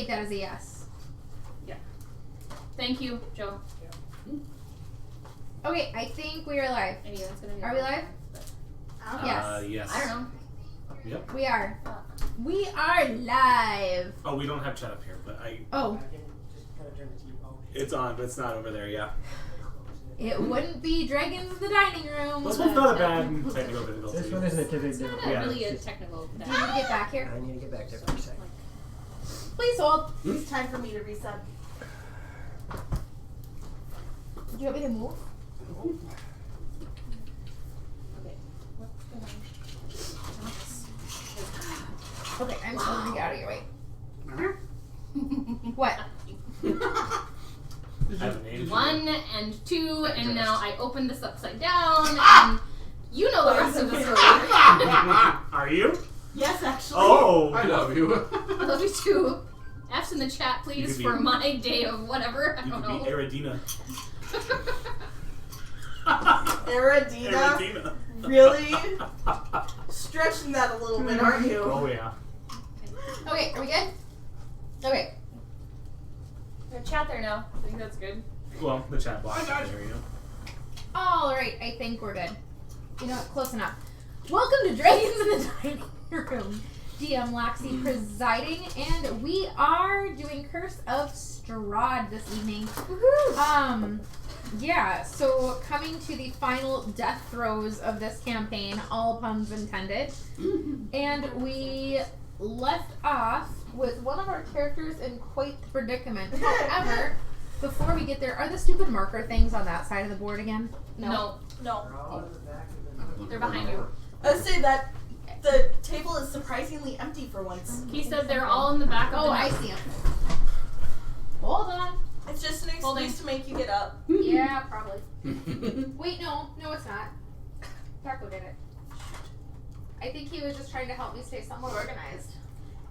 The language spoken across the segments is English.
take that as a yes. Yeah. Thank you, Joe. Okay, I think we are live. Are we live? Yes. Yes. I don't know. Yep. We are. We are live. Oh, we don't have chat up here, but Oh. It's on, but it's not over there. Yeah. It wouldn't be Dragons in the Dining Room. This one's not a bad technical difficulty. This one isn't a typical It's not difficulty. really a technical Do you need to get back here? I need to get back there for a second. Please hold. It's time for me to reset. Do you want me to move? Okay. What's going on? Okay, I'm just gonna get out of your way. What? I have an age. 1 and 2, and now I open this upside down, and you know the rest of the story. Are you? Yes, actually. Oh. I love you. I love you too. F's in the chat, You please, could be- for my day of whatever. I You don't could know. be Eridina. Eridina? Eridina. Really? Stretching that a little bit, aren't you? Oh yeah. Okay, are we good? Okay. There's chat there now. I think that's good. Well, the chat box. There you go. Alright, I think we're good. You know what? Close enough. Welcome to Dragons in the Dining Room. DMLoxy presiding, and we are doing Curse of Strahd this evening. Woohoo! Yeah, so coming to the final death throes of this campaign, all puns intended. And we left off with one of our characters in quite the predicament. However, before we get there, are the stupid marker things on that side of the board again? No. They're behind you. I say that the table is surprisingly empty for once. He said they're all in the back of Oh, the I see them. Hold on. It's just an Holding. excuse to make you get up. Yeah, probably. Wait, no, it's not. Taco did it. I think he was just trying to help me stay somewhat organized.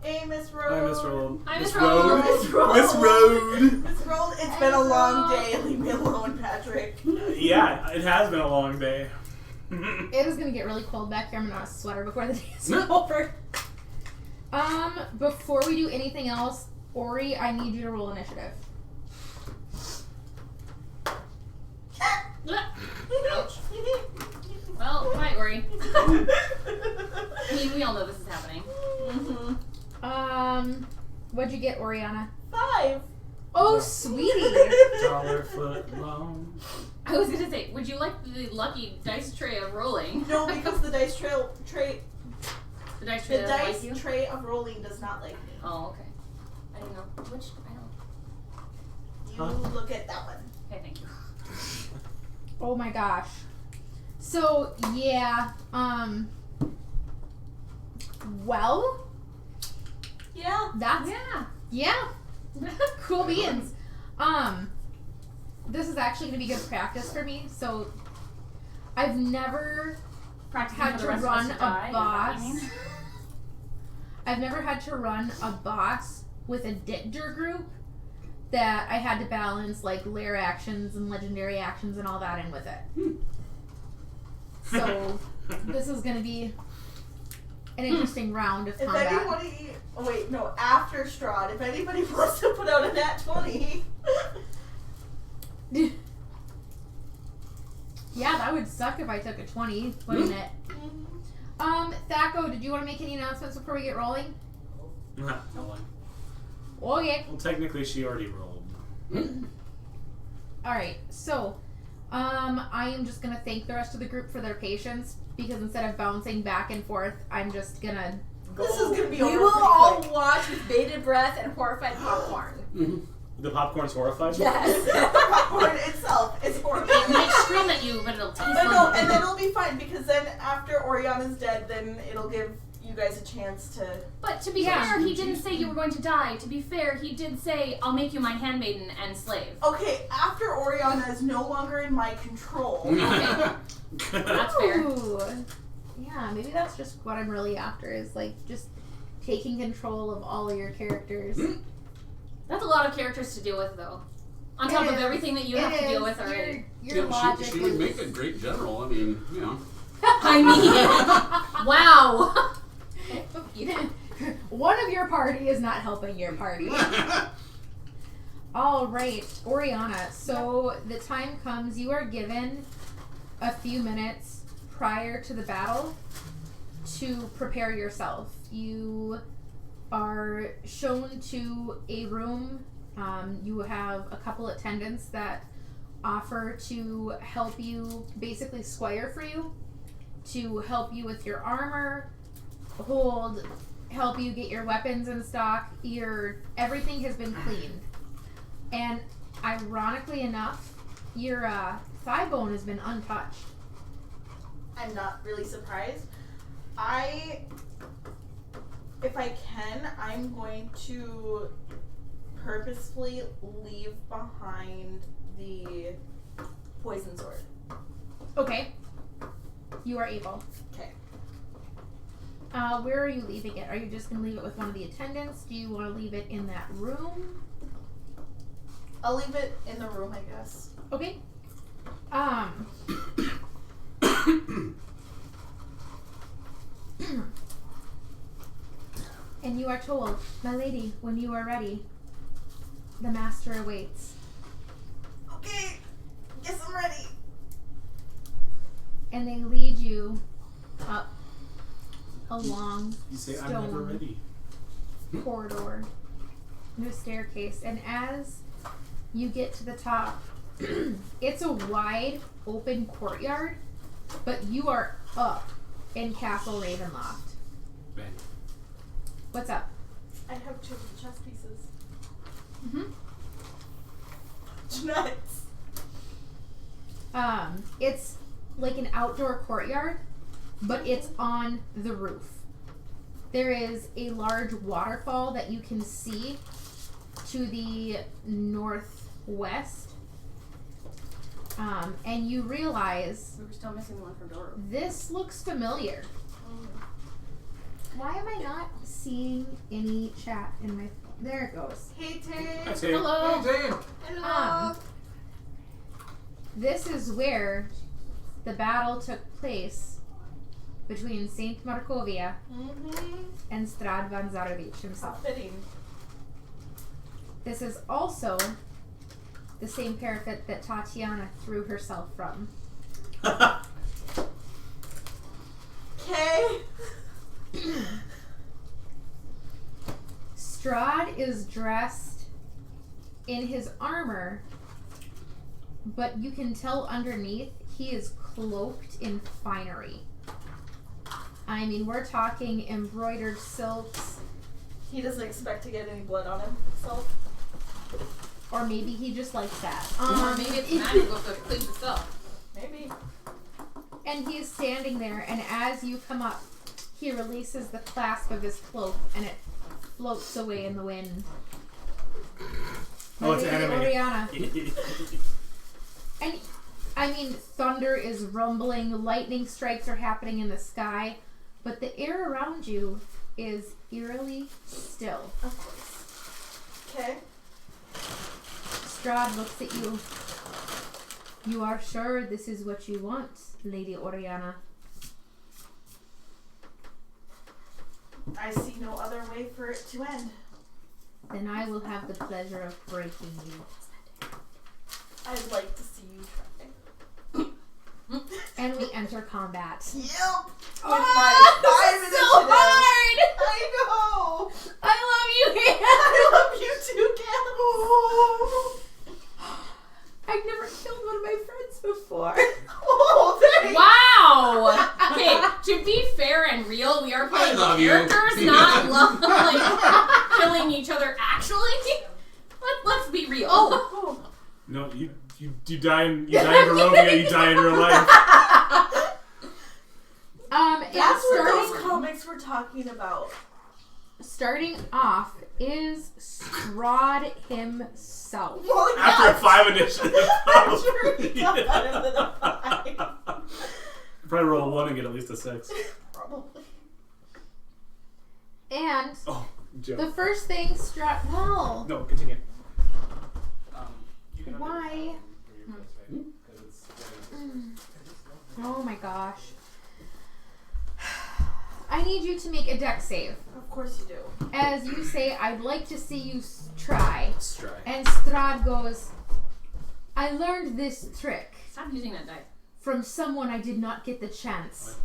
Hey, Miss Road. Hi, Miss Roll. Hi, Miss Road. Miss Road. Miss Road. Miss Road, it's been a long day. Leave me alone, Patrick. Yeah, it has been a long day. It is gonna get really cold back here. I'm gonna have a sweater before the day is over. Before we do anything else, Ori, I need you to roll initiative. Ouch. Well, hi, Ori. I mean, we all know this is happening. What'd you get, Oriana? 5. Oh, sweetie. $1 long. I was gonna say, would you like the lucky dice tray of rolling? No, because the dice tray The dice tray the doesn't dice like you? tray of rolling does not like me. Oh, okay. I don't know. Which? I don't. You look at that one. Okay, thank you. Oh my gosh. So, yeah, well, Yeah. that's, yeah, cool beans. This is actually going to be good practice for me, so I've never Practicing had for to the rest of run us to a die, is that what boss. you mean? I've never had to run a boss with a Ditger group that I had to balance like lair actions and legendary actions and all that in with it. So this is going to be an interesting round of If combat. anybody, oh wait, no, after Strahd, if anybody wants to put out a nat 20, Yeah, that would suck if I took a 20, wouldn't it? Thaco, did you want to make any announcements before we get rolling? No one. Okay. Well, technically, she already rolled. Alright, so, I am just gonna thank the rest of the group for their patience, because instead of bouncing back and forth, I'm just gonna this is gonna be over We will pretty all quick. watch with bated breath and horrified popcorn. The popcorn's horrified. Yes. Popcorn itself is horrible. It might scream at you, but it'll taste But no, fun. and then it'll be fine because then after Oriana's dead, then it'll give you guys a chance to. But to be Yeah. fair, he didn't say you were going to die. To be fair, he did say, I'll make you my handmaiden and slave. Okay, after Oriana is no longer in my control. Okay. That's fair. Ooh. Yeah, maybe that's just what I'm really after, is like just taking control of all of your characters. That's a lot of characters to deal with, though. On top of everything that you have to deal with already. Your logic she would is- make a great general. I mean, you know. I mean, wow. You One of your party is not helping your party. All right, Oriana. So the time comes. You are given a few minutes prior to the battle to prepare yourself. You are shown to a room. You have a couple attendants that offer to help you, basically squire for you, to help you with your armor, help you get your weapons in stock. Everything has been cleaned. And ironically enough, your thigh bone has been untouched. I'm not really surprised. If I can, I'm going to purposefully leave behind the poison sword. Okay. You are able. Okay. Where are you leaving it? Are you just going to leave it with one of the attendants? Do you want to leave it in that room? I'll leave it in the room, I guess. Okay. And you are told, my lady, when you are ready, the master awaits. Okay. Guess I'm ready. And they lead you up a long You say stone I'm never ready. corridor, no staircase, and as you get to the top, it's a wide open courtyard, but you are up in Castle Ravenloft. Bang. What's up? I have 2 of the chess pieces. Mm-hmm. Nuts. It's like an outdoor courtyard, but it's on the roof. There is a large waterfall that you can see to the northwest. And you realize We're still missing one from Doro. this looks familiar. Why am I not seeing any chat in my phone? There it goes. Hey, Tay. That's it. Hello. Hey, Dan. Hello. This is where the battle took place between Saint Markovia and Strahd van Zarovich himself. Fitting. This is also the same parapet that Tatiana threw herself from. Okay. Strahd is dressed in his armor, but you can tell underneath he is cloaked in finery. I mean, we're talking embroidered silks, He doesn't expect to get any blood on himself. or maybe he just likes that. Or maybe it's magical so it cleans itself. Maybe. And he is standing there, and as you come up, he releases the clasp of his cloak, and it floats away in the wind. Oh, it's Lady animated. Oriana. And, I mean, thunder is rumbling, lightning strikes are happening in the sky, but the air around you is eerily still. Of course. Okay. Strahd looks at you. You are sure this is what you want, Lady Oriana? I see no other way for it to end. Then I will have the pleasure of breaking you. I'd like to see you try. And we enter combat. Yep. With Oh, my 5 this is so initiative. hard! I know. I love you, Hannah! I love you too, Cal. I've never killed one of my friends before. Oh, thanks. Wow! Okay, to be fair and real, we are playing love you. characters, not like killing each other actually. Let's be real. Oh. No, you die in Barovia, you die in real life. That's what those starting, comics were talking about. starting off is Strahd himself. Well, After a 5 initiative. I'm sure he got better than a 5. Probably roll a 1 and get at least a 6. Probably. And Oh, joke. the first thing Strahd... Well, No, continue. You can why... Oh my gosh. I need you to make a dex save. Of course you do. As you say, I'd like to see you try. Strahd. And Strahd goes, I learned this trick Stop using that die. from someone I did not get the chance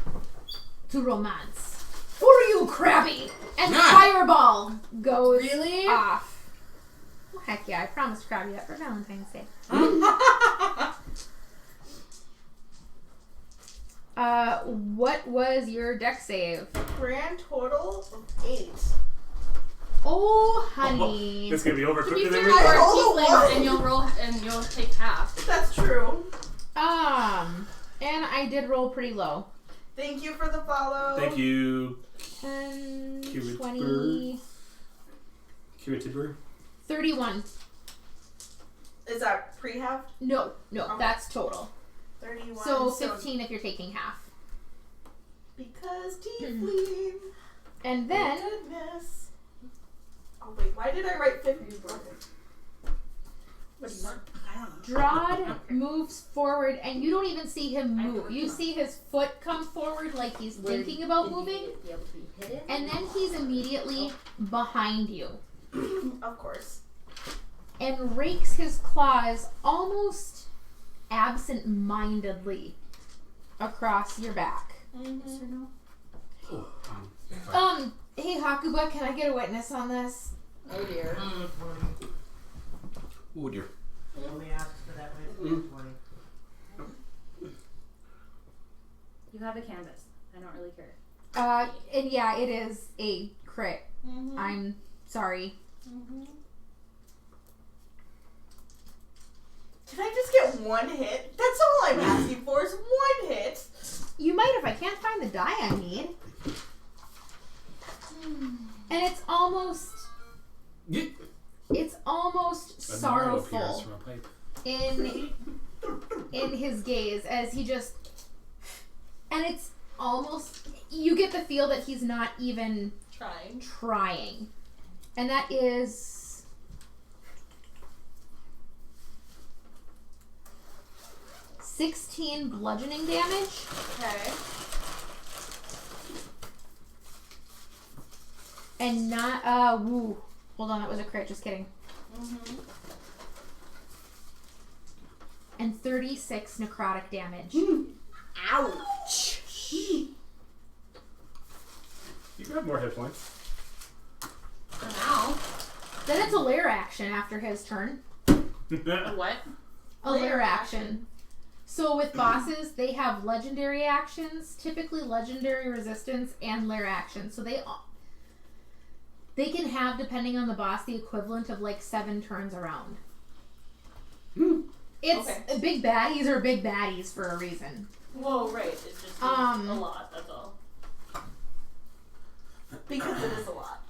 to romance. For you, Krabby! And the fireball goes off. Well, heck yeah, I promised Krabby that for Valentine's Day. What was your deck save? Grand total of 8. Oh, honey. It's gonna be over To be quicker than fair, we you are thought. a tiefling, and you'll roll, and you'll take half. That's true. And I did roll pretty low. Thank you for the follow. Thank you. 10, Cupid 20, Curator. 31. Is that pre-half? No, Okay. that's total. 31. So 15 if you're taking half. Because tiefling. And then, Goodness. Oh wait, why did I write 50? What do you want? I don't know. Strahd moves forward, and you don't even see him move. You see his foot come forward like he's thinking about moving, Be able to be hidden? and then he's immediately behind you Of course. and rakes his claws almost absent-mindedly across your back. Yes or no? Oh, Hey Hakuba, can I get a witness on this? Oh dear. oh dear. He only asks for that way for 20. You have a canvas. I don't really care. And yeah, it is a crit. Mm-hmm. I'm sorry. Mm-hmm. Can I just get one hit? That's all I'm asking for is one hit. You might if I can't find the die I need. And it's almost sorrowful From a pipe. in his gaze as he just, and it's almost, you get the feel that he's not even trying. And that is 16 bludgeoning damage. Okay. And not, woo. Hold on, that was a crit, just kidding. Mm-hmm. And 36 necrotic damage. Ouch. You have more hit points. For now. Then it's a lair action after his turn. A what? A lair action. So with bosses, they have legendary actions, typically legendary resistance and lair actions. So they can have, depending on the boss, the equivalent of like 7 turns around. It's big baddies are big baddies for a reason. Whoa, right. It's just a lot, that's all. Because it is a lot.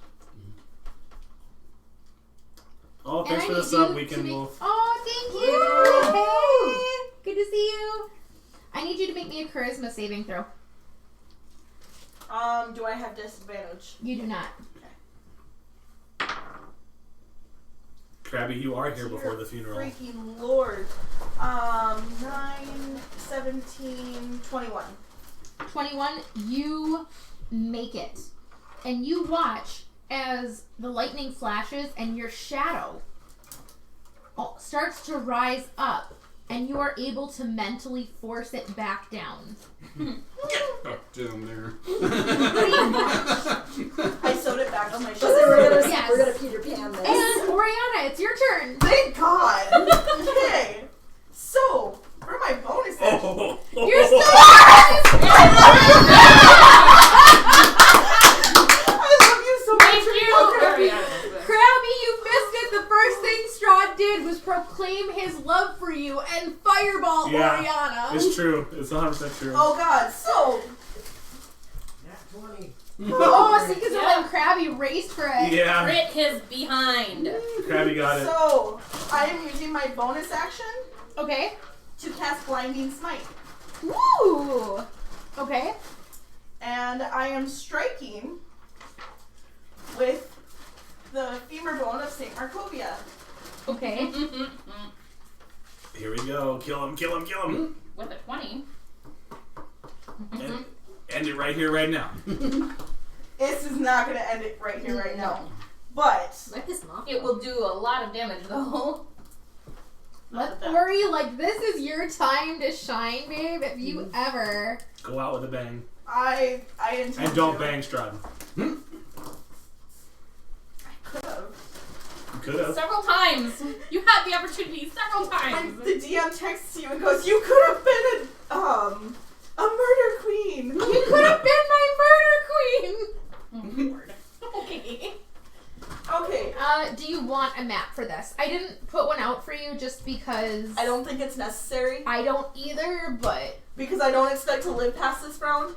Oh, And thanks I for the need sub. you We to can make- move. Oh, thank you! Hey! Good to see you. I need you to make me a charisma saving throw. Do I have disadvantage? You do not. Krabby, you are here before the funeral. Freaking lord. 9, 17, 21. 21, you make it. And you watch as the lightning flashes and your shadow starts to rise up, and you are able to mentally force it back down. Oh, down there. Pretty much. I sewed it back on my So shoulder. Yes. we're gonna Peter Pan this. And Oriana, it's your turn. Thank God. Okay. So, for my bonus action. Oh, You're still I love you so much. Thank you! Okay. Krabby, you missed it. The first thing Strahd did was proclaim his love for you and fireball Yeah. Oriana. It's true. It's 100% true. Oh God. So. Nat 20. Oh, see, because Yeah. when Krabby raced for it. Yeah. Crit his behind. Krabby got it. So, I am using my bonus action Okay. to cast Blinding Smite. Woo! Okay. And I am striking with the femur bone of St. Markovia. Okay. Here we go. Kill him, kill him, kill him. With a 20. End it right here, right now. This is not gonna end it right here, right now. But Might piss him off. It will do a lot of damage though. Let's worry, like, this is your time to shine, babe. If you ever. Go out with a bang. I intend And don't to. bang Strahd. Could have. You could have. Several times. You had the opportunity several times. And the DM texts you and goes, "You could have been a murder queen." You could have been my murder queen! Oh, Lord. Okay. Okay. Do you want a map for this? I didn't put one out for you just because I don't think it's necessary I don't either, but because I don't expect to live past this round.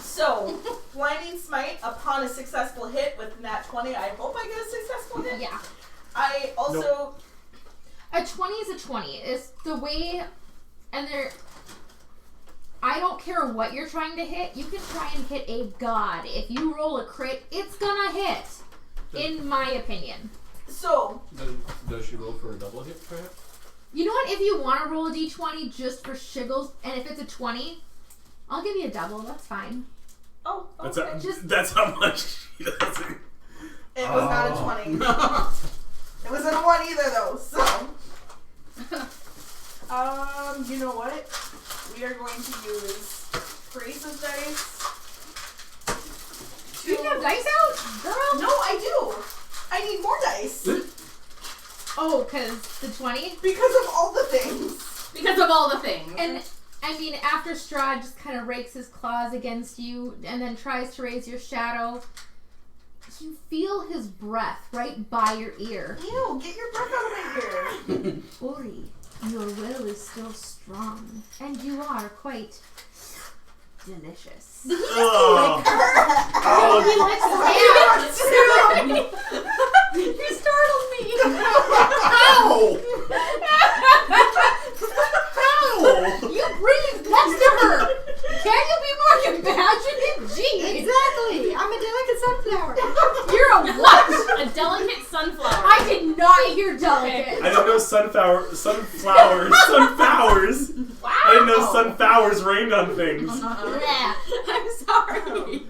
So, blinding smite upon a successful hit with nat 20. I hope I get a successful hit. yeah. I also A 20 is a 20. It's the way, and I don't care what you're trying to hit. You can try and hit a god. If you roll a crit, it's gonna hit. In my opinion. so Does she roll for a double hit, perhaps? You know what? If you want to roll a d20 just for shiggles, and if it's a 20, I'll give you a double. That's fine. oh That's, okay. that's how much she does it. It was not a 20. It wasn't a 1 either though, so you know what? We are going to use Grace's dice. You have dice out? Girl? No, I do. I need more dice. Oh, because the 20? Because of all the things. Because of all the things. And, I mean, after Strahd just kind of rakes his claws against you and then tries to raise your shadow, you feel his breath right by your ear. Ew, get your breath out of my ear. Ori, your will is still strong, and you are quite delicious. Oh. He likes his hand. You startled me. Ow! You breathe next to her. Can you be more compassionate? Jeez. Exactly. I'm a delicate sunflower. You're a what? A delicate sunflower. I did not hear delicate. I didn't know sunflowers. Wow. I didn't know sunflowers rained on things. Bleh. I'm sorry.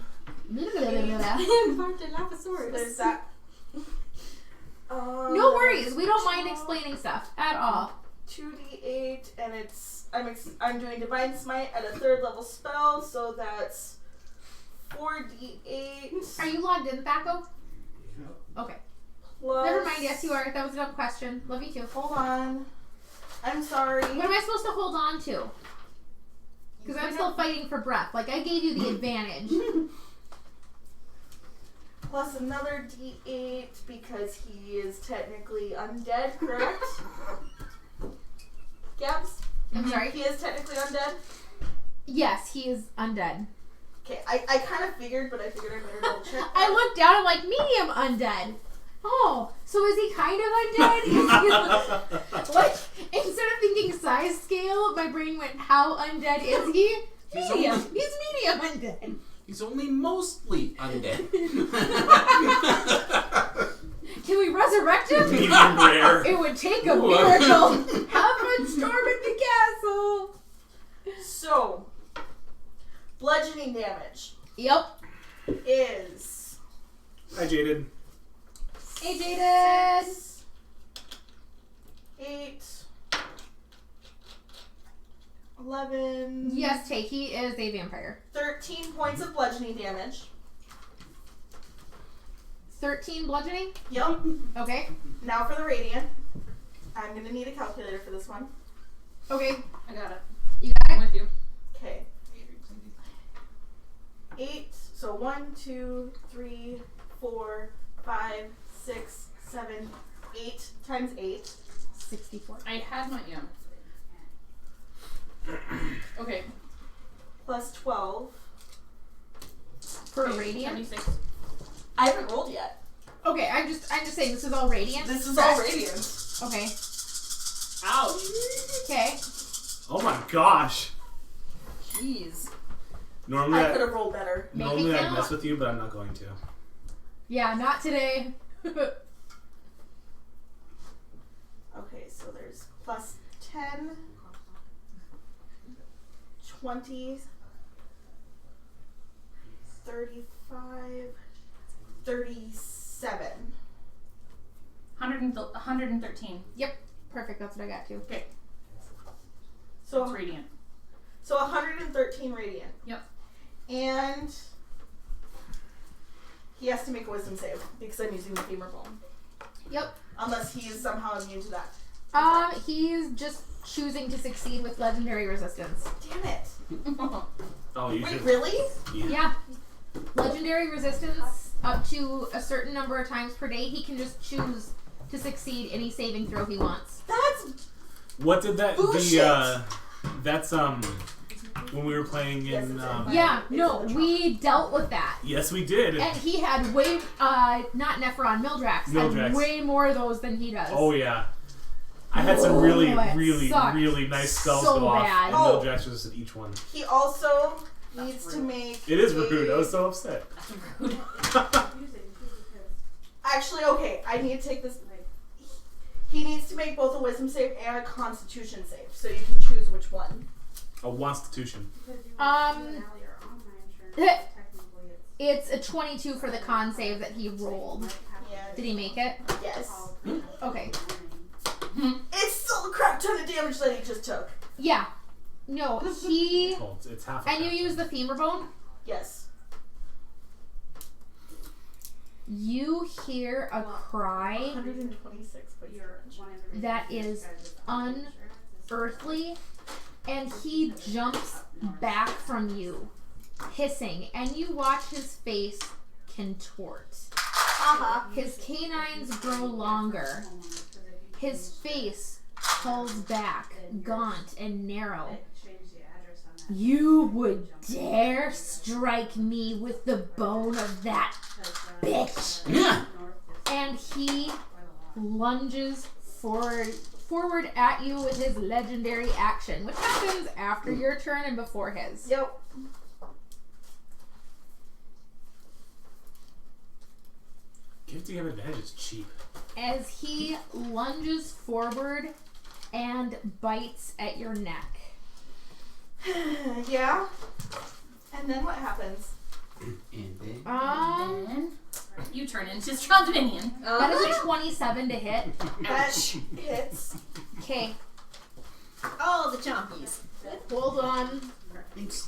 Blah, blah, blah, blah. I embarked an Allosaurus. There's that. No worries. We don't mind explaining stuff at all. 2d8, and I'm doing Divine Smite at a 3rd level spell, so that's 4d8 Are you logged in, Thaco? Okay. plus. Never mind. Yes, you are. That was a dumb question. Love you too. Hold on. I'm sorry. What am I supposed to hold on to? Because I'm still fighting for breath. Like, I gave you the advantage. Plus another d8 because he is technically undead, correct? Gabs? I'm sorry? He is technically undead? Yes, he is undead. Okay, I kind of figured, but I figured I better double check. I looked down, I'm like, medium undead. Oh, so is he kind of undead? Is he like, instead of thinking size scale, my brain went, how undead is he? Medium. He's medium undead. He's only mostly undead. Can we resurrect him? Medium rare. It would take a miracle. Have fun storming the castle. So, bludgeoning damage Yep. is Hi, Jaded. Hey, Jaded. 8, 11, Yes, take. He is a vampire. 13 points of bludgeoning damage. 13 bludgeoning. Yep. Okay. Now for the radiant. I'm gonna need a calculator for this one. Okay. I got it. You got I'm it? with you. Okay. 8. So 1, 2, 3, 4, 5, 6, 7, 8 times 8. 64. I had my Okay. Plus 12. For a radiant? 76. I haven't rolled yet. Okay, I'm just saying this is all radiant. This is all radiant. Okay. Ouch. Okay. Oh my gosh. Jeez. Normally I could have rolled better. normally I count. mess with you, but I'm not going to. Yeah, not today. Okay, so there's plus 10, 20, 35, 37. 113. Perfect, that's what I got too. So That's radiant. So 113 radiant. Yep. And he has to make a wisdom save because I'm using the femur bone. Yep. Unless he is somehow immune to that. He's just choosing to succeed with legendary resistance. Damn it. Oh, you Wait, should. really? Yeah. Legendary resistance up to a certain number of times per day. He can just choose to succeed any saving throw he wants. That's What did that? bullshit. That's when we were playing Yes, in. it's in Yeah, no, It's a we dealt with that. Yes, we did. And he had way, not Nephron, Mildrax, Mildrax. had way more of those than he does. Oh yeah. I had some really, it really, sucked really nice spells so go off, bad. and Oh. Mildrax was at each one. He also That's needs to rude. make. It is rude. I was so upset. That's rude. Actually, okay, I need to take this. He needs to make both a wisdom save and a constitution save, so you can choose which one. A Constitution. It's a 22 for the con save that he rolled. Yeah. Did he make it? Yes. Okay. It's still a crap ton of damage that he just took. Yeah. No, he... Oh, it's half. And you use the femur bone? Yes. You hear a cry 126 points of damage. that is unearthly, and he jumps back from you, hissing, and you watch his face contort. His canines grow longer. His face pulls back, gaunt and narrow. You would dare strike me with the bone of that bitch. Yeah. And he lunges forward at you with his legendary action, which happens after your turn and before his. Yep. Give to give advantage is cheap. As he lunges forward and bites at your neck. Yeah. And then what happens? And then Um, You turn into Strahd Dominion. that is a 27 to hit. That hits. Okay, Oh, the chompies. hold on. thanks.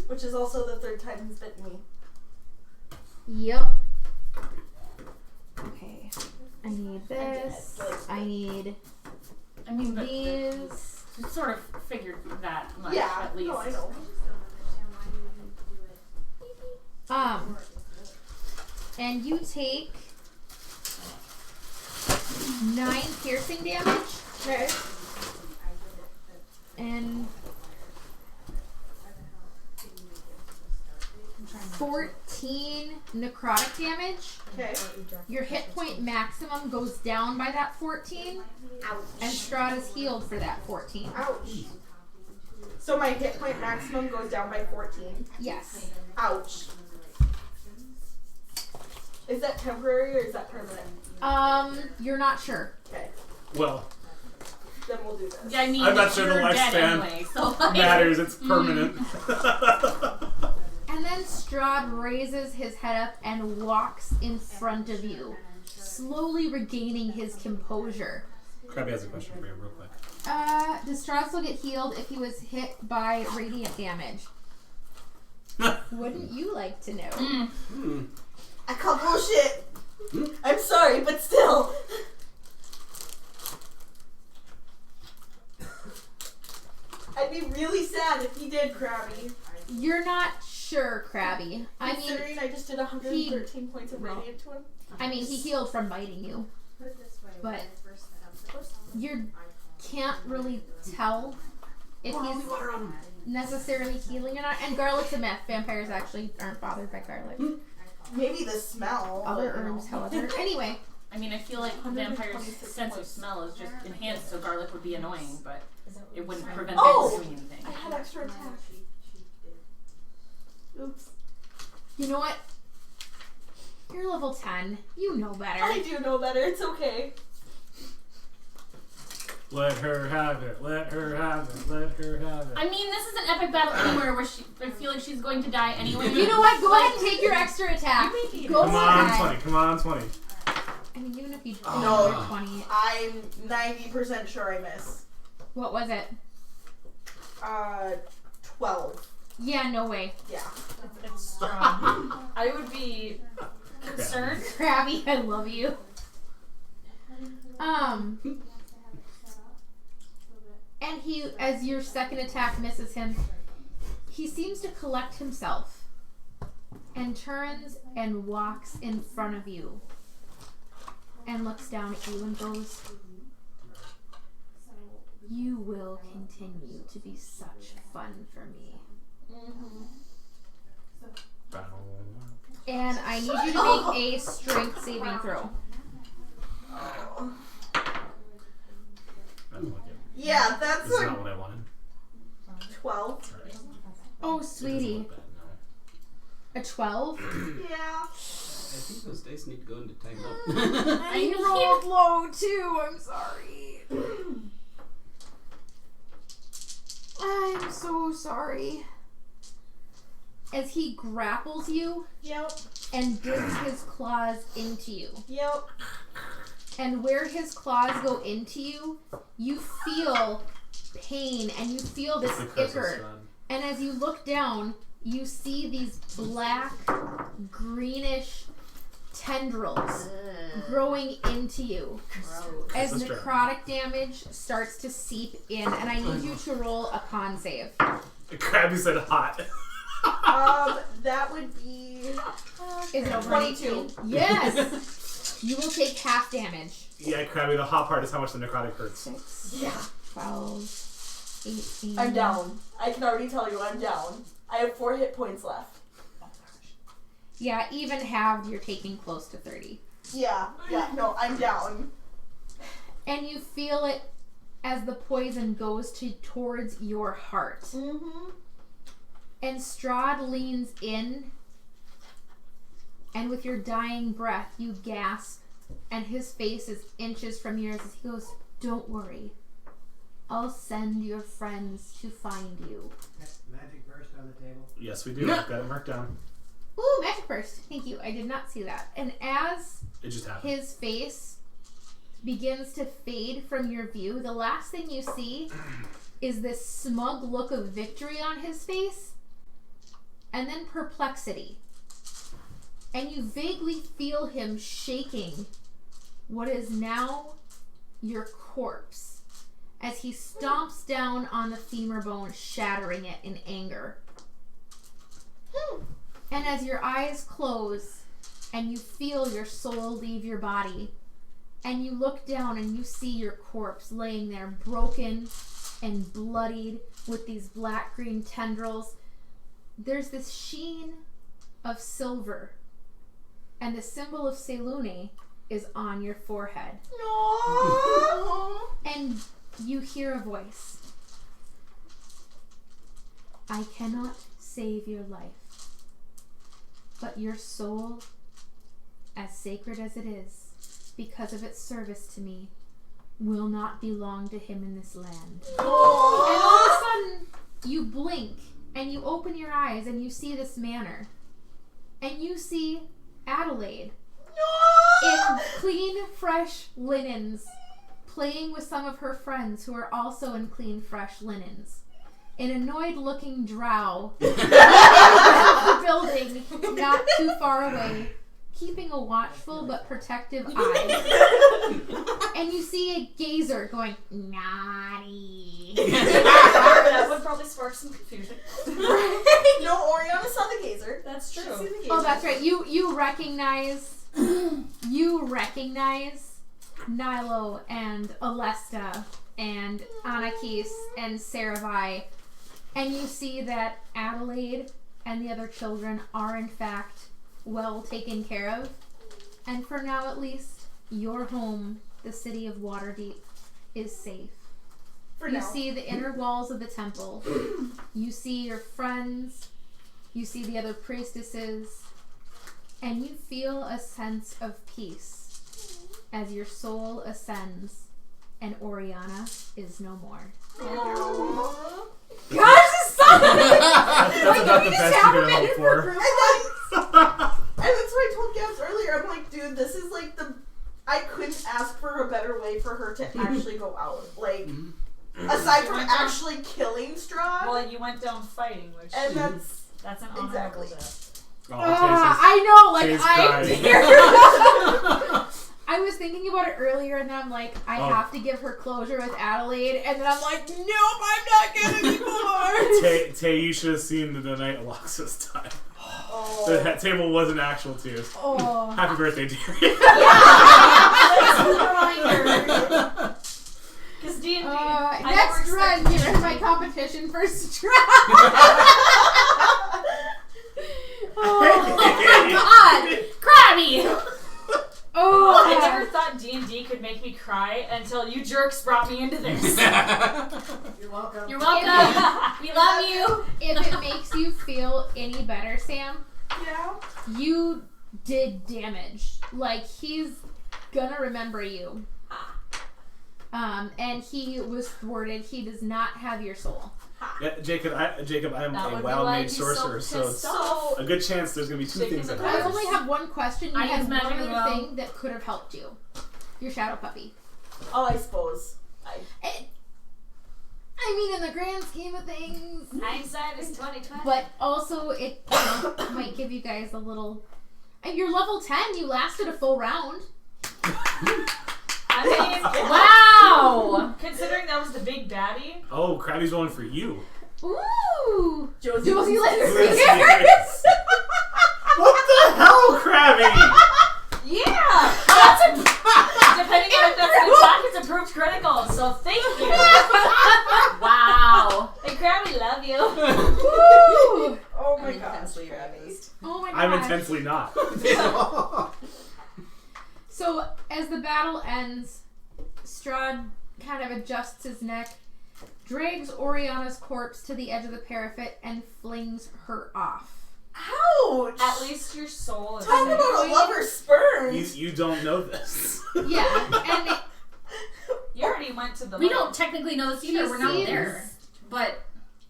Which is also the third time he's bitten me. Yep. Okay, I need this. I need I mean, but these. we sort of figured that much Yeah. at least. No, I know. And you take 9 piercing damage Okay. and 14 necrotic damage. Okay. Your hit point maximum goes down by that 14, and Strahd is healed for that 14. Ouch. So my hit point maximum goes down by 14. Yes. Ouch. Is that temporary or is that permanent? You're not sure. Okay. Well, Then we'll do this. Yeah, I mean, I'm not sure the you're dead lifespan anyway, so like, matters. It's permanent. And then Strahd raises his head up and walks in front of you, slowly regaining his composure. Krabby has a question for you, real quick. Does Strahd still get healed if he was hit by radiant damage? Wouldn't you like to know? I call bullshit. I'm sorry, but still. I'd be really sad if he did, Krabby. You're not sure, Krabby. I mean, Considering I just did 113 points of radiant to him. he healed from biting you, but you can't really tell if he's necessarily healing or not. And garlic's a myth. Vampires actually aren't bothered by garlic. Maybe the smell. Other but, you know. herbs, however. Anyway, I mean, I feel like vampires' sense of smell is just enhanced, so garlic would be annoying, but it wouldn't prevent them Oh! from doing anything. I had extra attack. Oops. you know what? You're level 10. You know better. I do know better. It's okay. Let her have it. Let her have it. Let her have it. I mean, this is an epic battle anywhere where I feel like she's going to die anyway. You know what? Go ahead and take your extra attack. Go Come on, ahead. 20. Come on, 20. I mean, even if you No. roll 20. I'm 90% sure I miss. What was it? 12. Yeah, no way. Yeah. It's strong. I would be concerned. Krabby, I love you. And he, as your second attack misses him, he seems to collect himself and turns and walks in front of you and looks down at you and goes, "You will continue to be such fun for me." And I need you to make a strength saving throw. Yeah, that's This is not what I wanted. 12. Oh, sweetie. A 12? Yeah. I think those dice need to go into time out. I rolled low too. I'm sorry. I'm so sorry. As he grapples you Yep. and digs his claws into you. Yep. And where his claws go into you, you feel pain and you feel this ichor. And as you look down, you see these black, greenish tendrils growing into you as That's true. necrotic damage starts to seep in. And I need you to roll a con save. Krabby said hot. That would be Is it over 22. 18? Yes! You will take half damage. Yeah, Krabby, the hot part is how much the necrotic hurts. 6, Yeah. 12, 18. I'm down. I can already tell you I'm down. I have 4 hit points left. Yeah, even halved, you're taking close to 30. Yeah, no, I'm down. And you feel it as the poison goes towards your heart. Mm-hmm. And Strahd leans in, and with your dying breath, you gasp, and his face is inches from yours as he goes, "Don't worry. I'll send your friends to find you." Magic burst on the table. Yes, we do. Got it marked down. Ooh, magic burst. Thank you. I did not see that. And as It just happened. his face begins to fade from your view, the last thing you see is this smug look of victory on his face, and then perplexity. And you vaguely feel him shaking what is now your corpse as he stomps down on the femur bone, shattering it in anger. And as your eyes close and you feel your soul leave your body, and you look down and you see your corpse laying there broken and bloodied with these black-green tendrils, there's this sheen of silver, and the symbol of Selune is on your forehead. No. And you hear a voice. "I cannot save your life, but your soul, as sacred as it is, because of its service to me, will not belong to him in this land." And all of a sudden, you blink, and you open your eyes, and you see this manor. And you see Adelaide in clean, fresh linens, playing with some of her friends who are also in clean, fresh linens. An annoyed-looking drow in the building not too far away, keeping a watchful but protective eye. And you see a gazer going, "Naughty." That would probably spark some confusion. No, Oriana saw the gazer. That's She's true. seen the gazer. Oh, that's right. You recognize Nilo and Alesta and Anakis and Saravai, and you see that Adelaide and the other children are in fact well taken care of, and for now at least, your home, the city of Waterdeep, is safe. For You now. see the inner walls of the temple. You see your friends. You see the other priestesses. And you feel a sense of peace as your soul ascends and Oriana is no more. Aww. Gosh, this son of a That's about the best you could hope for. And that's what I told Gabs earlier. I'm like, dude, this is like I couldn't ask for a better way for her to actually go out. Like, aside from actually killing Strahd. Well, you went down fighting, which And that's an honorable exactly. death. I know, like, Taste I was thinking about it earlier, and then I'm like, I have to give her closure with Adelaide, and then I'm like, nope, I'm not good anymore. Tay, you should have seen the night Aloxa's time. Oh. That table wasn't actual tears. Oh. Happy birthday, dearie. Because D&D, next run, get rid of my competition for Strahd. Oh God, Krabby! Oh, I never thought D&D could make me cry until you jerks brought me into this. You're welcome. You're welcome. We love you. If it makes you feel any better, Sam, Yeah. you did damage. Like, he's gonna remember you. And he was thwarted. He does not have your soul. Yeah, Jacob, I'm That a would be wild like mage he's sorcerer, so pissed it's off. a good chance there's gonna be two Shaking things the that I happen. only have one question. You I had use magic one as other well. thing that could have helped you. Your shadow puppy. Oh, I suppose. I mean, in the grand scheme of things. Hindsight is 2020. But also, it might give you guys a little... And you're level 10. You lasted a full round. I mean, wow! Considering that was the big baddie. Oh, Krabby's rolling for you. Ooh! Josie Josie Liz Liz Spears! What the hell, Krabby? Yeah! That's depending on if that's an attack, it's approved critical, so thank you! Wow! Hey, Krabby, love you! Woo! Oh my I'm gosh, intensely Krabby. amused. Oh my gosh. I'm intensely not. So, as the battle ends, Strahd kind of adjusts his neck, drags Oriana's corpse to the edge of the parapet, and flings her off. Ouch! At least your soul is Talk safe. about a lover's spurn. You don't know this. Yeah, and You already went to the We don't technically know this either. He We're not seems- there. But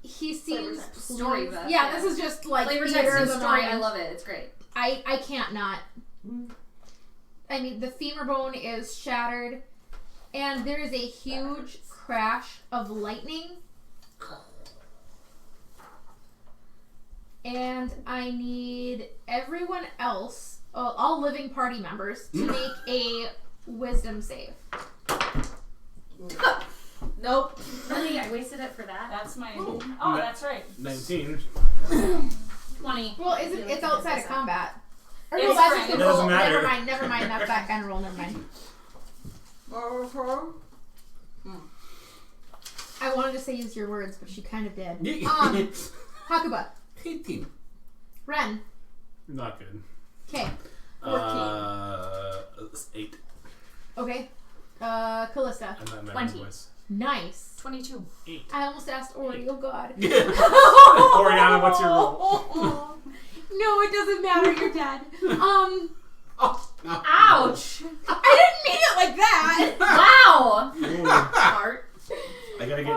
he seems Story pleased. buff, Yeah, yeah. this is just like flavor theater text of and the story, mind. I love it. It's great. I can't not. I mean, the femur bone is shattered, and there is a huge crash of lightning. And I need everyone else, all living party members, to make a wisdom save. Nope. Really? I wasted it for that? That's my... Oh, that's right. 19. 20. Well, it's outside of combat. Or no, It's that's fine. just It a doesn't roll. matter. Never mind. That's that kind of roll. Never mind. I wanted to say use your words, but she kind of did. Hakuba. 18. Ren. Not good. Okay. 8. Okay. Callista. I'm not in my 20. voice. Nice. 22. 8. I almost asked Ori. Oh God. Oriana, what's your roll? No, it doesn't matter. You're dead. Oh, no. Ouch! I didn't mean it like that. Wow! Ooh. Heart. I gotta get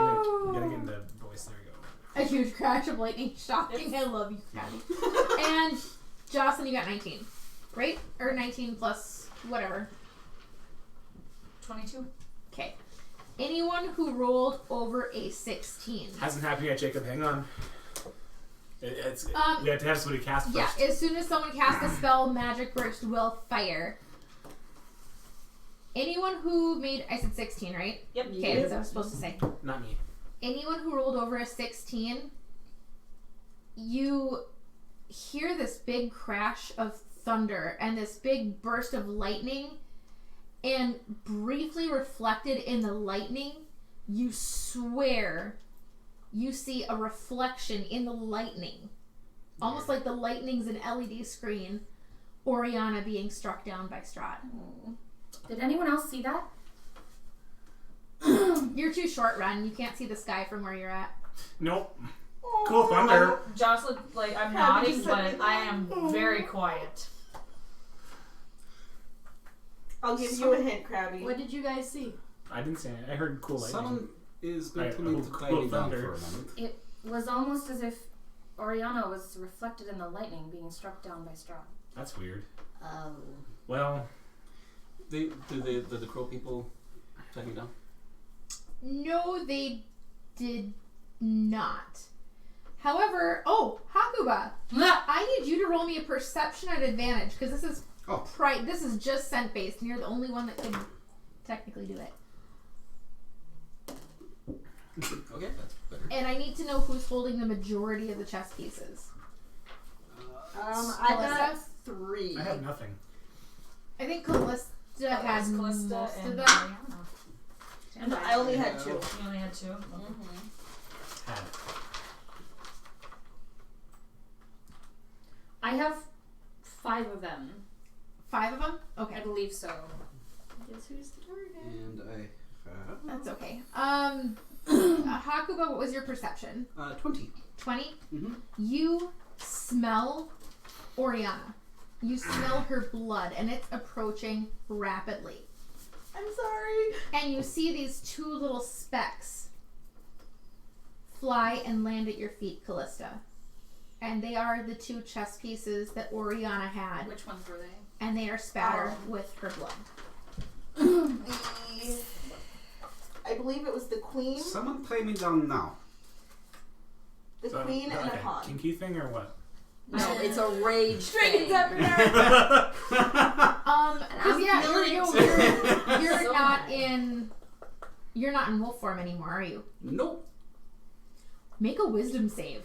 in the voice. There we go. A huge crash of lightning. Shocking. I love you, Patty. And Jocelyn, you got 19, right? Or 19 plus whatever. 22. Okay. Anyone who rolled over a 16. Hasn't happened yet, Jacob. Hang on. It's we have to have somebody cast first. Yeah, as soon as someone casts a spell, Magic Burst will fire. Anyone who made... I said 16, right? Yep. Okay, that's what I was supposed to say. Not me. Anyone who rolled over a 16, you hear this big crash of thunder and this big burst of lightning, and briefly reflected in the lightning, you swear you see a reflection in the lightning. Almost like the lightning's an LED screen. Oriana being struck down by Strahd. Did anyone else see that? You're too short, Ren. You can't see the sky from where you're at. Nope. Cool thunder. Jocelyn, like, I'm nodding, but I am very quiet. I'll give you a hint, Krabby. What did you guys see? I didn't say it. I heard cool lightning. Someone is going to I need hope to cool quiet me down thunder. for a moment. It was almost as if Oriana was reflected in the lightning being struck down by Strahd. That's weird. Oh. Well, Do the crow people take me down? No, they did not. However, Hakuba, I need you to roll me a perception at advantage because this is this is just scent based, and you're the only one that could technically do it. Okay, that's better. And I need to know who's holding the majority of the chess pieces. I got 3. I have nothing. I think Callista had Callista most and of them. Mariana. And I only had 2. You only had 2? Had. I have 5 of them. 5 of them? Okay. I believe so. Guess who's the target? And I have... That's okay. Hakuba, what was your perception? 20. 20? Mm-hmm. You smell Oriana. You smell her blood, and it's approaching rapidly. I'm sorry. And you see these 2 little specks fly and land at your feet, Callista. And they are the 2 chess pieces that Oriana had. Which ones were they? And they are spattered with her blood. I believe it was the queen, Someone tie me down now. the queen, and a pawn. Kinky thing or what? No, it's a rage Dragons thing. everywhere. Because you're So not mad. you're not in wolf form anymore, are you? Nope. Make a wisdom save.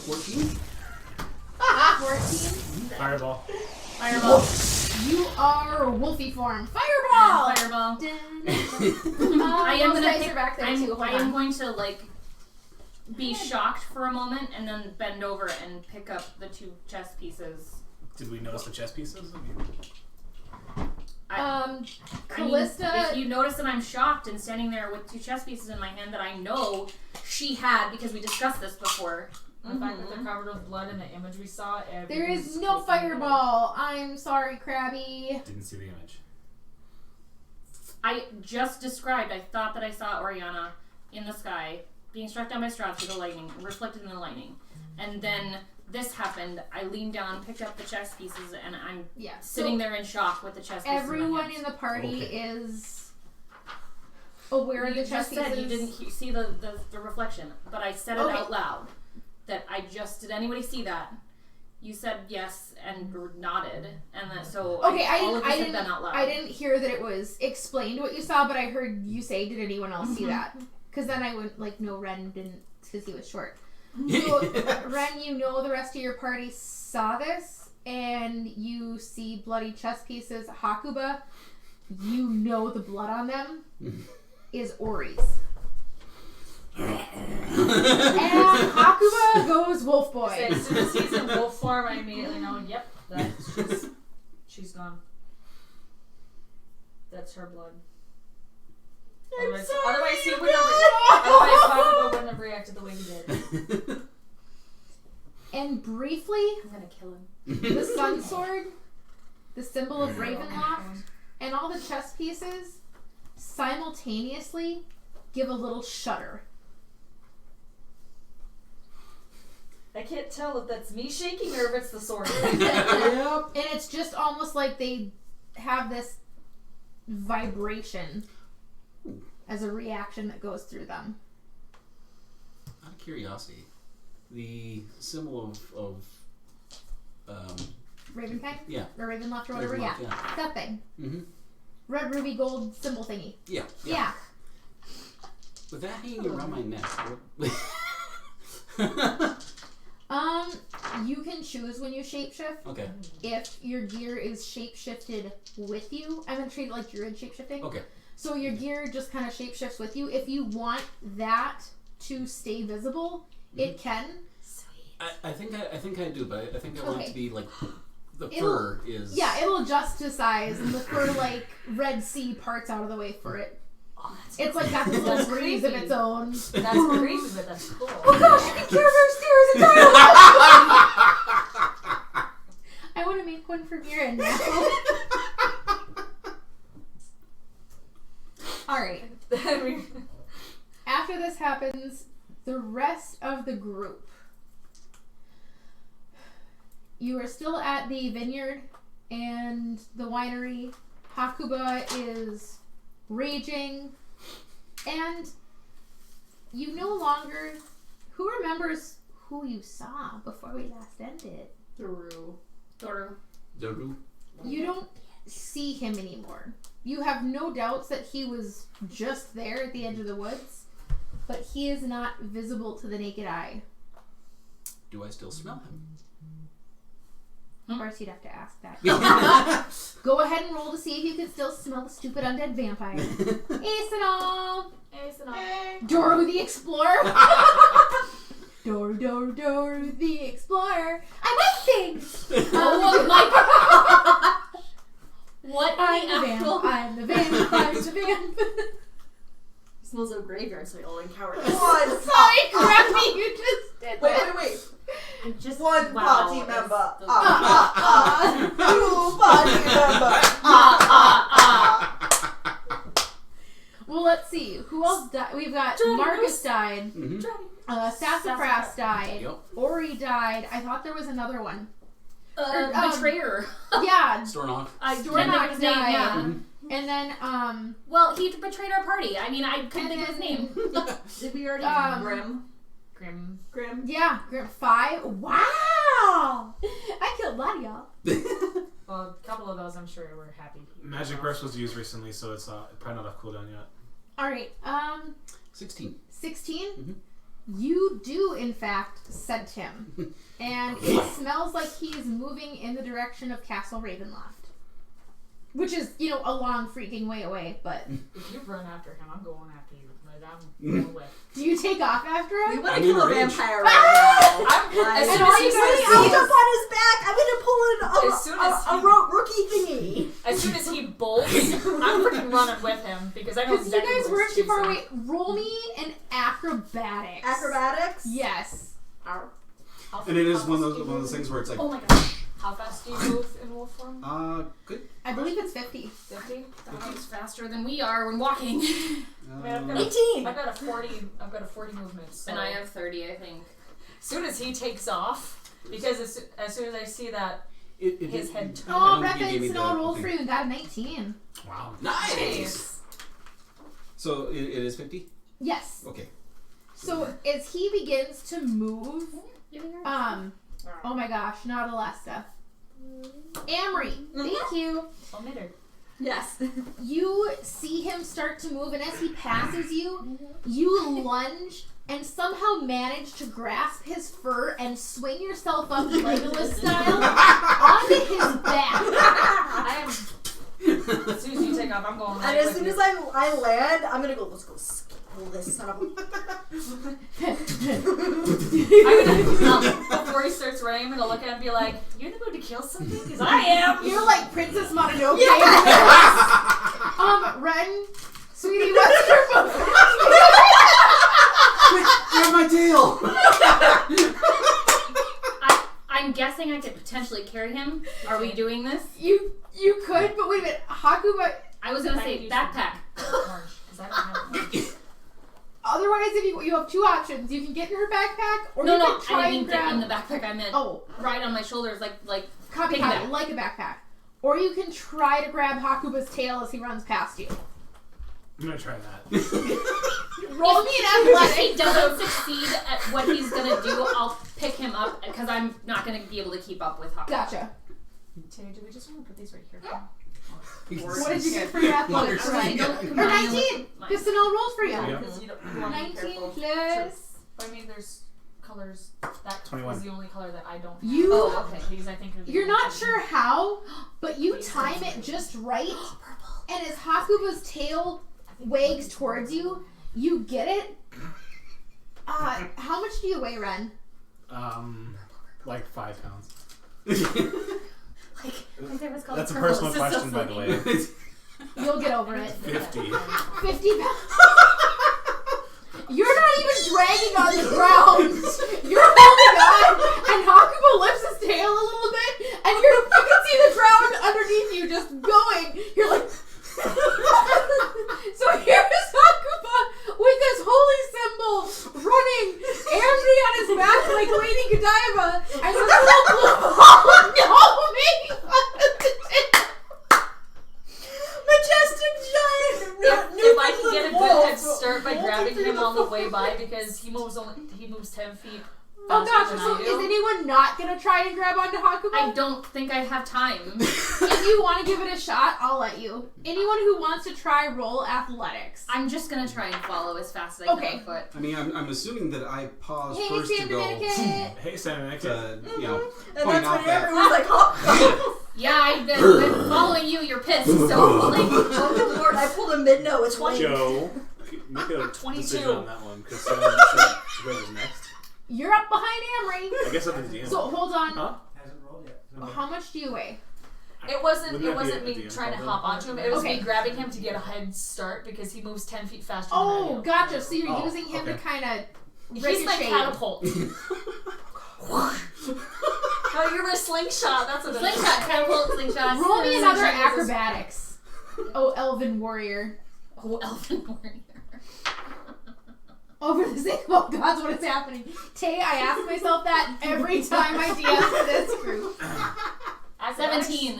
14? 14. Fireball. Fireball. You are wolfy form. Fireball. Fireball. I am gonna pick back there too. Hold I am on. going to be shocked for a moment and then bend over and pick up the 2 chess pieces. Did we notice the chess pieces? Callista. If you notice that I'm shocked and standing there with 2 chess pieces in my hand that I know she had because we discussed this before. The fact that they're covered with blood in the image we saw. There is no fireball. I'm sorry, Krabby. Didn't see the image. I just described, I thought that I saw Oriana in the sky being struck down by Strahd through the lightning, reflected in the lightning. And then this happened. I leaned down, picked up the chess pieces, and I'm sitting there in shock with the chess pieces. Everyone in the party is aware of the chess pieces. Said you didn't see the reflection, but I said it out loud. That did anybody see that? You said yes and nodded, and that so all of this had been out loud. I didn't hear that it was explained what you saw, but I heard you say, "Did anyone else see that?" Because then I went no, Ren didn't, because he was short. So Ren, you know the rest of your party saw this, and you see bloody chess pieces. Hakuba, you know the blood on them is Ori's. And Hakuba goes wolf boy. So as soon as he's in wolf form, I immediately know, yep, she's gone. That's her blood. Otherwise, he wouldn't have reacted the way he did. And briefly, I'm gonna kill him. the sun sword, the symbol of Ravenloft, and all the chess pieces simultaneously give a little shudder. I can't tell if that's me shaking or if it's the sword. And it's just almost like they have this vibration as a reaction that goes through them. Out of curiosity, the symbol of Ravenkind? Yeah. Or Ravenloft or whatever, Ravenloft, yeah. That thing. Mm-hmm. Red ruby gold symbol thingy. Yeah. With that hanging around my neck. You can choose when you shapeshift. Okay. If your gear is shapeshifted with you, I'm gonna treat it like druid shapeshifting. Okay. So your gear just kind of shapeshifts with you. If you want that to stay visible, it can. I think I do, but I think I want it to be like the It'll- fur is. Yeah, it'll adjust to size, and the fur like Red Sea parts out of the way for it. Oh, that's It's like got this little breeze of its own. That's creepy, but that's cool. Oh gosh, you can carry our stairs entirely. take one from your end now. Alright. After this happens, the rest of the group. You are still at the vineyard and the winery. Hakuba is raging. And you no longer... Who remembers who you saw before we last ended? Doru. You don't see him anymore. You have no doubts that he was just there at the edge of the woods, but he is not visible to the naked eye. Do I still smell him? Of course, you'd have to ask that. Go ahead and roll to see if you can still smell the stupid undead vampire. Ace and all. Doru the Explorer. Doru the Explorer. I like things. Oh my gosh. What I'm the the actual... vamp. I'm the vamp. I'm the vamp. It smells of graveyard, so all in cowardice. Sorry, Crappy, you just did that. Wait. Just, One wow, party it's member. the- Two party member. Well, let's see. Who else died? We've got Marcus died. Mm-hmm. Sassafras died. Yep. Ori died. I thought there was another one. betrayer. Yeah. Stornock. Stornock died. Yeah. And then, Well, he betrayed our party. I mean, I couldn't think of his name. Did we already Grim. yeah, Grim 5. Wow! I killed a lot of y'all. Well, a couple of those I'm sure were happy. Magic Burst was used recently, so it's probably not off cooldown yet. Alright, 16. 16? Mm-hmm. You do, in fact, scent him. And it smells like he's moving in the direction of Castle Ravenloft. Which is, a long freaking way away, but... If you run after him, I'm going after you. Like, I'm going with. Do you take off after We him? want to I'm kill in a rage. vampire right now. I'm, as soon all as he you says guys I'll see jump on his back. I'm gonna pull As soon as a rookie thingy. as soon as he bolts, I'm freaking running with him because I know Because you exactly guys what weren't he's too far choosing. away. Roll me an acrobatics. Acrobatics? Yes. How And it is fast one do of you those things where it's like, Oh my gosh. How fast do you move in wolf form? good. I believe it's 50. 50? That one's faster than we are when walking. I've got 18. I've got a 40 movement. So And I have 30, I think. as soon as he takes off, because as soon as I see that his head turn. Oh, I don't think you gave me Reppins, the no, roll thing. for you and got a 19. Wow. Nice! So it is 50? Yes. Okay. So as he begins to move, oh my gosh, not Alesta. Amory, thank you. Yes. You see him start to move, and as he passes you, you lunge and somehow manage to grasp his fur and swing yourself up Legolas style onto his back. I am. As soon as you take off, I'm going right And as with soon you. as I land, I'm gonna go, let's go pull this son of a... Before he starts running, I'm gonna look at him and be like, "You in the mood to kill something? Because I am." You're like Princess Mononoke. Ren, sweetie, what's your move? Grab my tail! I'm guessing I could potentially carry him. Are we doing this? You could, but wait a minute. Hakuba. I was gonna say backpack. Orange, 'cause I don't have orange. Otherwise, if you have two options, you can get in her backpack, or you No, can try I and didn't grab. get in the backpack. I meant right on my shoulders, like Copy, piggyback. like a backpack. Or you can try to grab Hakuba's tail as he runs past you. I'm gonna try that. Roll me an If athletics. he doesn't succeed at what he's gonna do, I'll pick him up because I'm not gonna be able to keep up with Hawk. Gotcha. Terry, do we just want to put these right here? What did you get for your athletics? Right. Or 19. Just an all rolls for you. Yeah. Because you want to be 19 careful. plus. But I mean, there's colors. That 21. is the only color that I don't have. You- Oh, okay. These I think are the You're only not two. sure how, but you time it just right, and as Hakuba's tail wags towards you, you get it. How much do you weigh, Ren? Like 5 pounds. Like there was called That's a purple personal assistant question, by the way. You'll get over it. 50. 50 pounds. You're not even dragging on the ground. You're holding on, and Hakuba lifts his tail a little bit, and you can see see the ground underneath you just going. You're like. So here's Hakuba with this holy symbol running, Amri on his back like Lady Godiva, and the little blue ball making fun of the Majestic giant. If I can get a good head start by grabbing him on the way by, because he moves 10 feet. Oh gosh, faster so than I is do. anyone not gonna try and grab onto Hakuba? I don't think I have time. If you want to give it a shot, I'll let you. Anyone who wants to try, roll athletics. I'm just gonna try and follow as fast as I can on foot. I mean, I'm assuming that I pause Hey, first to Sam go Dominican. Hey, Sam, to, you know, And point that's out when that. everyone's like, oh. Yeah, I've been following you. You're pissed. So like, Oh good lord, I pulled a mid-note. It's 20. Joe, make a 22. decision on that one, because whoever's next. You're up behind Amri. I guess I'm the DM. So hold on. Huh? Hasn't rolled yet. How much do you weigh? It wasn't Wouldn't that me be a DM trying to problem? hop onto him. It was Okay. me grabbing him to get a head start because he moves 10 feet faster than I Oh, do. gotcha. So you're Oh, using him to okay. kind of He's my ricochet. catapult. Oh, you're my slingshot. That's what it is. slingshot, catapult, slingshot. Roll me another slingshot. acrobatics. Oh, Elven Warrior. Oh, elfin warrior. Over the sake of all gods, what is happening? Tay, I ask myself that every time I DM for this group. 17.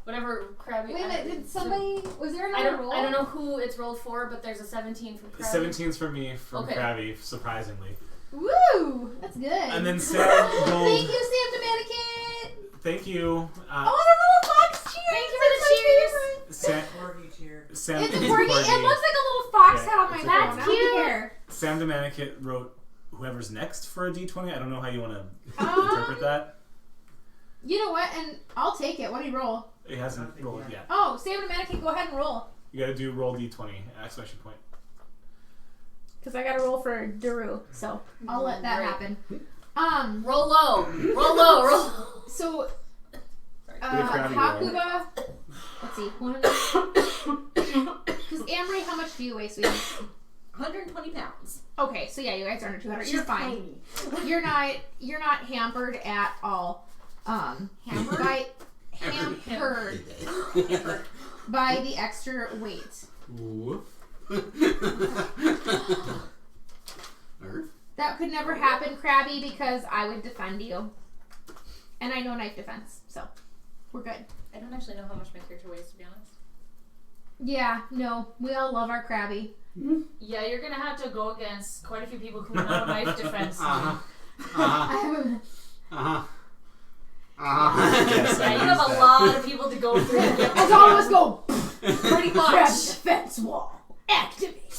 Whatever crabby. Wait a minute, did somebody... Was there I another roll? don't know who it's rolled for, but there's a 17 from crabby. 17's for me from Okay. Krabby, surprisingly. Woo! That's good. And then Sam Thank rolled. you, Sam Dominican! Thank you. Oh, the little fox cheers! Thank you That's for the my favorite. Sam, Corgi cheer. Sam, It's a corgi. It looks like a little fox Yeah, head on my it's phone. a I corgi. don't care. Sam Dominican wrote whoever's next for a d20. I don't know how you want to interpret that. You know what? And I'll take it. What do you roll? It hasn't rolled yet. Oh, Sam Dominican, go ahead and roll. You gotta do roll d20, exclamation point. Because I got to roll for Daru, so I'll let that Great. happen. Roll low. Roll low. Roll. So, Crabby Hakuba, let's see, because Amri, how much do you weigh, sweetie? 120 pounds. Okay, so yeah, you guys are under 200. You're She's fine. tiny. You're not hampered at all. Hampered? Hampered by the extra weight. Ooh. That could never happen, Krabby, because I would defend you. And I know knife defense, so we're good. I don't actually know how much my character weighs, to be honest. Yeah, no, we all love our Krabby. Yeah, you're gonna have to go against quite a few people who know knife defense. Uh-huh. Uh-huh. Uh-huh. Yes, Yeah, I you use have a that. lot of people to go through. As always go, Pretty Krabby much. defense wall, activate.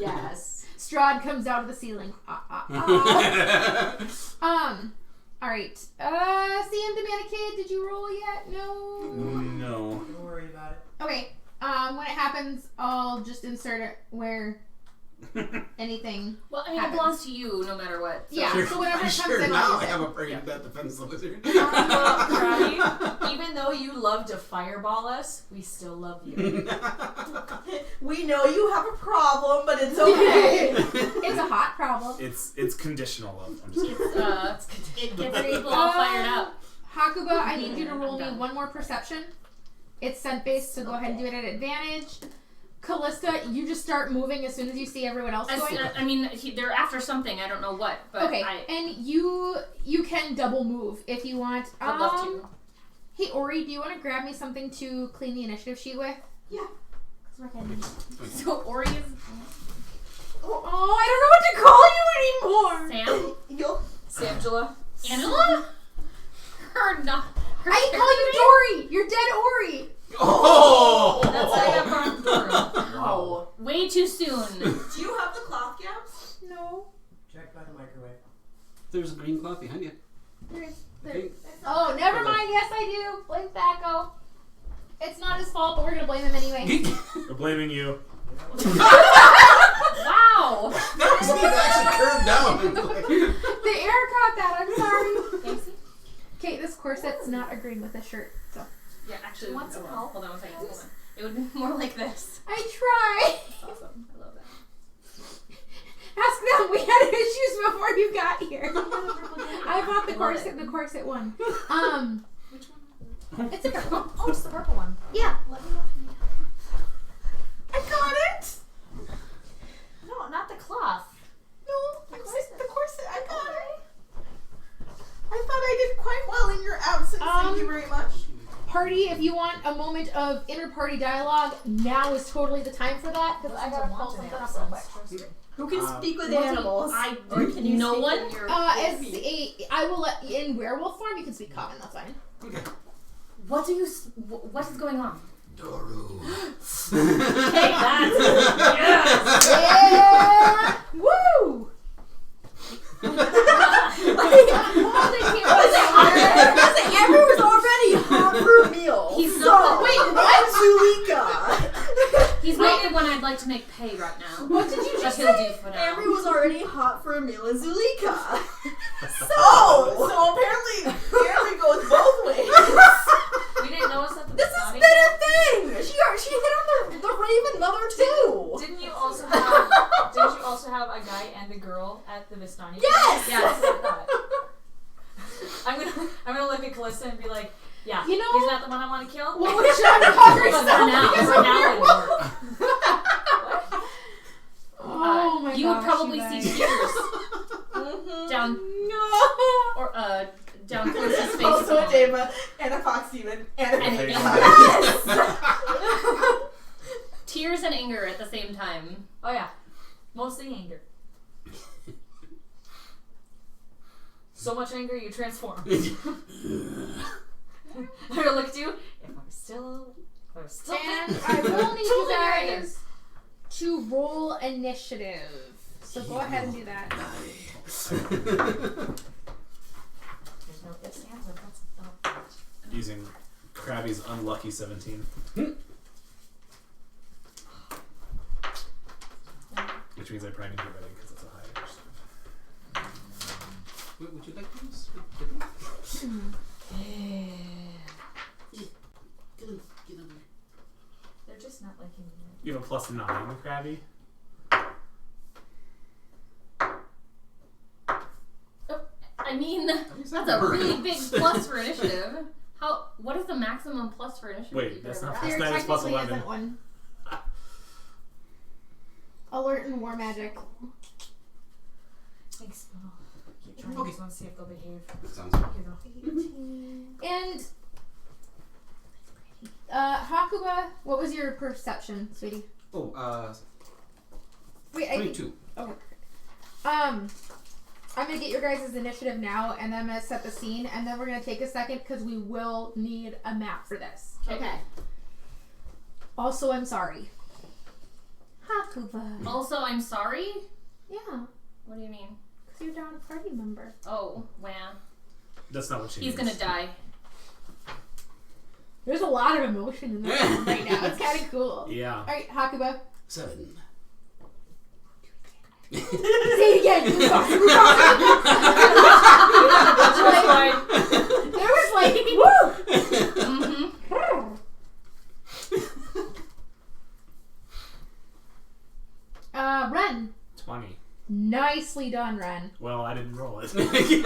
Yes. Strahd comes out of the ceiling. Alright. CM Dominican, did you roll yet? No? No. Don't worry about it. Okay. When it happens, I'll just insert it where anything. Well, I mean, Happens. it belongs to you no matter what. So. Yeah, so whenever it comes Sure, in, now I'll I use have it. a pretty bad defense wizard. Krabby, even though you love to fireball us, we still love you. We know you have a problem, but it's okay. It's a hot problem. It's conditional love. I'm just kidding. It gets people all fired up. Hakuba, I need you to roll me one more perception. It's scent based, so go ahead and do it at advantage. Callista, you just start moving as soon as you see everyone else going. I mean, they're after something. I don't know what, but Okay, and you can double move if you want. I'd love to. Hey Ori, do you want to grab me something to clean the initiative sheet with? Yeah. So Ori is Oh, I don't know what to call you anymore. Sam. You'll Samgela. Angela. Her not. Her I call you Dory. You're dead Ori. Oh! That's how I got from Dora. Oh, way too soon. Do you have the cloth gaps? No. Check by the microwave. There's a green cloth behind you. Okay. Oh, never mind. Yes, I do. Blame Thaco. It's not his fault, but we're gonna blame him anyway. We're blaming you. Wow. That was actually curved down. The air caught that. I'm sorry. Casey? Okay, this corset's not agreeing with the shirt, so Yeah, actually. Want some help? Hold on one second. Hold on. It would be more like this. I try. That's awesome. I love that. Ask them. We had issues before you got here. I bought the corset. The corset one. Which one? It's a purple. Oh, it's the purple one. Yeah. Let me know if you need help. I got it! No, not the cloth. No, the corset. I got it. I thought I did quite well in your absence. Thank you very much. Party, if you want a moment of inter-party dialogue, now is totally the time for that, because I gotta pull something up real quick. Who can speak with what do you- animals? Or can you No speak one? in your I will let, in werewolf form, you can speak common, that's fine. Okay. What is going on? Doru. Okay, that's Yeah! Woo! Amber was already hot for a meal. He's so, not. wait, what? Zulika. He's not the one I'd like to make pay right now. What did you But just he'll say? do for now. Amber was already hot for a meal in Zulika. So apparently Amber goes both ways. We didn't notice that the This has Vistani- been a thing. She hit on the Raven Mother too. Didn't you also have a guy and a girl at the Vistani? Yes. Yes. I'm gonna look at Callista and be like, yeah, You know- he's not the one I want to kill. What was your hungry But for now, it work. Oh my you gosh, would probably you see guys. tears down or down Callista's face. Also a Deva and a Fox Demon and a And Baby. Tears and anger at the same time. Oh yeah, mostly anger. So much anger, you transform. I'm gonna look at you. If I'm still And I will need you guys to roll initiative. So go ahead and do that. There's no ifs, ands, or buts. Using Krabby's unlucky 17. Which means I probably need to get ready because it's a high initiative. Would you like this? Get in there. They're just not liking me. You have a +9, Krabby? I mean, that's a really big plus for initiative. What is the maximum plus for initiative? Wait, that's not There +9, it's technically +11. isn't one. Alert and war magic. Thanks, Bill. Keep trying. Okay. Just want to see if they'll behave. Sounds good. Here you go. And Hakuba, what was your perception, sweetie? Oh, Wait, I think 22. okay. I'm gonna get your guys' initiative now, and then I'm gonna set the scene, and then we're gonna take a second because we will need a map for this. Okay. Also, I'm sorry. Hakuba. Also, I'm sorry? Yeah, What do you mean? because you're down a party member. Oh, wow. That's not what she He's means. gonna die. There's a lot of emotion in this one right now. It's kind of cool. Yeah. All right, Hakuba. 7. Say it again. You go. There was like, woo! Mm-hmm. Ren. 20. Nicely done, Ren. Well, I didn't roll it. Just take the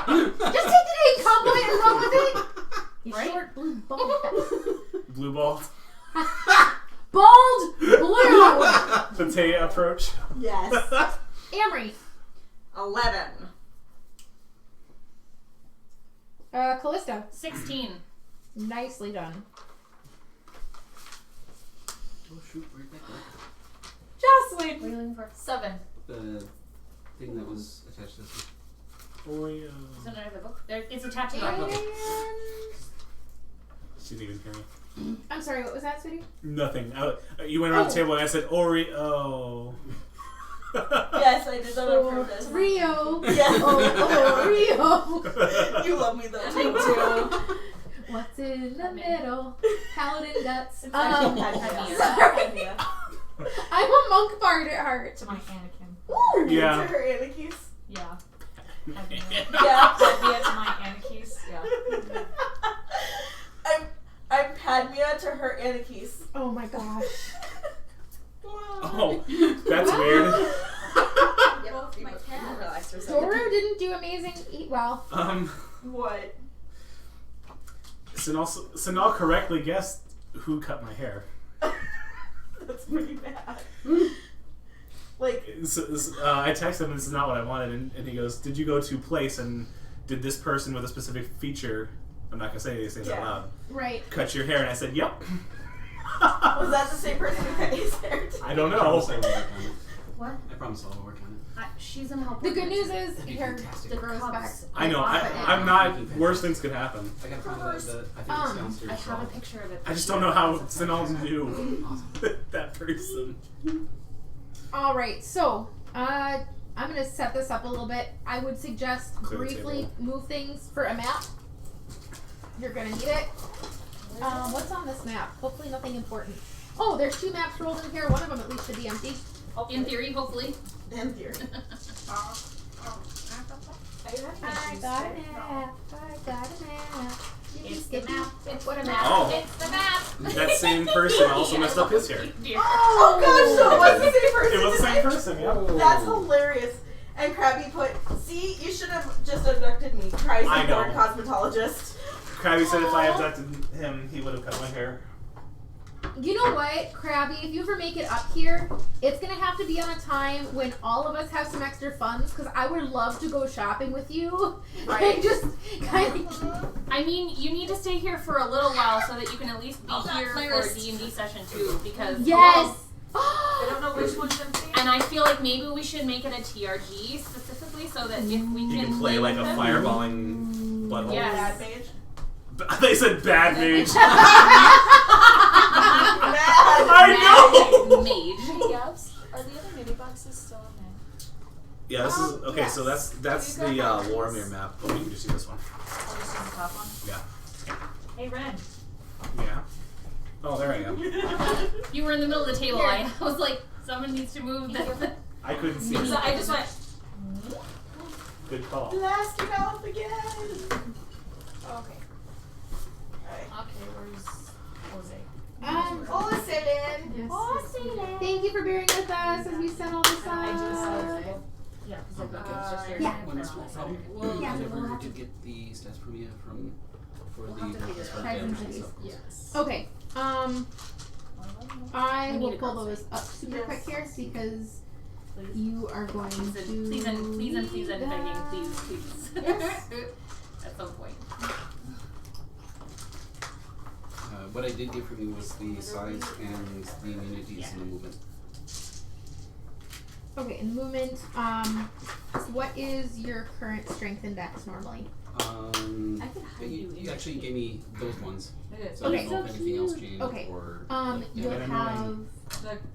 name combo and run with it. You Right? short blue bald. Blue ball. Bald blue. The Taya approach. Yes. Amory. 11. Callisto. 16. Nicely done. Oh shoot, right back there. Jocelyn. What are you looking for? 7. The thing that was attached to this. Oreo. Is it under the book? There, it's attached to the And book. She didn't even hear me. I'm sorry, what was that, sweetie? Nothing. You went around the table and I said Oreo. Yes, I did that on purpose. Rio. Yes. Rio. You love me though. I do. What's in the middle? Paladin guts. Sorry. I'm a monk bard at heart. To my Anakin. Ooh. Yeah. To her Anaki's. Yeah. Yeah. Padmea to my Anaki's. Yeah. I'm Padmea to her Anaki's. Oh my gosh. Oh, that's weird. Yep, my cat relaxed herself. Dora didn't do amazing. Eat well. What? Sanal correctly guessed who cut my hair. That's pretty bad. Like, I texted him, this is not what I wanted, and he goes, did you go to place and did this person with a specific feature, I'm not going to say these things out loud, Right. cut your hair? And I said, yep. was that the same person who cut his hair too? I don't I know. promise I will work on it. What? I promise I will work on it. She's gonna help. The with good it. news is That'd be hair fantastic. grows back. I know, I'm not, worse things could happen. I gotta find the I think it's downstairs. I have a picture of it. I just don't know how Sanal knew that person. Alright, so, I'm gonna set this up a little bit. I would suggest Clear the briefly table. move things for a map. You're gonna need it. What's on this map? Hopefully nothing important. Oh, there's 2 maps rolled in here. One of them at least should be empty. In theory, hopefully. In theory. I got a map. It's the map. It's What a the map. Oh. It's the map. That same person also messed up his hair. Oh gosh, so it was the same person. It was the same person, yeah. That's hilarious. And Krabby put, see, you should have just abducted me. Try I some know. born cosmetologist. Krabby said if I abducted him, he would have cut my hair. You know what, Krabby? If you ever make it up here, it's gonna have to be on a time when all of us have some extra funds, because I would love to go shopping with you. Right. And just kind of. I mean, you need to stay here for a little while so that you can at least be Oh, here that for a first. D&D session too, because Yes. I don't know which one's empty. And I feel like maybe we should make it a TRG specifically so that if we You can can play like a them- fireballing butthole. Yes. Bad mage. They said bad mage. Mad. I know! Mage. Hey, Gabs, are the other mini boxes still in there? Yeah, this is okay. Yes. So that's the Warmere map. Oh, we can just do this one. I'll just use the top one. Yeah. Hey, Ren. Yeah. Oh, there I am. You were in the middle of the table. Here. I was like, someone needs to move the I couldn't see. So I just went. Good call. Blast it off again. Okay. Alright. Okay, where's Jose? Oh, Celine. Yes. Thank you for bearing with us as we set all this I just up. Yeah, because I think it's just your Yeah. When it's no problem. Well, Yeah. I never did get the stats from you for the Tries and damage, cities. so. Yes. Okay. I need will a pull cross those up super Yes. quick here because you are going to. please and begging, please. Yes. At some point. What I did get from you was the size and the immunities and the movement. Okay, in movement, what is your current strength index normally? I could hide You you. actually gave me those ones, It is. so I Okay. don't know if anything else changed Okay. or. You'll Yeah. have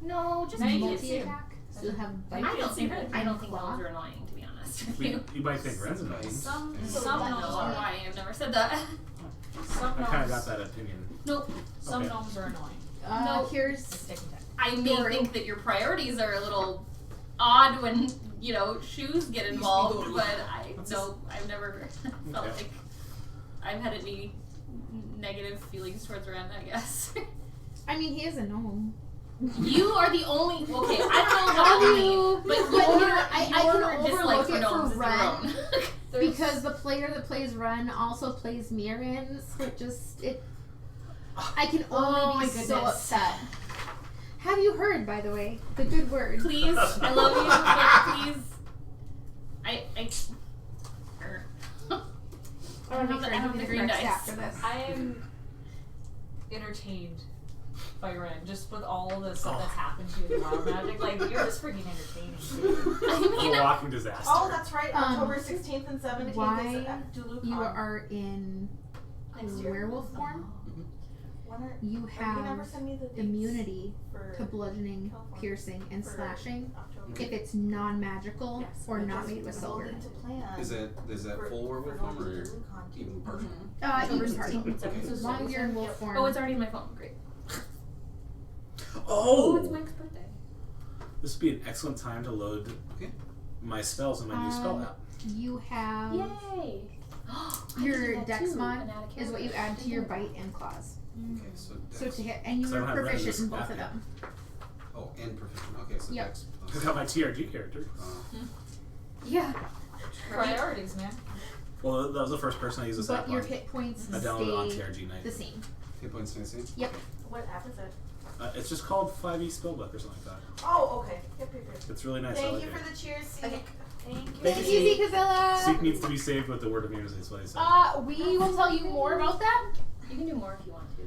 No, just Nice. multi attack. So you'll have I bite. don't think claw. those are annoying, to be honest with you. You might think Ren's annoying. Some I gnomes don't know are. why I've never said that. Some I kind of got gnomes. that opinion. Nope. Some Okay. gnomes are annoying. No. Here's Stick and tack. I may Dory. think that your priorities are a little odd when, shoes get involved, but I've never felt Okay. like I've had any negative feelings towards Ren, I guess. I mean, he is a gnome. You are the only. Okay, I don't know about you, but I can your dislike overlook for it gnomes for is your Ren. own. Because the player that plays Ren also plays Mirren, so I can only Oh be my so goodness. upset. Have you heard, by the way, the good word? Please, I love you, but please. I want to I make sure I have give the you the green correct dice. after this. I am entertained by Ren, just with all the stuff that's happened to you in Wild Magic. Like, you're just freaking entertaining. Dude. I mean, A walking disaster. Oh, that's right. Um, October 16th and 17th is why at DuluCon. You are in Next year. werewolf form. When are, You you never have send me the dates immunity for to bludgeoning, California. piercing, and For slashing October. if it's non-magical Yes, or because not made with we'll silver. need to plan Is that for- full werewolf for form going to or DuluCon. even partial? Even party. As long as you're in wolf form. oh, it's already in my phone. Great. Oh! It's Mike's birthday. This would be an excellent time to load Okay. my spells in my new spell app. You have Yay! your dex mod is what you add to your bite and claws. Okay, so So dex. to hit, and you So I are don't have proficient Ren's in both app of yet. them. Oh, and proficient. Okay, so Yep. dex I plus. got my TRG character. Yeah. Priorities, man. Well, that was the first person I used this app but your on. hit points I downloaded on stay TRG Night. the same. Hit points stay the same? Yep. Okay. What app is it? It's just called 5e Spellbook or something like that. Oh, okay. Yep. It's really nice. I Thank like you it. for the cheers, Seek. Okay. Thank you. Thank Thank you, you, Seek. Zikazilla. Seek needs to be saved with the word of music, is what he said. We will tell you more about that. You can do more if you want to.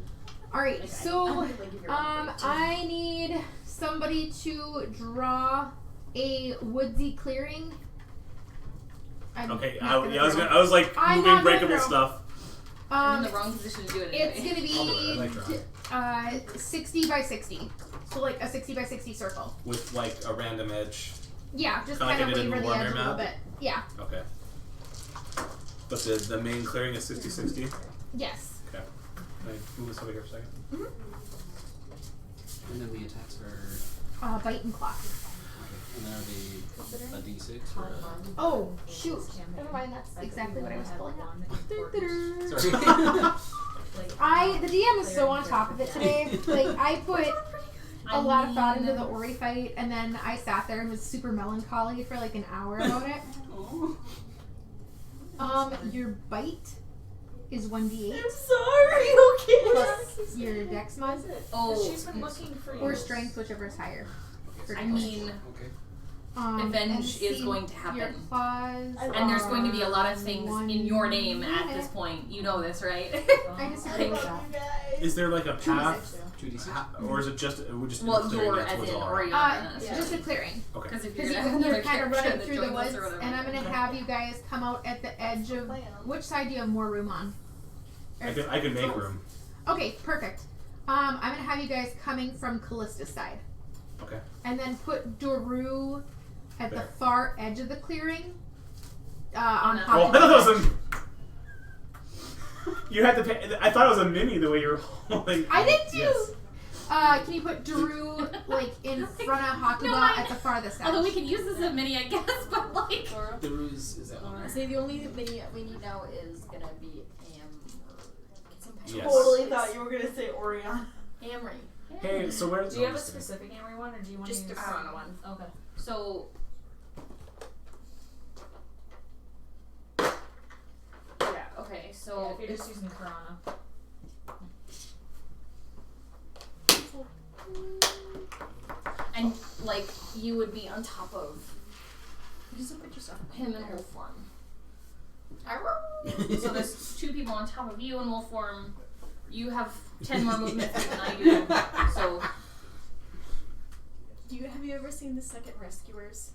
Alright, Okay. so Like if you're on break, too. I need somebody to draw a woodsy clearing. I'm Okay, not gonna I throw. was like I'm moving not gonna breakable throw. stuff. I'm in the wrong position to do it It's anyway. gonna I'll do it. I like drawing. be 60 by 60. So like a 60 by 60 circle. With like a random edge. Yeah, just Kinda like kind I of did in waver the the edge Warhammer a little map? bit. Yeah. Okay. But the main clearing is 60-60? Yes. Okay. Can I move this over here for a second? And then the attacks are. Bite and claw. Okay. And then are they a d6 or a. Oh, shoot. Never mind, that's exactly what I was pulling up. Sorry. The DM is so on top of it today. Like, I put a lot of thought into the Ori fight, and then I sat there and was super melancholy for like an hour about it. Your bite is 1d8 I'm sorry. Okay. plus your dex mod Oh, She's been looking for you. or strength, whichever is higher. I mean, Okay. Revenge and is see going to Your happen. claws and there's going to be a lot of are things 1 in your name at minute. this point. You know this, right? I disagree I with love that. you guys. Is there like a path? 2d6. Or is it just we just Well, in the clearing, you're that's as what's in all or right? you're It's just a clearing. Okay. Because if you're Because gonna have you're another kind of character running that through the joins us woods, or whatever. and I'm gonna have you guys come out at the edge of which side do you have more room on? I can make room. Okay, perfect. I'm gonna have you guys coming from Callista's side, Okay. and then put Doru at There. the far edge of the clearing. On Oh, top Oh, of I thought the that was a. You had to pay. I thought it was a mini the way you were holding. I did too. Yes. Can you put Doru like in front of Hakuba No, I- at the farthest edge? Although we could use this as a mini, I guess, but like. The ruse is that one. I say the only mini we need now is gonna be Yes. Totally thought you were gonna say Orion. Amory. Hey, so where? Do you have a specific Amory one, or do you want Just to the use Corona one. Okay. So. Yeah. Okay. So if you're just using Corona. and like you would be on top of. Just put yourself him in wolf form. So there's two people on top of you in wolf form. You have 10 more movement than I do. So Have you ever seen the second Rescuers?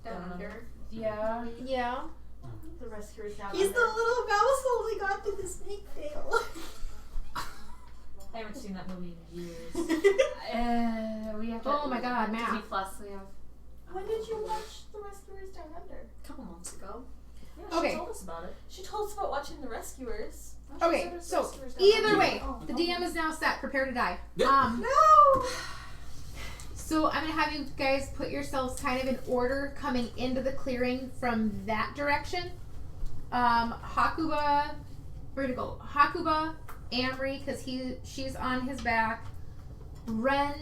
Down under. yeah. Yeah. The rescuer's down He's under. the little mouse holding on to the snake tail. I haven't seen that movie in years. We have to. Oh my God, Disney math. Plus. We have. When did you watch The Rescuers Down Under? A couple months ago. Yeah, Okay. she told us about it. She told us about watching The Rescuers. Okay, so either way, the DM is now set. Prepare to die. Yeah. No! So I'm gonna have you guys put yourselves kind of in order coming into the clearing from that direction. Hakuba, where to go? Hakuba, Amory, because she's on his back. Ren,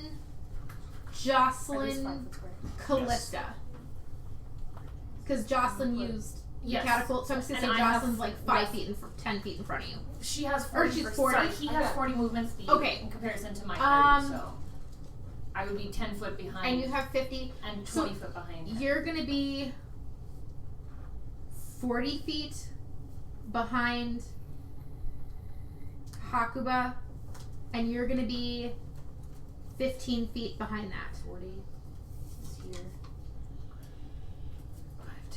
Jocelyn, Callista. Because Jocelyn used the Yes. catapult, so I'm just gonna And say I have- Jocelyn's like 5 feet 10 feet in front of you. She has Or 40. she's for- 40? Sorry, he has Okay. 40 movement speed. Okay. In comparison to my 30, Um, so I would be 10 foot behind. And you have 50. and so 20 foot behind. You're gonna be 40 feet behind Hakuba, and you're gonna be 15 feet behind that. 40 is here.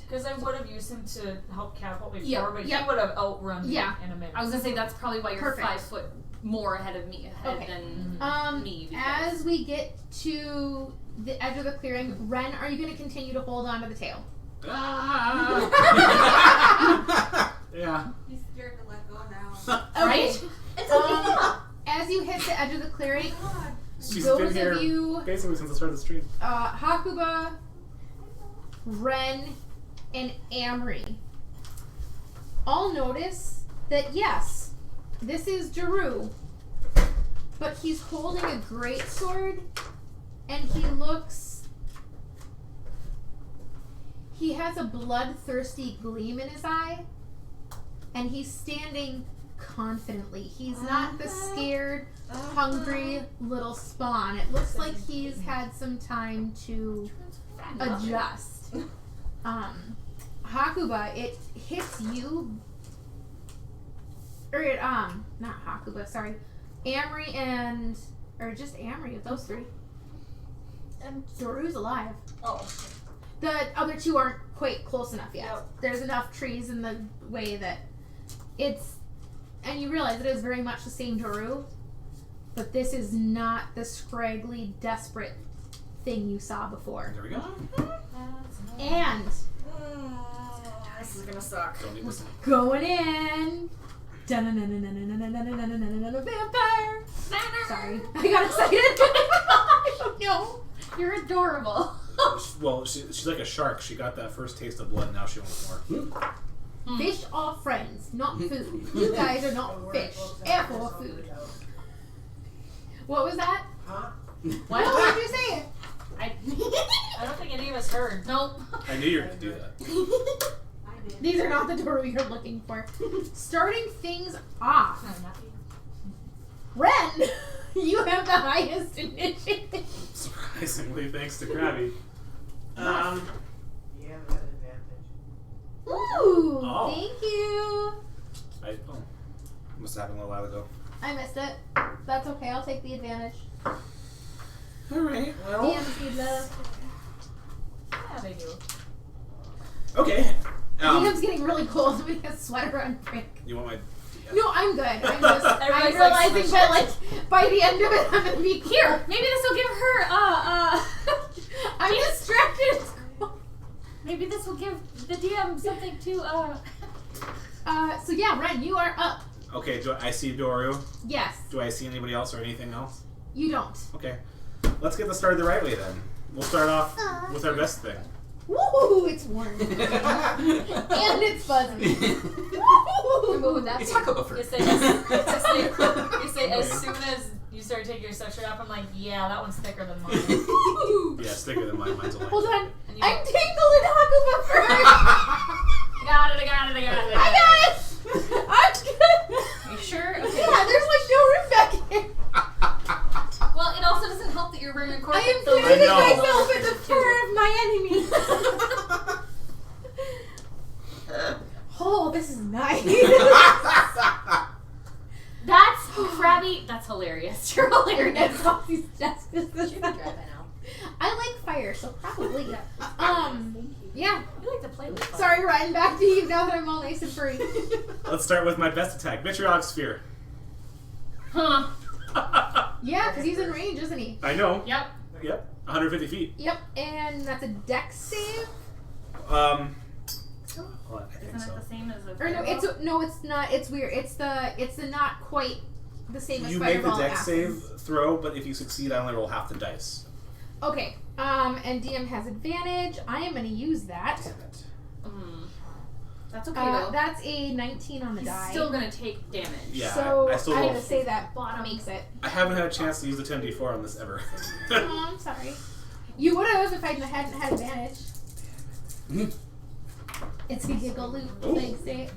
Because I would have used him to help catapult before, Yeah, but yeah. he would have outrun Yeah. me in a minute. I was gonna say that's probably why you're Perfect. 5 foot more ahead of me Okay. than me. Because As we get to the edge of the clearing, Ren, are you gonna continue to hold on to the tail? Yeah. He's scared to let go now. right? It's okay. As you hit the edge of the clearing, She's those been here of you, basically since the start of the stream. Hakuba, Ren, and Amory, all notice that yes, this is Jeru, but he's holding a greatsword, and he has a bloodthirsty gleam in his eye, and he's standing confidently. He's not the scared, hungry little spawn. It looks like he's had some time to adjust. Hakuba, it hits you, or it, not Hakuba, sorry, Amory or just Amory of those three. And Doru's alive. Oh. The other two aren't quite close enough yet. Yep. There's enough trees in the way that it's, and you realize it is very much the same Doru, but this is not the scraggly, desperate thing you saw before. There we go. And This is gonna suck. Don't need this. going in. Vampire. Sorry, I got excited. I don't know. You're adorable. Well, she's like a shark. She got that first taste of blood. Now she wants more. Fish are friends, not food. You guys are not fish. F or food. What was that? Huh? Why did you say it? I don't think any of us heard. Nope. I knew you were going to do that. I did. These are not the Doru you're looking for. Starting things off. Ren, you have the highest initiative. Surprisingly, thanks to Krabby. You have that advantage. Ooh, Oh. thank you. I must have happened a little while ago. I missed it. That's okay, I'll take the advantage. Alright, well. DM's need love. Yeah, they do. Okay. DM's getting really cold with his sweater on break. You want my. No, I'm good. I'm just, I'm Everybody's realizing like, that, like, by the end of it, I'm gonna be Here, maybe this will give her I'm distracted. maybe this will give the DM something to So yeah, Ren, you are up. Okay, do I see Doru? Yes, Do I see anybody else or anything else? you don't. Okay. Let's get this started the right way then. We'll start off with our best thing. Woo! It's warm. And it's fuzzy. Woo! It's Huckleberry. You say as soon as you start taking your sweatshirt off, I'm like, yeah, that one's thicker than mine. Yeah, it's thicker than mine. Mine's a Hold light. on. And you- I'm tangled in Hakuba first. I got it. I got it. I'm good. Are you sure? Okay. Yeah, there's like no room back here. Well, it also doesn't help that you're wearing a I corset. am so putting know. myself in the fur of my enemy. Oh, this is nice. That's Krabby. That's hilarious. You're hilarious. It's all these desks. You can drive it now. I like fire, so probably. Yeah. You like to play with fire. Sorry, Ryan. Back to you now that I'm all nice and free. Let's start with my best attack. Vitriolic Sphere. Huh. Yeah, because he's in range, isn't he? I know. Yep. Yep. 150 feet. Yep, and that's a dex save. Well, I think Isn't so. it the same as a Or no, it's not. It's weird. It's the not quite the same as You make the Fireball dex happens. save throw, but if you succeed, I only roll half the dice. Okay. And DM has advantage. I am going to use that. Damn it. That's okay though. That's a 19 on the He's die. still gonna take damage. Yeah, So I still I'm roll. going to say that Bottom. makes it. I haven't had a chance to use the 10d4 on this ever. Oh, I'm sorry. You would have if I hadn't had advantage. It's a giggle loop. Ooh. Thanks, Dave.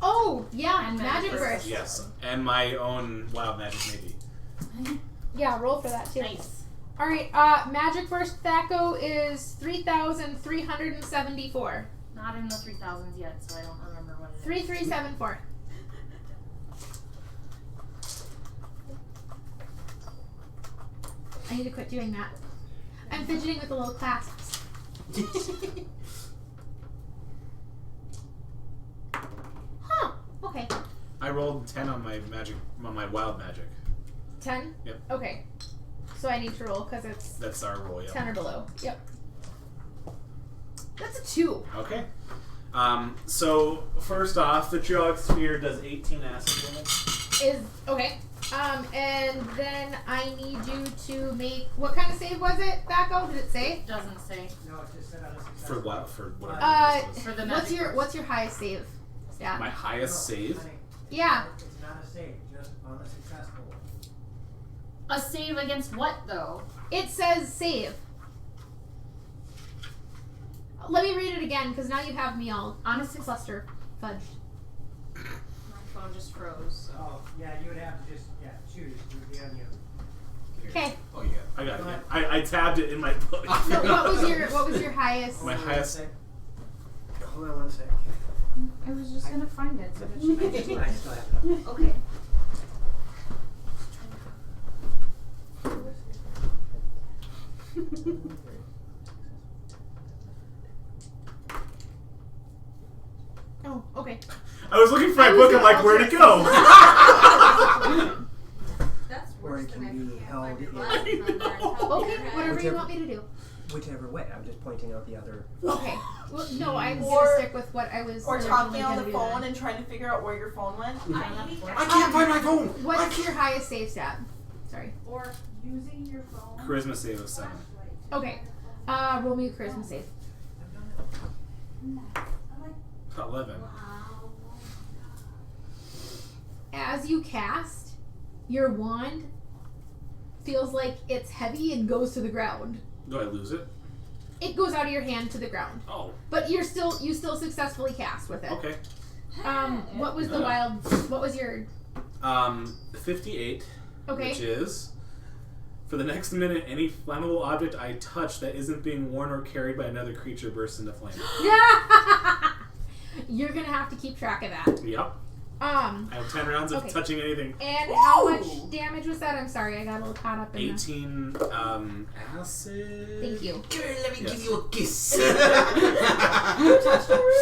Oh, yeah, And magic magic burst. Yes, and my own wild magic maybe. Yeah, roll for that too. Nice. All right, magic burst Thaco is 3,374. Not in the 3000s yet, so I don't remember what it is. 3374. I need to quit doing that. I'm fidgeting with the little clasps. Huh. Okay. I rolled 10 on my wild magic. 10? Yep. Okay. So I need to roll because it's That's our roll, yeah. 10 or below. Yep. That's a 2. Okay. So first off, the Vitriolic Sphere does 18 acid damage. Is okay. And then I need you to make what kind of save was it, Thaco? Did it say? Doesn't say. No, it just said on a successful. For what? For whatever this For was. the What's magic your highest save? Yeah. My highest save? Honey, Yeah. it's not a save, just on a successful one. A save against what though? It says save. Let me read it again because now you have me all Honestly, cluster fudged. phone just froze. So. Oh, yeah, you would have to just, choose. It would be on you. Okay. Oh yeah. I got it. I tabbed it in my book. So what was your highest? My highest. Hold on one sec. I was just gonna find it. So that she I still have it. Okay. Oh, okay. I was looking for my book. I'm like, where'd it go? That's Or worse it than I can be can't held find your in- glasses on there and tell Okay, me whatever you Whichever- want me to do. Whichever way. I'm just pointing out the other. Okay. Well, no, I'm Or- gonna stick with what I was. Or originally talking on gonna the do phone then. and trying to figure out where your phone went. I can't find my phone. What's your highest save stat? Sorry. Or using your phone. Charisma save of 7. Okay. Roll me a charisma save. 11. As you cast, your wand feels like it's heavy and goes to the ground. Do I lose it? It goes out of your hand to the ground, Oh. but you still successfully cast with it. Okay. What was the wild? What was your? 58. Okay. Which is, for the next minute, any flammable object I touch that isn't being worn or carried by another creature bursts into flame. Yeah. You're gonna have to keep track of that. Yep. I have 10 rounds of Okay. touching anything. And how much damage was that? I'm sorry, I got a little caught up in 18 acid. Thank you. Girl, let me Yes. give you a kiss.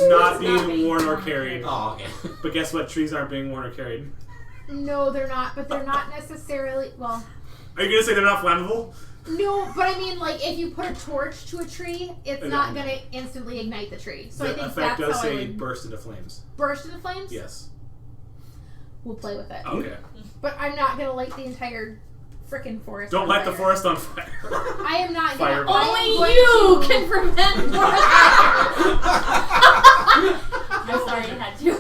Not being worn or carried. Oh, okay. But guess what? Trees aren't being worn or carried. No, they're not, but they're not necessarily, well, Are you gonna say they're not flammable? no, but I mean, like, if you put a torch to a tree, it's Okay. not going to instantly ignite the tree. So I The think effect that's does how I say would burst into flames. burst into flames. Yes. We'll play with it. Okay. But I'm not going to light the entire frickin' forest Don't on light the fire. forest on fire. I am not going to. Fireball. Only you can prevent more I'm sorry I had to.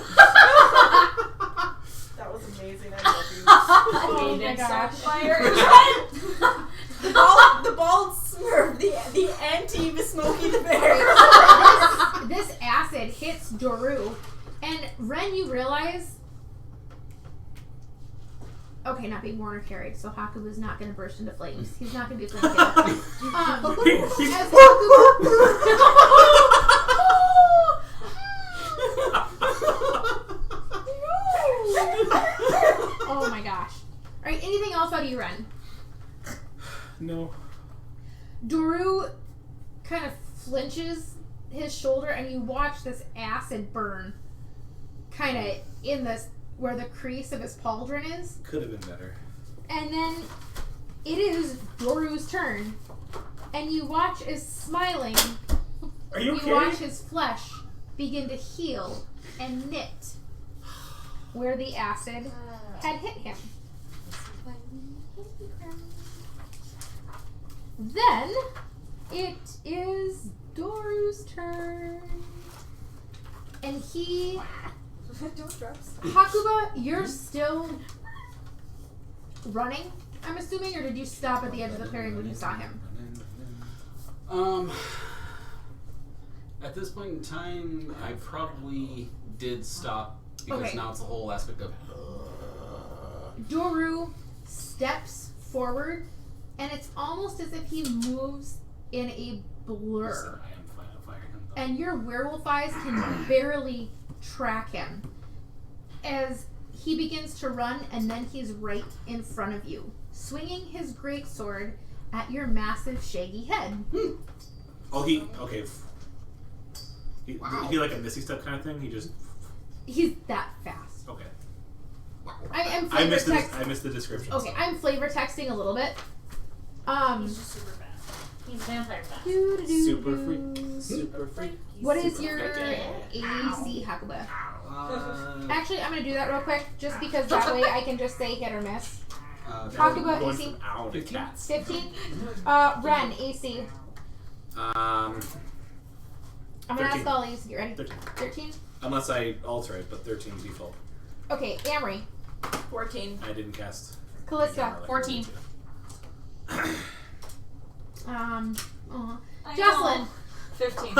That was amazing. I love you. Oh We my did start gosh. the fire. The bald smurf, the anti-Smokey the Bear. This acid hits Doru, and Ren, you realize. Okay, not being worn or carried, so Hakuba's not going to burst into flames. He's not going to be a flame killer. As oh my gosh. Alright, anything else out of you, Ren? No. Doru kind of flinches his shoulder, and you watch this acid burn kind of in this, where the crease of his pauldron is. Could have been better. And then it is Doru's turn. And you watch as smiling, Are you okay? watch his flesh begin to heal and knit where the acid had hit him. Then it is Doru's turn. And he... Don't drops. Hakuba, you're still running, I'm assuming, or did you stop at the edge of the clearing when you saw him? At this point in time, I probably did stop because Okay. now it's the whole aspect of. Doru steps forward, and it's almost as if he moves in a blur. I am fire him. And your werewolf eyes can barely track him as he begins to run, and then he's right in front of you, swinging his greatsword at your massive, shaggy head. Oh, okay. He like a Missy step kind of thing. He just He's that fast. okay. I am I flavor text. I missed the description. Okay, I'm flavor texting a little bit. He's just super fast. He's vampire fast. Super freak. Super freak. What is Super your freak. AC, Hakuba? Actually, I'm gonna do that real quick, just because that way I can just say hit or miss. Hakuba Going AC from owl to cats. 15. Ren AC. I'm gonna 13. ask all these. Get ready. 13. 13. Unless I alter it, but 13 default. Okay, Amory. 14. I didn't cast. Callista. 14. Jocelyn. 15.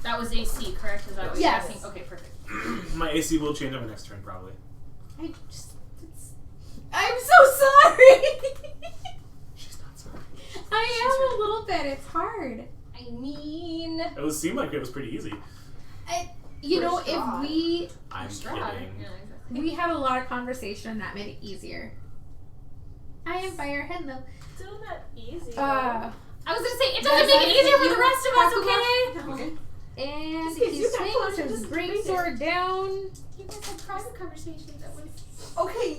That was AC, correct? Is that what you're Yes. asking? Okay, perfect. My AC will change on my next turn, probably. I'm so sorry. She's not sorry. I am a little bit. It's hard. I mean, It would seem like it was pretty easy. You know, For if Strahd. I'm Strahd. kidding. Yeah, exactly. we had a lot of conversation and that made it easier. I am by your head though. Doing that easy. I was gonna say it Does doesn't make that it easier for you the rest of us, talk okay? Okay. And Just kidding, he you got swings fun, his just great read it. sword down. You guys had private conversations. That was. Okay,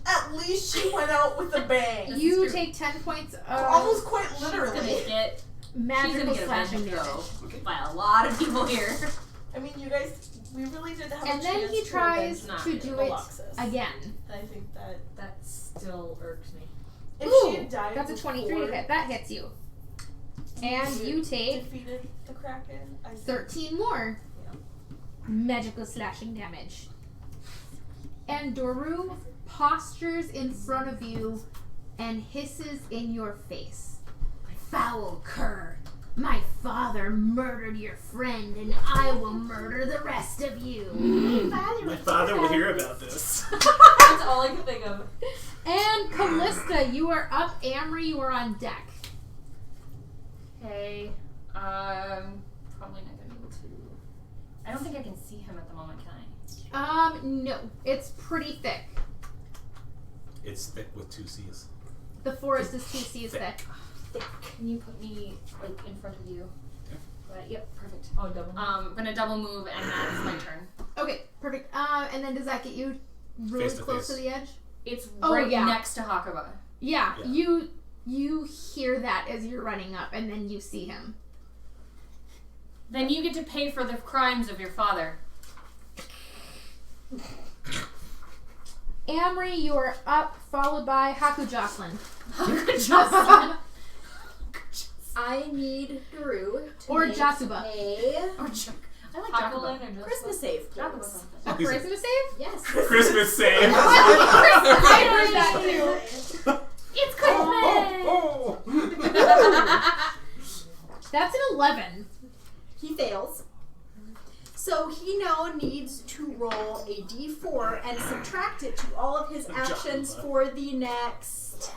at least she went out with a bang. This is You true. take 10 points of Almost quite She's literally. gonna get. She's magical gonna get slashing avenged damage. though Okay. by a lot of people here. I mean, you guys, we really did have And a then chance he to tries avenge to do it DMLoxy. again. I think that That still irks me. if Ooh, she had died that's a 23 to before hit. That hits you. And you take defeated the Kraken, I think 13 more Yeah. magical slashing damage. And Doru postures in front of you and hisses in your face. Foul cur! My father murdered your friend, and I will murder the rest of you. My father will hear about this. That's all I can think of. And Callista, you are up. Amri, you are on deck. Okay. Probably not gonna be able to. I don't think I can see him at the moment, can I? No, it's pretty thick. It's thick with 2 C's. The forest is 2 C's thick. Can you put me like in front of you? Right. Yep. Perfect. Oh, double. I'm gonna double move, and that's my turn. Okay, perfect. And then does that get you really Face to close face. to the edge? It's Oh, right yeah. next to Hakuba. Yeah, Yeah. you hear that as you're running up, and then you see him. Then you get to pay for the crimes of your father. Amri, you're up, followed by Haku Jocelyn. Jocelyn. I need Drew to Or make Jasuba. a Or Chuck. I like Hakulin Jacoba. or just Christmas save, Jacoba's please. on A Christmas save? Yes. Christmas save. I heard that too. It's Christmas! Oh. That's an 11. He fails. So he now needs to roll a d4 and subtract it to all of his actions for the next.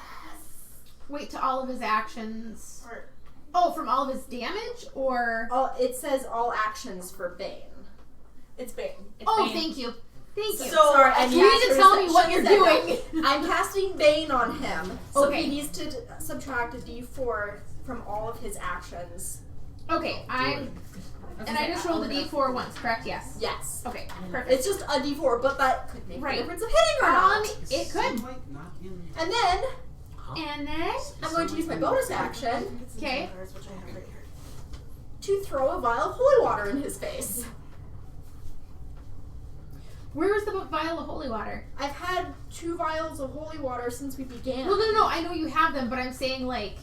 Wait, to all of his actions. Or- Oh, from all of his damage? Or. It says all actions for Bane. It's Bane. Oh, Bane. thank you. Thank you. So- Sorry, I you need to tell me what you're doing. I'm casting Bane on him, so Okay. he needs to subtract a d4 from all of his actions. Okay, and I just rolled a d4 once, correct? Yes. Yes. Okay, perfect. It's just a d4, but that could make Right. the difference of hitting or not. It could. Sunlight not in. And then And then. I'm going to use my bonus action Okay. Which I have right here. to throw a vial of holy water in his face. Where is the vial of holy water? I've had 2 vials of holy water since we began. Well, no, I know you have them, but I'm saying, like,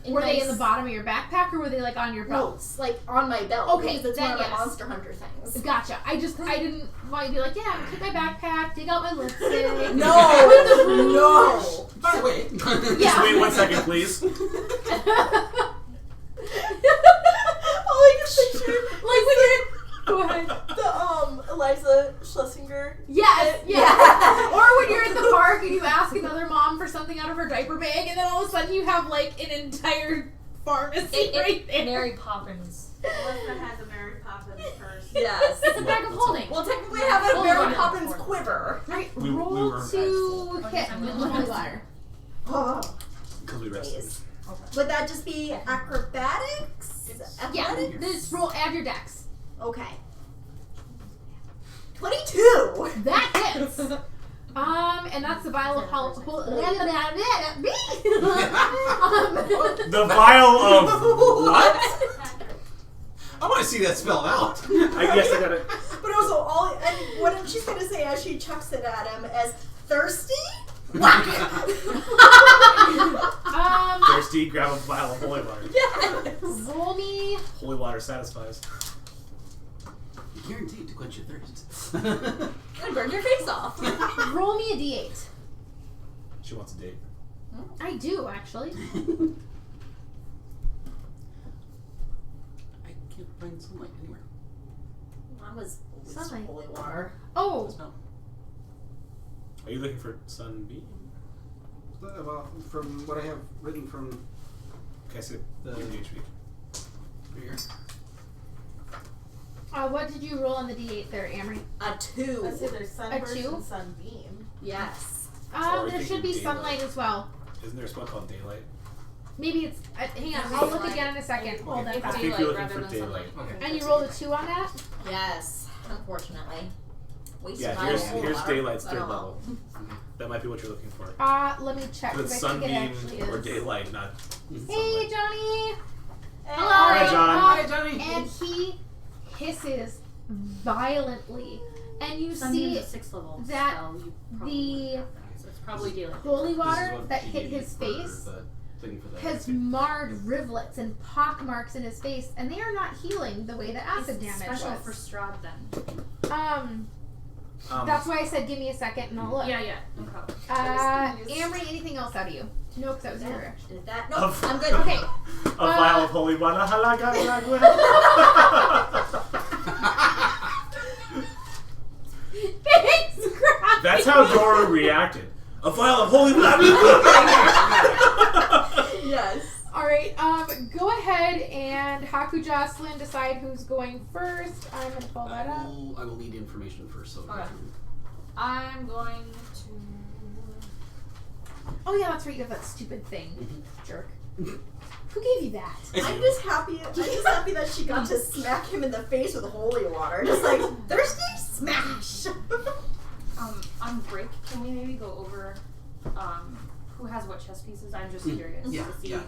were they in the bottom of your backpack, or were they, like, on your No, belt? it's like on my belt. Okay, because it's then one of my yes. Monster Hunter things. Gotcha. I didn't want you to be like, yeah, take my backpack, dig out my lipstick. No! By the way. Just wait 1 second, please. All I can picture, Like when you're. Go ahead. the Eliza Schlesinger. Yes, yeah. Or when you're in the park and you ask another mom for something out of her diaper bag, and then all of a sudden you have like an entire pharmacy right there. Mary Poppins. Melissa has a Mary Poppins purse. Yes. It's a bag of holding. Well, technically, I have a Holy Mary water. Poppins quiver. Right, We roll were- to hit I'm with gonna holy look. water. Oh. Because we rested. Please. Would that just be acrobatics? Yeah, Athletics? just roll, add your dex. Okay. 22! That hits. And that's the vial of The vial of what? I want to see that spelled out. I guess I got it. But also, and what she's gonna say as she chucks it at him as thirsty? Thirsty, grab a vial of holy water. Yes! roll me. Holy water satisfies. Guaranteed to quench your thirst. And burn your face off. Roll me a d8. She wants a date. I do actually. I can't find sunlight anywhere. I was Sunlight. holy water. Oh, No. Are you looking for sunbeam? Well, from what I have written from Okay, so The- HP. here. what did you roll on the D8 there, Amory? A 2. I said there's sunburst two? and sunbeam. Yes. Or are you There should thinking be sunlight daylight? as well. Isn't there a spell called daylight? Maybe it's. Hang on, I'll look again in a second. Hold on. It's I think daylight you're looking rather for than daylight. sunlight. Okay. And you rolled a 2 on that? Yes. Unfortunately. Wasted Yeah, my here's holy here's water. daylight's I third don't know. level. That might be what you're looking for. Let me check So it's because I think it sunbeam actually or is. daylight, not Hey, sunlight. Johnny. Hello. Hi, John. Hi, Johnny. And he hisses violently, and you Sunbeam's see a 6th level that spell. You probably have that, so it's probably daylight. holy This is water what that she hit needed his for face the thing for the has marred rivulets and pock marks in his face, and they are not healing the way the acid It's damage special for was. Strahd then. That's why I said give me a second and I'll look. Yeah, no problem. Amory, anything else out of you? No, because that was your reaction. Did that? Oh. No, I'm good. Okay. A vial of holy water. Thanks, Crap. That's how Dora reacted. A vial of holy water. Yes. Alright, go ahead and Haku Jocelyn decide who's going first. I'm gonna pull that up. I will need information first. So Okay. I'm going to. Oh yeah, that's right, you have that stupid thing. Jerk. Who gave you that? I'm just happy that she got to smack him in the face with holy water. Just like, thirsty smash! On break, can we maybe go over who has what chess pieces? I'm just curious Yeah, to see. yeah.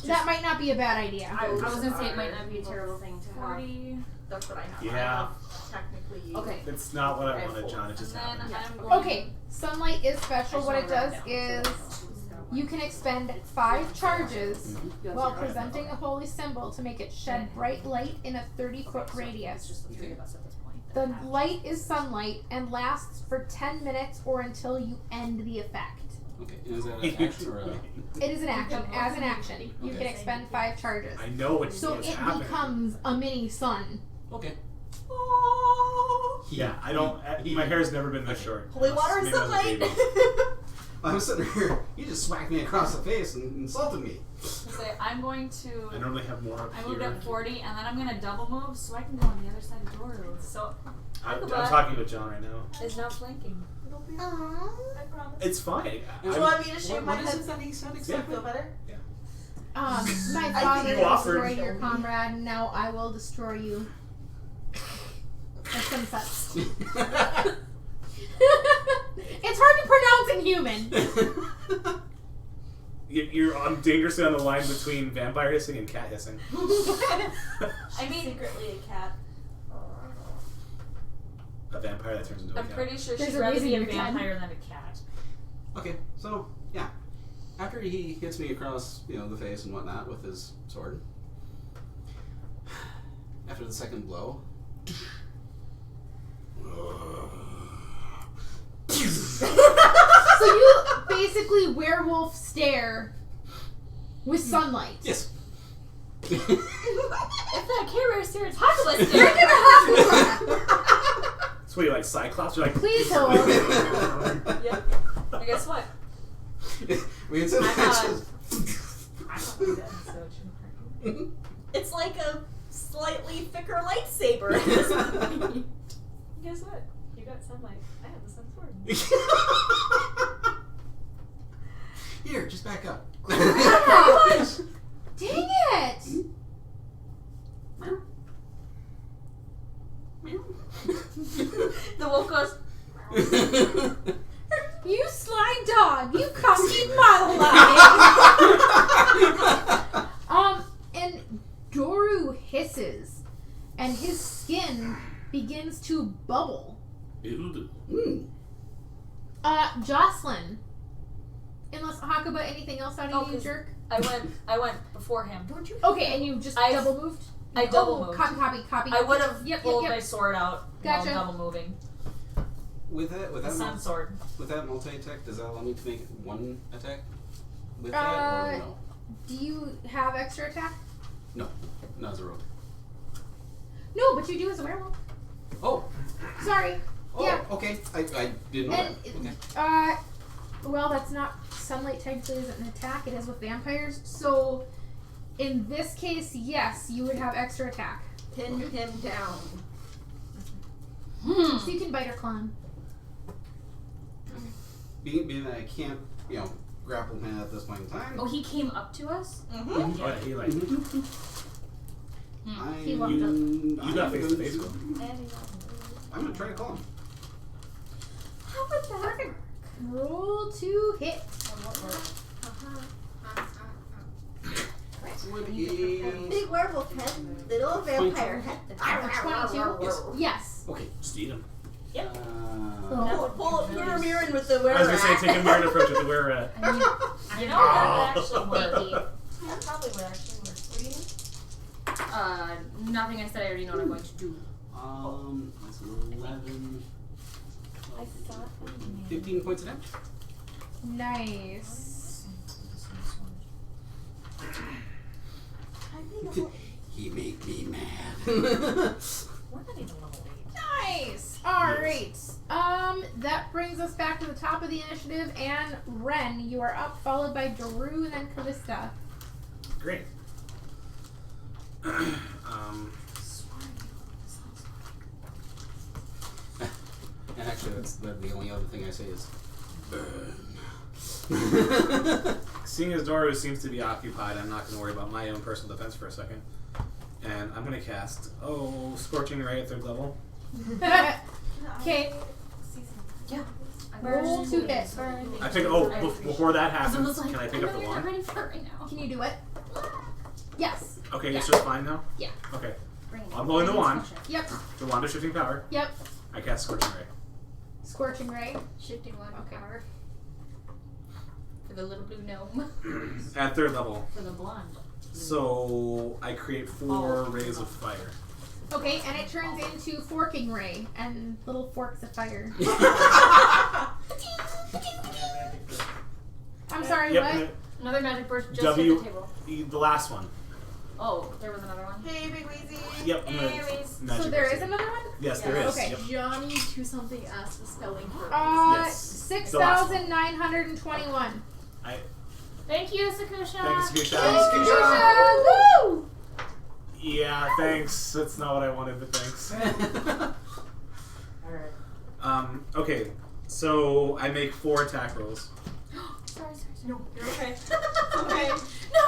That might not be a bad idea. I was gonna say it might not be a terrible thing to have. 40. That's what I have. Yeah. Technically. Okay. It's not what I wanted, John. It just And happened. then I'm going. Okay, sunlight is special. What it does is you can expend 5 charges while presenting a holy symbol to make it shed bright light in a 30-foot It's radius. just the 3 of us at this point. The light is sunlight and lasts for 10 minutes or until you end the effect. Okay. Is that an action or a? It is an action. As an action, you can expend 5 charges. I know what So is it happening. becomes a mini sun. Okay. Yeah, I don't. My hair's never been this short. Holy water and Maybe I was a sunlight! baby. I'm sitting here. You just smacked me across the face and insulted me. Say I'm going to. I normally have more up I here. moved up 40, and then I'm gonna double move so I can go on the other side of Doru. So I'm talking with John right now. is now flanking. It'll be. Aww. I promise. It's fine. Do you want me to shave What- my what is head it that he said so I exactly? feel better? My think father you offered. destroyed your comrade, and now I will destroy you. Or some such. It's hard to pronounce in human. I'm dangerously on the line between vampire hissing and cat hissing. I mean, Secretly a cat. A vampire that turns into a I'm cat. pretty sure There's she'd a rather reason be a you're 10. vampire than a cat. Okay. So yeah, after he hits me across, the face and whatnot with his sword. After the second blow. So you basically werewolf stare with sunlight. Yes. If that carrier steers Hyperless, You're gonna have more. So what, you like Cyclops? You're like, Please hold. Yep. And guess what? We had said I'm that. I'm not dead, so it shouldn't hurt. It's like a slightly thicker lightsaber at this point. Guess what? You got sunlight. I have the sun sword. Here, just back up. Ah, dang it! The wolf goes. You sly dog! You cocky model and Doru hisses, and his skin begins to bubble. Jocelyn. Unless Hakuba, anything else out of you, 'cause jerk? I went before him. Don't you? Okay, and you just I- double moved? I double moved. Copy. I would have Yep, pulled yep, my yep. sword out Gotcha. while double moving. With that The sun sword. with that multi-attack, does that allow me to make one attack with that or no? Do you have extra attack? No, not as a rogue. No, but you do as a werewolf. Oh. Sorry. Oh, Yeah. okay. I didn't know And that. Okay. well, that's not sunlight technically isn't an attack. It is with vampires. So, in this case, yes, you would have extra attack. Pin him down. So you can bite or claw him. Being that I can't, grapple him at this point in time. Oh, he came up to us? Mm-hmm. Oh, yeah, he like He walked up. you got face to face with him. I'm gonna try to call him. How would that work? Roll to hit. Big werewolf head, little vampire head. A 22. Yes. Yes. Okay. Just eat him. Pull mirror in with the I werewolf. was gonna say take a mirrored approach with the where we're at. You know that would actually work. Thank you. That probably would actually work. What do you need? Nothing I said I already know what I'm going to do. That's 11, 15 points of damage. Nice. He made me mad. We're not even level 8. Nice. All right. That brings us back to the top of the initiative, and Ren, you are up, followed by Drew and then Callista. Great. And actually, that's the only other thing I say is burn. Seeing as Doru seems to be occupied, I'm not going to worry about my own personal defense for a second. And I'm going to cast, Scorching Ray at 3rd level. Okay. Yeah. Roll to hit. I pick, before that happens, can I pick up the I'm not wand? ready for it right now. Can you do it? Yes. Okay, it's just fine now? Yeah. Okay. Bring it. I'm blowing the wand. Yep. The wand is shifting power. Yep. I cast Scorching Ray. Scorching Ray. Shifting one Okay. power. For the little blue gnome. At 3rd level. For the blonde. So I create 4 rays of fire. Okay, and it turns into Forking Ray and little forks of fire. I'm sorry, what? Another magic burst just W- hit the table. The last one. Oh, there was another one? Hey, Big Weezy. Yep. Anyways. So there is another one? Yes, there is. Okay. Yep. Johnny to something asked the spelling for Yes. 6,921. Thank you, Sakusha. Thanks, Gusha. Woo! Yeah, thanks. That's not what I wanted, but thanks. Alright. Okay, so I make 4 attack rolls. Sorry. No, you're okay. Okay. No!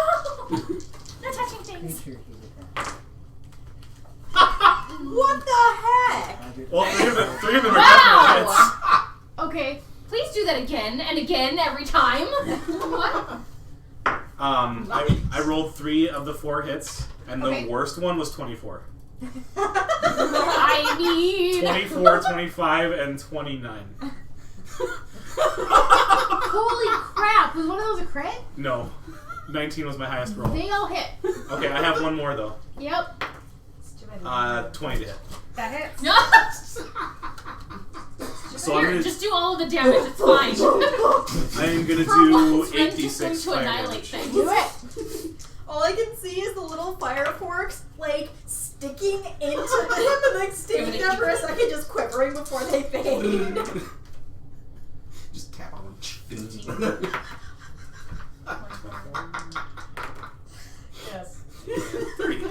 No touching things. Creature he's attacked. What the heck? Well, 3 of them are definite hits. Okay. Please do that again and again every time. What? I rolled 3 of the 4 hits, and Okay. the worst one was 24. I need 24, 25, and 29. Holy crap! Was one of those a crit? No. 19 was my highest roll. They all hit. Okay, I have one more, though. Yep. 20 to hit. That hits. No. So I'm Here, gonna, just do all of the damage. It's fine. I am going to For do once, I'm just going 8d6 to fire annihilate damage. things. Do it. All I can see is the little fire forks, like, sticking into them and like standing there for a second, just quivering before they fade. Just tap on them. Yes. 30.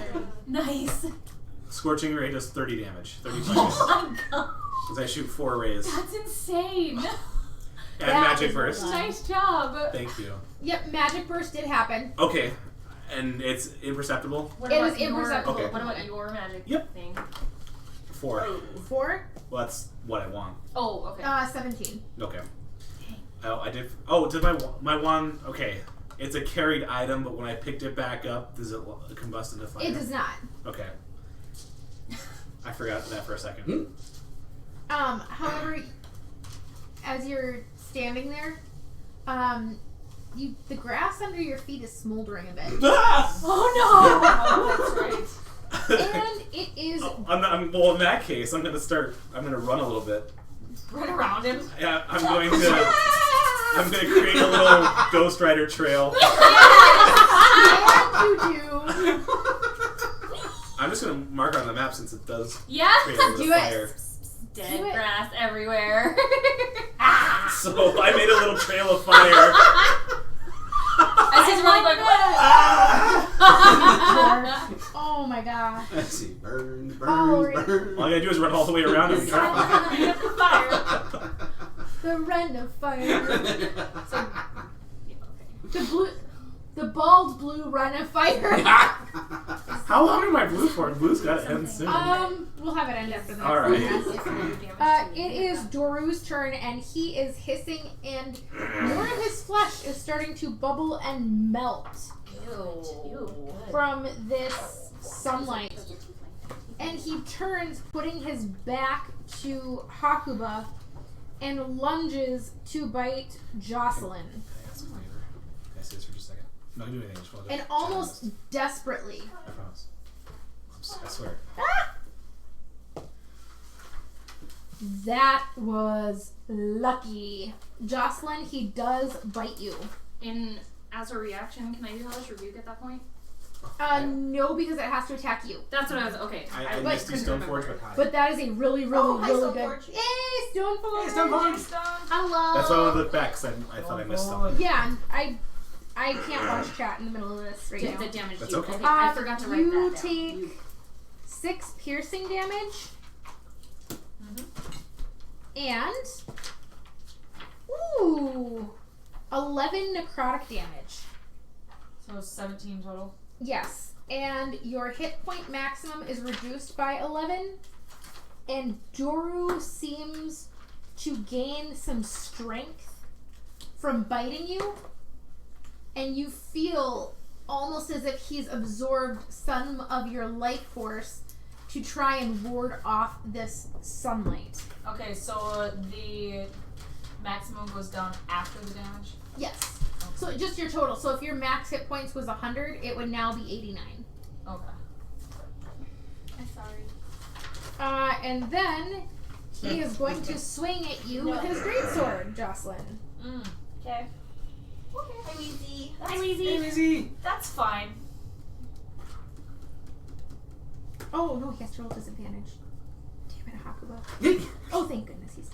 Nice. Scorching Ray does 30 damage. 30 fire. Oh my god. As I shoot 4 rays. That's insane. And Magic is Burst. Nice job. Thank you. Yep, Magic Burst did happen. Okay. And it's imperceptible? What It about was your- imperceptible. Okay. What about your magic Yep. thing? 4. 4? Well, that's what I want. Oh, okay. 17. Okay. Oh, I did. Did my wand? Okay, it's a carried item, but when I picked it back up, does it combust into fire? It does not. Okay. I forgot that for a second. However, as you're standing there, the grass under your feet is smoldering a bit, Oh no! Oh, that's right. and it is. Well, in that case, I'm gonna run a little bit. Run around him. Yeah, I'm going to create a little Ghost Rider trail. And you do. I'm just gonna mark it on the map since it does Yeah. create a little Do it. fire. Dead Do it. grass everywhere. So I made a little trail of fire. As he's really going. Oh my god. I see. Burn, burn, Oh, right. burn. All I gotta do is run all the way around and The run of fire. So, The bald blue run of fire. How long am I blue for? Blue's gotta end soon. We'll have it end after the next Alright. podcast. It is Doru's turn, and he is hissing, and more of his flesh is starting to bubble and melt from this sunlight. And he turns, putting his back to Hakuba, and lunges to bite Jocelyn. Can I ask a favor? Can I say this for just a second? I'm not gonna do anything. I just want to And almost desperately. I promise. I swear. That was lucky. Jocelyn, he does bite you. As a reaction, can I do Hellish Rebuke at that point? No, because it has to attack you. That's what I was. Okay. I but- missed you Stoneforge, but hi. But that is a really, really, hi, really good. Stoneforge. Yay, Stoneforge! Hey, Stoneforge. Hello. That's why I wanted to look back because I thought I missed something. Yeah, I can't watch chat in the middle of this right now. The damage. That's you- okay. I forgot to write You that down. take 6 piercing damage. And 11 necrotic damage. So 17 total. Yes, and your hit point maximum is reduced by 11. And Doru seems to gain some strength from biting you. And you feel almost as if he's absorbed some of your life force to try and ward off this sunlight. Okay, so the maximum goes down after the damage? Yes. So just your total. So if your max hit points was 100, it would now be 89. Okay. I'm sorry. And then he is going to swing at you with his greatsword, Jocelyn. Okay. Hi, Weezy. Hi, Weezy. Easy. That's fine. Oh no, he has to roll disadvantage. Damn it, Hakuba. Oh, thank goodness he's.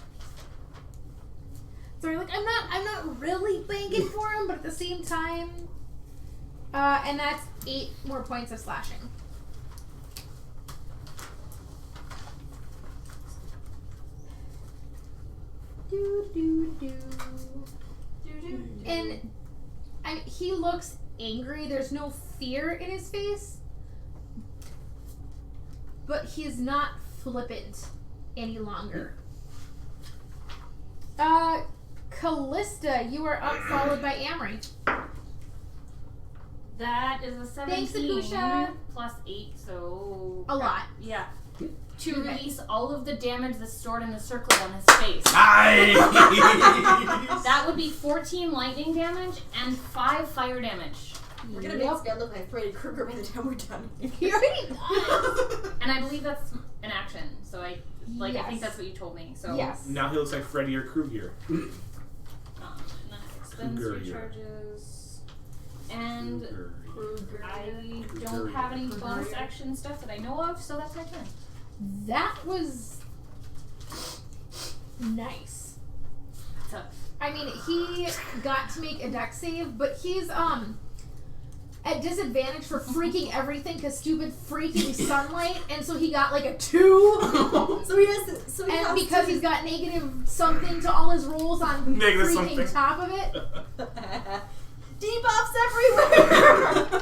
Sorry, like I'm not really banking for him, but at the same time, and that's 8 more points of slashing. And he looks angry. There's no fear in his face, but he's not flippant any longer. Callista, you are up, followed by Amory. That is a 17 Thanks, Akusha. plus 8, so A lot. Yeah. To Okay. release all of the damage that's stored in the circle on his face. Nice! That would be 14 lightning damage and 5 fire damage. We're gonna make this guy look like Freddy Krueger by the time we're done. He already does. And I believe that's an action, so I think Yes. that's what you told me. So Yes. Now he looks like Freddy or Krueger. Expense Kruger. recharges. And Kruger. I don't have any bonus action stuff that I know of, so that's my turn. That was nice. So, I mean, he got to make a dex save, but he's at disadvantage for freaking everything because stupid freaking sunlight, and so he got like a 2. So he has. So he And has because to, he's got negative something to all his rolls on Negative freaking something. top of it. debuffs everywhere.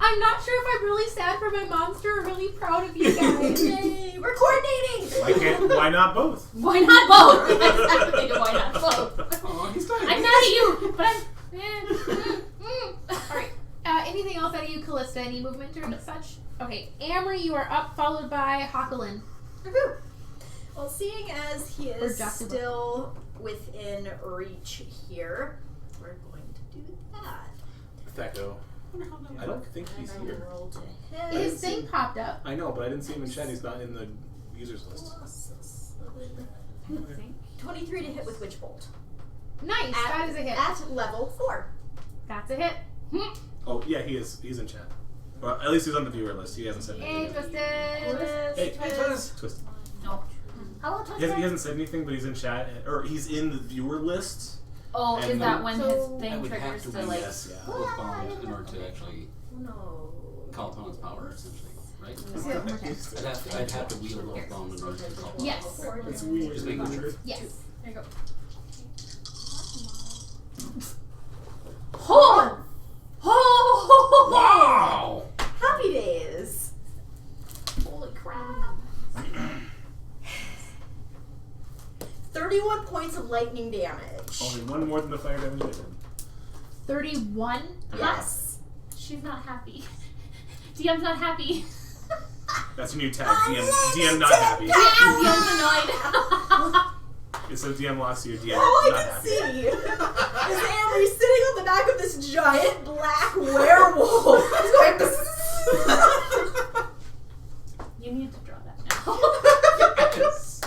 I'm not sure if I'm really sad for my monster or really proud of you guys. Yay, we're coordinating. Why not both? why not both? Exactly, why not both? Oh, he's dying. I'm mad at you, but I'm. Alright. Anything else out of you, Callista? Any movement or such? Okay. Amory, you are up, followed by Hakulin. Well, seeing as he Or is Joshua. still within reach here, we're going to do that. Thaco. I don't think he's And I here. will roll to hit. His thing popped up. I know, but I didn't see him in chat. He's not in the users list. 23 to hit with Witch Bolt. Nice. That is a hit. At level 4. That's a hit. Oh, yeah, he is. He's in chat. Well, at least he's on the viewer list. He hasn't said Hey, anything. Twisted. Hey, Twisted. No. Hello, He Twisted. hasn't said anything, but he's in chat, or he's in the viewer list. Oh, And is that when so- his I thing would have triggers to to be like? Yes, yeah. wolf-bound in order to actually No. call upon its power, essentially, right? Say it one more time. I'd have to wield wolf-bound in order to call upon Yes. That's weird. Just making sure. Yes. There you go. Oh! Oh! Wow! Happy days. Holy crap! 31 points of lightning damage. Only one more than the fire damage I did. 31. Yes. She's not happy. DM's not happy. That's your new tag. DM not happy. DM's annoyed. It's a DMLoxy or DM All not I can happy. see is Amory sitting on the back of this giant black werewolf. He's going. You need to draw that now. Yes.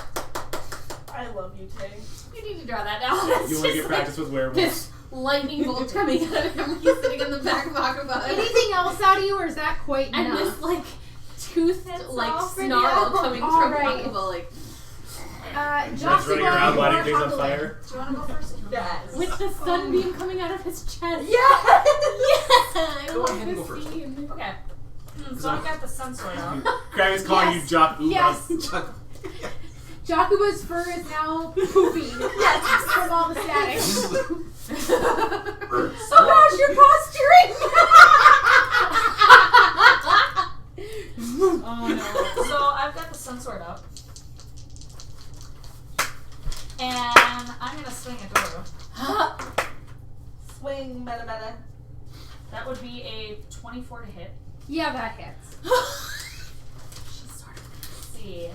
I love you, Tay. You need to draw that now. It's You want to just get practice with werewolves? this lightning bolt coming out of him. He's sitting in the back of Akaba. Anything else out of you, or is that quite And enough? this like toothed That's like all for snarl now. coming All from right. Akaba, like Just Joxy running around Ball, lighting things on Apocalypse. fire. Do you want to go first? Yes. with the sunbeam coming out of his chest. Yeah. I Go love ahead and this go first. scene. Okay. So I've got the sun sword out. Crag is calling Yes. you Jock Uba. Yes. Jakuba's fur is now poofy. Yes, from all the static. Oh gosh, you're posturing. Oh no. So I've got the sun sword up. And I'm gonna swing at Goro. Swing, meta meta. That would be a 24 to hit. Yeah, that hits. Let's see.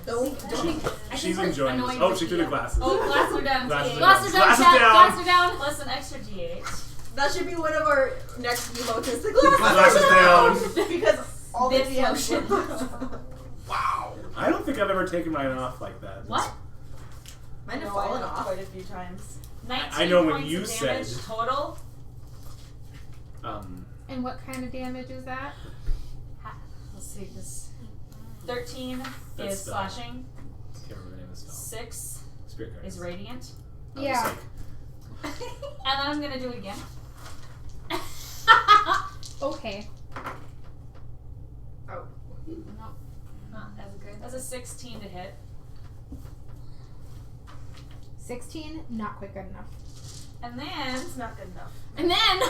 She's enjoying this. annoying Oh, with she threw the DM. glasses. Oh, glasses are down. Glasses are Glasses down. down. Glasses Chat. down. Glasses down. Plus an extra d8. That should be one of our next emotes. The Glasses down. Because all the This DMs motion. Wow! I don't think I've ever taken mine off like that. What? Mine have No, fallen I have off. quite a few times. 19 I know when points you of damage said- total. And what kind of damage is that? Let's see this. 13 That's is spell. slashing. Can't remember the name of the spell. 6 Spirit card. is radiant. I'm Yeah. just And then I'm gonna do it again. Okay. Not as good. That's a 16 to hit. 16, not quite good enough. And then It's not good enough. And then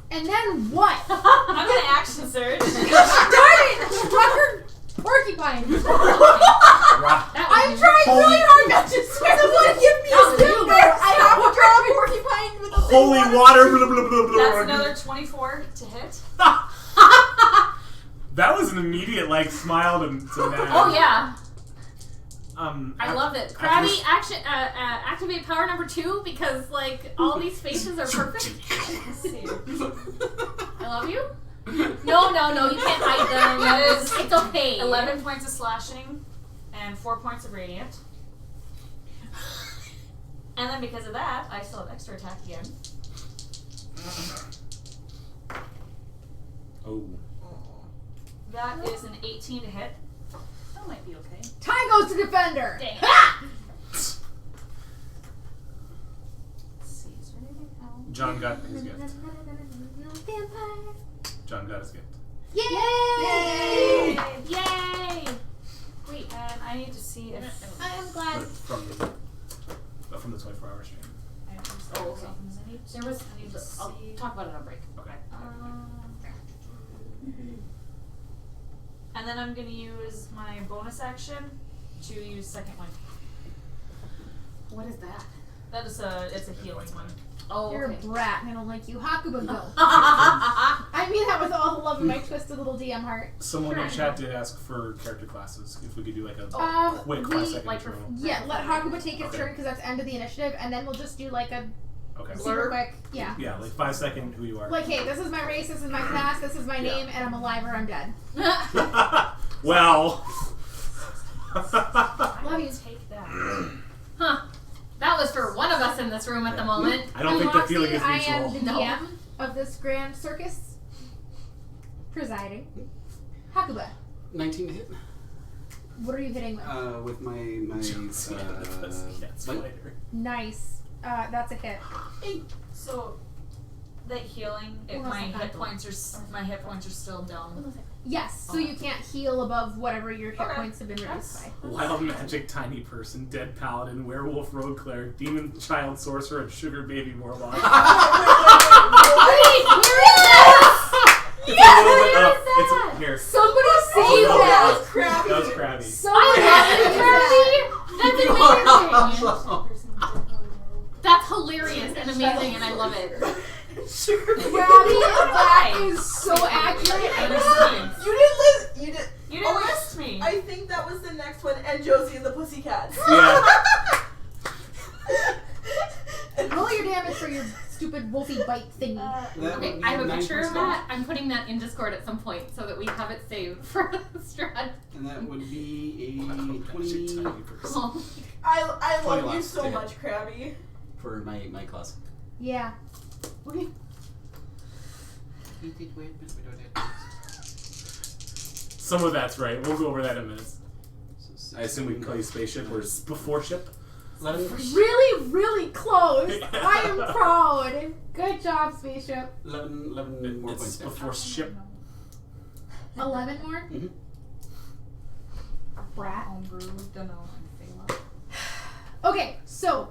And then what? I'm gonna action surge. Darn it! Strucker porcupine. Wow. I'm trying really hard not to swear. Someone give me a stinger. I have to draw a porcupine with a Holy water! Blah, blah, blah, blah. That's another 24 to hit. That was an immediate like smile to mad. oh yeah, I af- love it. after Krabby, this- activate power number 2 because like all these faces are perfect. Let's see. I love you. No, you can't hide them. That is It's okay. 11 points of slashing and 4 points of radiant. And then because of that, I still have extra attack again. Oh. That is an 18 to hit. That might be okay. Tie goes to defender. Dang. Let's see, is there anything else? John got his gift. John got his gift. Yay! Yay! Wait, and I need to see if I am glad. From the 24-hour stream. I have some Oh, okay. somethings I need to- There was. I need to I'll see. talk about it on break. Okay. And then I'm going to use my bonus action to use second wind. What is that? That is it's a healing one. Oh, You're okay. a brat and I don't like you. Hakuba go. I mean that with all the love of my twisted little DM heart. Someone in chat did ask for character classes. If we could do like a quick we- 5-second like intro. Yeah, let Hakuba take his Okay. turn because that's the end of the initiative, and then we'll just do like a Okay. super quick. Yeah. Yeah, like 5-second who you are. Like, hey, this is my race, this is my class, this is my Yeah. name, and I'm alive or I'm dead. Well. Love you. Take that. Huh. That was for one of us in this room at the moment. I don't think the feeling is I am the mutual. No. DM of this grand circus Presiding. Hakuba, 19 to hit. what are you hitting with? With my Jonesy and the Pussycat Spider. Nice. That's a hit. So, that healing, if Hold on my a second. hit points are still down. Yes, so you can't heal above whatever your hit Okay. points have been reduced by. Wild magic, tiny person, dead paladin, werewolf, rogue cleric, demon child sorcerer, and sugar baby warlock. Wait, where is that? It's a little bit up. It's here. Somebody save Oh, no, that! that was crabby. Somebody That's amazing. That's hilarious and amazing, and I love it. Krabby, that is so accurate. You didn't list. You did. You didn't list me. I think that was the next one. And Josie and the Pussycats. Yeah. Roll your damage for your stupid wolfy bite thingy. Okay, I have a picture of that. I'm putting that in Discord at some point so that we have it saved for Strahd. And that would be a Magic, 20 tiny person. Oh. I love 20 you left so to much, Krabby. for my class. Yeah. Okay. Some of that's right. We'll go over that in a minute. I assume we can call you spaceship or before ship. 11. Really, really close. I am proud. Good job, spaceship. 11 more It's points down. before ship. 11 more? Mhm. Brat. Homebrew, don't know. Okay, so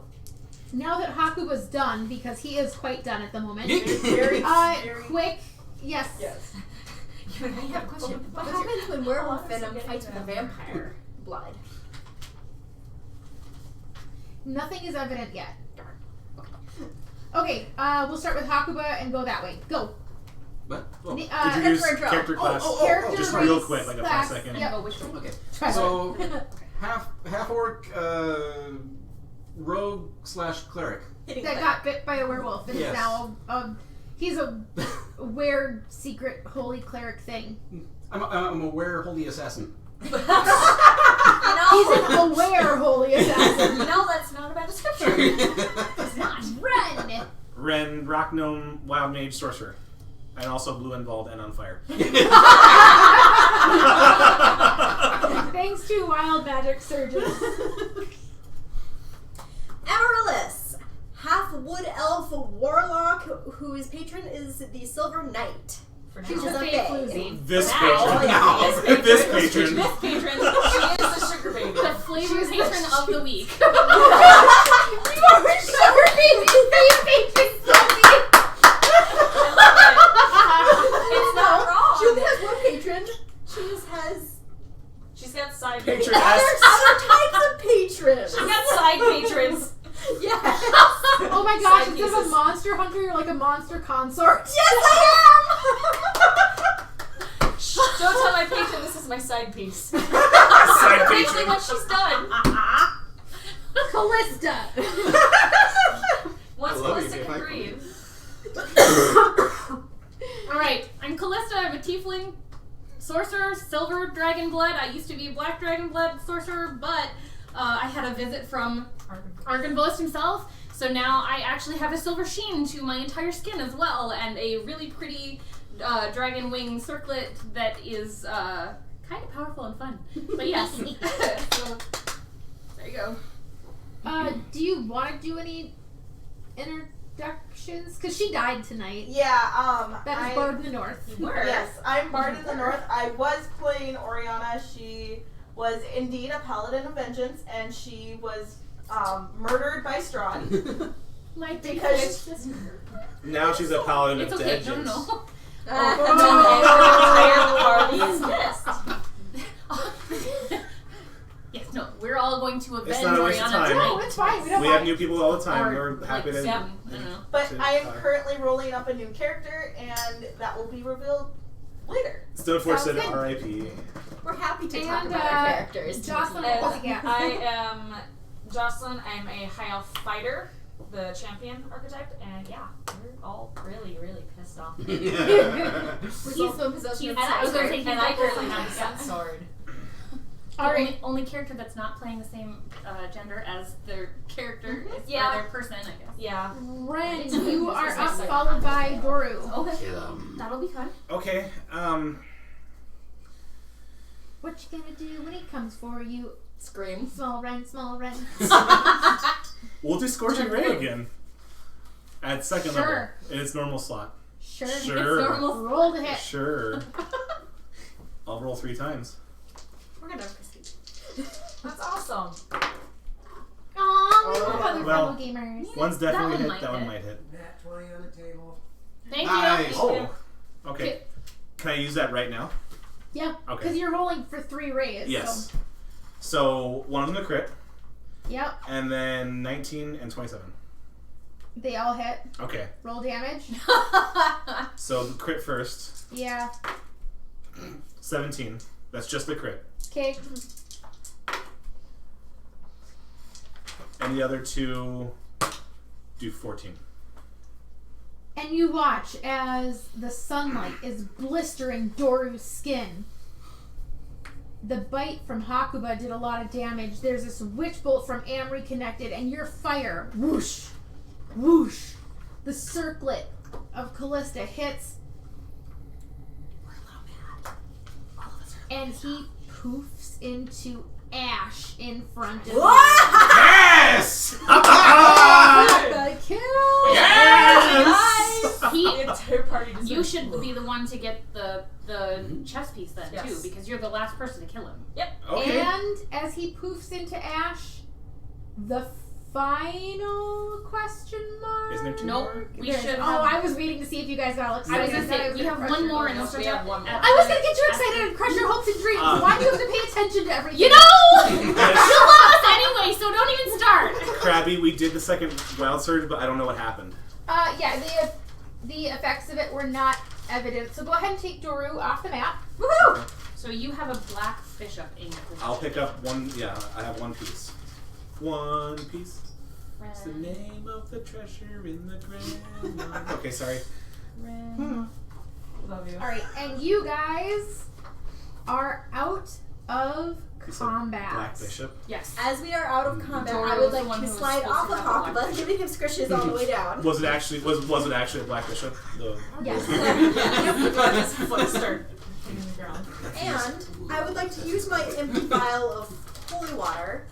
now that Hakuba's done, because he is quite done at the moment. Very, very. Quick. Yes. Yes. I have a question. What happens when werewolf venom fights with a vampire blood? Nothing is evident yet. Okay, we'll start with Hakuba and go that way. Go. What? Oh. Introduce intro. character class. Character Just real race quick, like a class. 5 second. Yep. Oh, which one? Okay. Try So half orc, rogue / cleric. That got bit by a werewolf and Yes. is now he's a weird secret holy cleric thing. I'm a holy assassin. He's an aware holy assassin. No, that's not a bad description. It's not. Ren. Ren, rock gnome, wild mage, sorcerer. And also blue involved and on fire. Thanks to wild magic surgeons. Amaryllis, half wood elf warlock whose patron is the Silver Knight. She's Which is a a fake fae. floozy. This Now. patron. Now. This patron. This patron, She is the sugar baby. the flavor patron of the week. You are sugar baby patron. It's not wrong. She only has one patron. She's got side Patron patrons. asks. Other types of patrons. She's got side patrons. Yes. Oh my gosh, Side instead of a pieces. monster hunter, you're like a monster consort. Yes, I Don't tell my patron this is my side piece. Side Basically patron. what she's done. Callista. Once I love you, Callista Dave. can breathe. Alright, I'm Callista. I'm a tiefling sorcerer, silver dragon blood. I used to be a black dragon blood sorcerer, but I had a visit from Argynvost himself, so now I actually have a silver sheen to my entire skin as well, and a really pretty dragon wing circlet that is kind of powerful and fun. But yes, so, there you go. Do you want to do any introductions? Because she died tonight. Yeah, That was Bard in the North. Yes, I'm Bard in the North. I was playing Oriana. She was indeed a paladin of vengeance, and she was murdered by Strahd. My big Because- fish. Now she's a paladin It's of okay, dead. no. And Oh. the entire party is missed. Yes, no, we're all going to avenge It's not a waste of Oriana time. No, tonight. it's fine. We don't We have mind. new people all the time. Or, We're happy like, to. yeah, I don't know. But to I am talk. currently rolling up a new character, and that will be revealed later. Stoneforth said Sounds good. R.I.P. We're happy to talk And, about our characters. Jocelyn And Pussycat. I am Jocelyn. I'm a high elf fighter, the champion archetype, and yeah, we're all really, really pissed off. We're also in possession of I was gonna say, And I currently have a sun sword. Alright. Only character that's not playing the same gender as their character, is, Yeah. or their person, I guess. Yeah. Ren, you are up, followed by Doru. Okay, that'll be fun. Okay. What you gonna do when he comes for you? Scream. Small Ren, small Ren. We'll do Scorching Ray again. At second level. Sure. In its normal slot. Sure. Sure. It's normal. Roll to hit. Sure. I'll roll 3 times. We're gonna proceed. That's awesome. Aw, we love other Well, fellow gamers. One's definitely one hit, might that one hit. might hit. Nat 20 on the table. Thank Nice. you. Oh. Okay. Can I use that right now? Yeah, Okay. because you're rolling for 3 rays. Yes. So one of them a crit, So. Yep, and then 19 and 27. they all hit. Okay. Roll damage. So the crit first. Yeah. 17. That's just the crit. Okay. And the other 2 do 14. And you watch as the sunlight is blistering Doru's skin. The bite from Hakuba did a lot of damage. There's this witch bolt from Amri connected, and your fire, whoosh, whoosh. The circlet of Callista hits. We're a little mad. All of us are. And he poofs into ash in front of you. Yes! The kill! Yes! He, Entire party deserves you should be the one to get the chess piece then Yes. too, because you're the last person to kill him. Okay. And as he poofs into ash, the final question mark? Isn't there 2 Nope. more? We There's- should Oh, have. I was waiting to see if you guys got all I was excited. gonna say we have one more, and No, we'll we have one more. I was gonna get you excited and crush your hopes and dreams. Why do you have to pay attention to everything? You know, you love us anyway, so don't even start. Crabby, we did the second wild surge, but I don't know what happened. Yeah, the effects of it were not evident. So go ahead and take Doru off the map. Woohoo! So you have a black bishop in your position. I'll pick up 1. Yeah, I have 1 piece. 1 piece. It's the name of the treasure in the grand. Okay, sorry. Love you. All right, and you guys are out of You said combat. Black Bishop. Yes. As we are out of combat, Dora I was would the like one to who was slide supposed off to of have the black Hakuba, giving him squishes all the way down. Was it actually a Black Bishop? The Yes. His foot start hitting the ground. And I would like to use my empty vial of holy water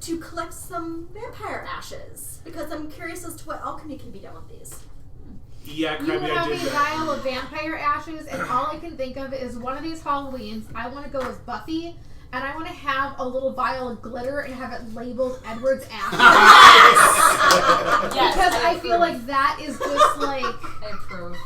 to collect some vampire ashes, because I'm curious as to what alchemy can be done with these. Yeah, You Crabby, I have a did that. vial of vampire ashes, and all I can think of is one of these Halloweens, I want to go as Buffy, and I want to have a little vial of glitter and have it labeled Edward's ashes. Yes, Because I approve. feel like that is just like... I approve.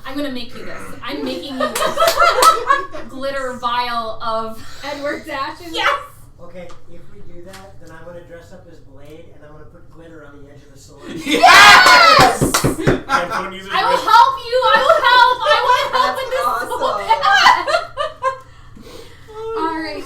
I'm gonna make you this. I'm making you this glitter vial of Edward's ashes? Yes! Okay, if we do that, then I'm going to dress up as Blade and I'm going to put glitter on the edge of the sword. Yes! And don't use it I will right- help you. I will help. I want to help with this. Alright,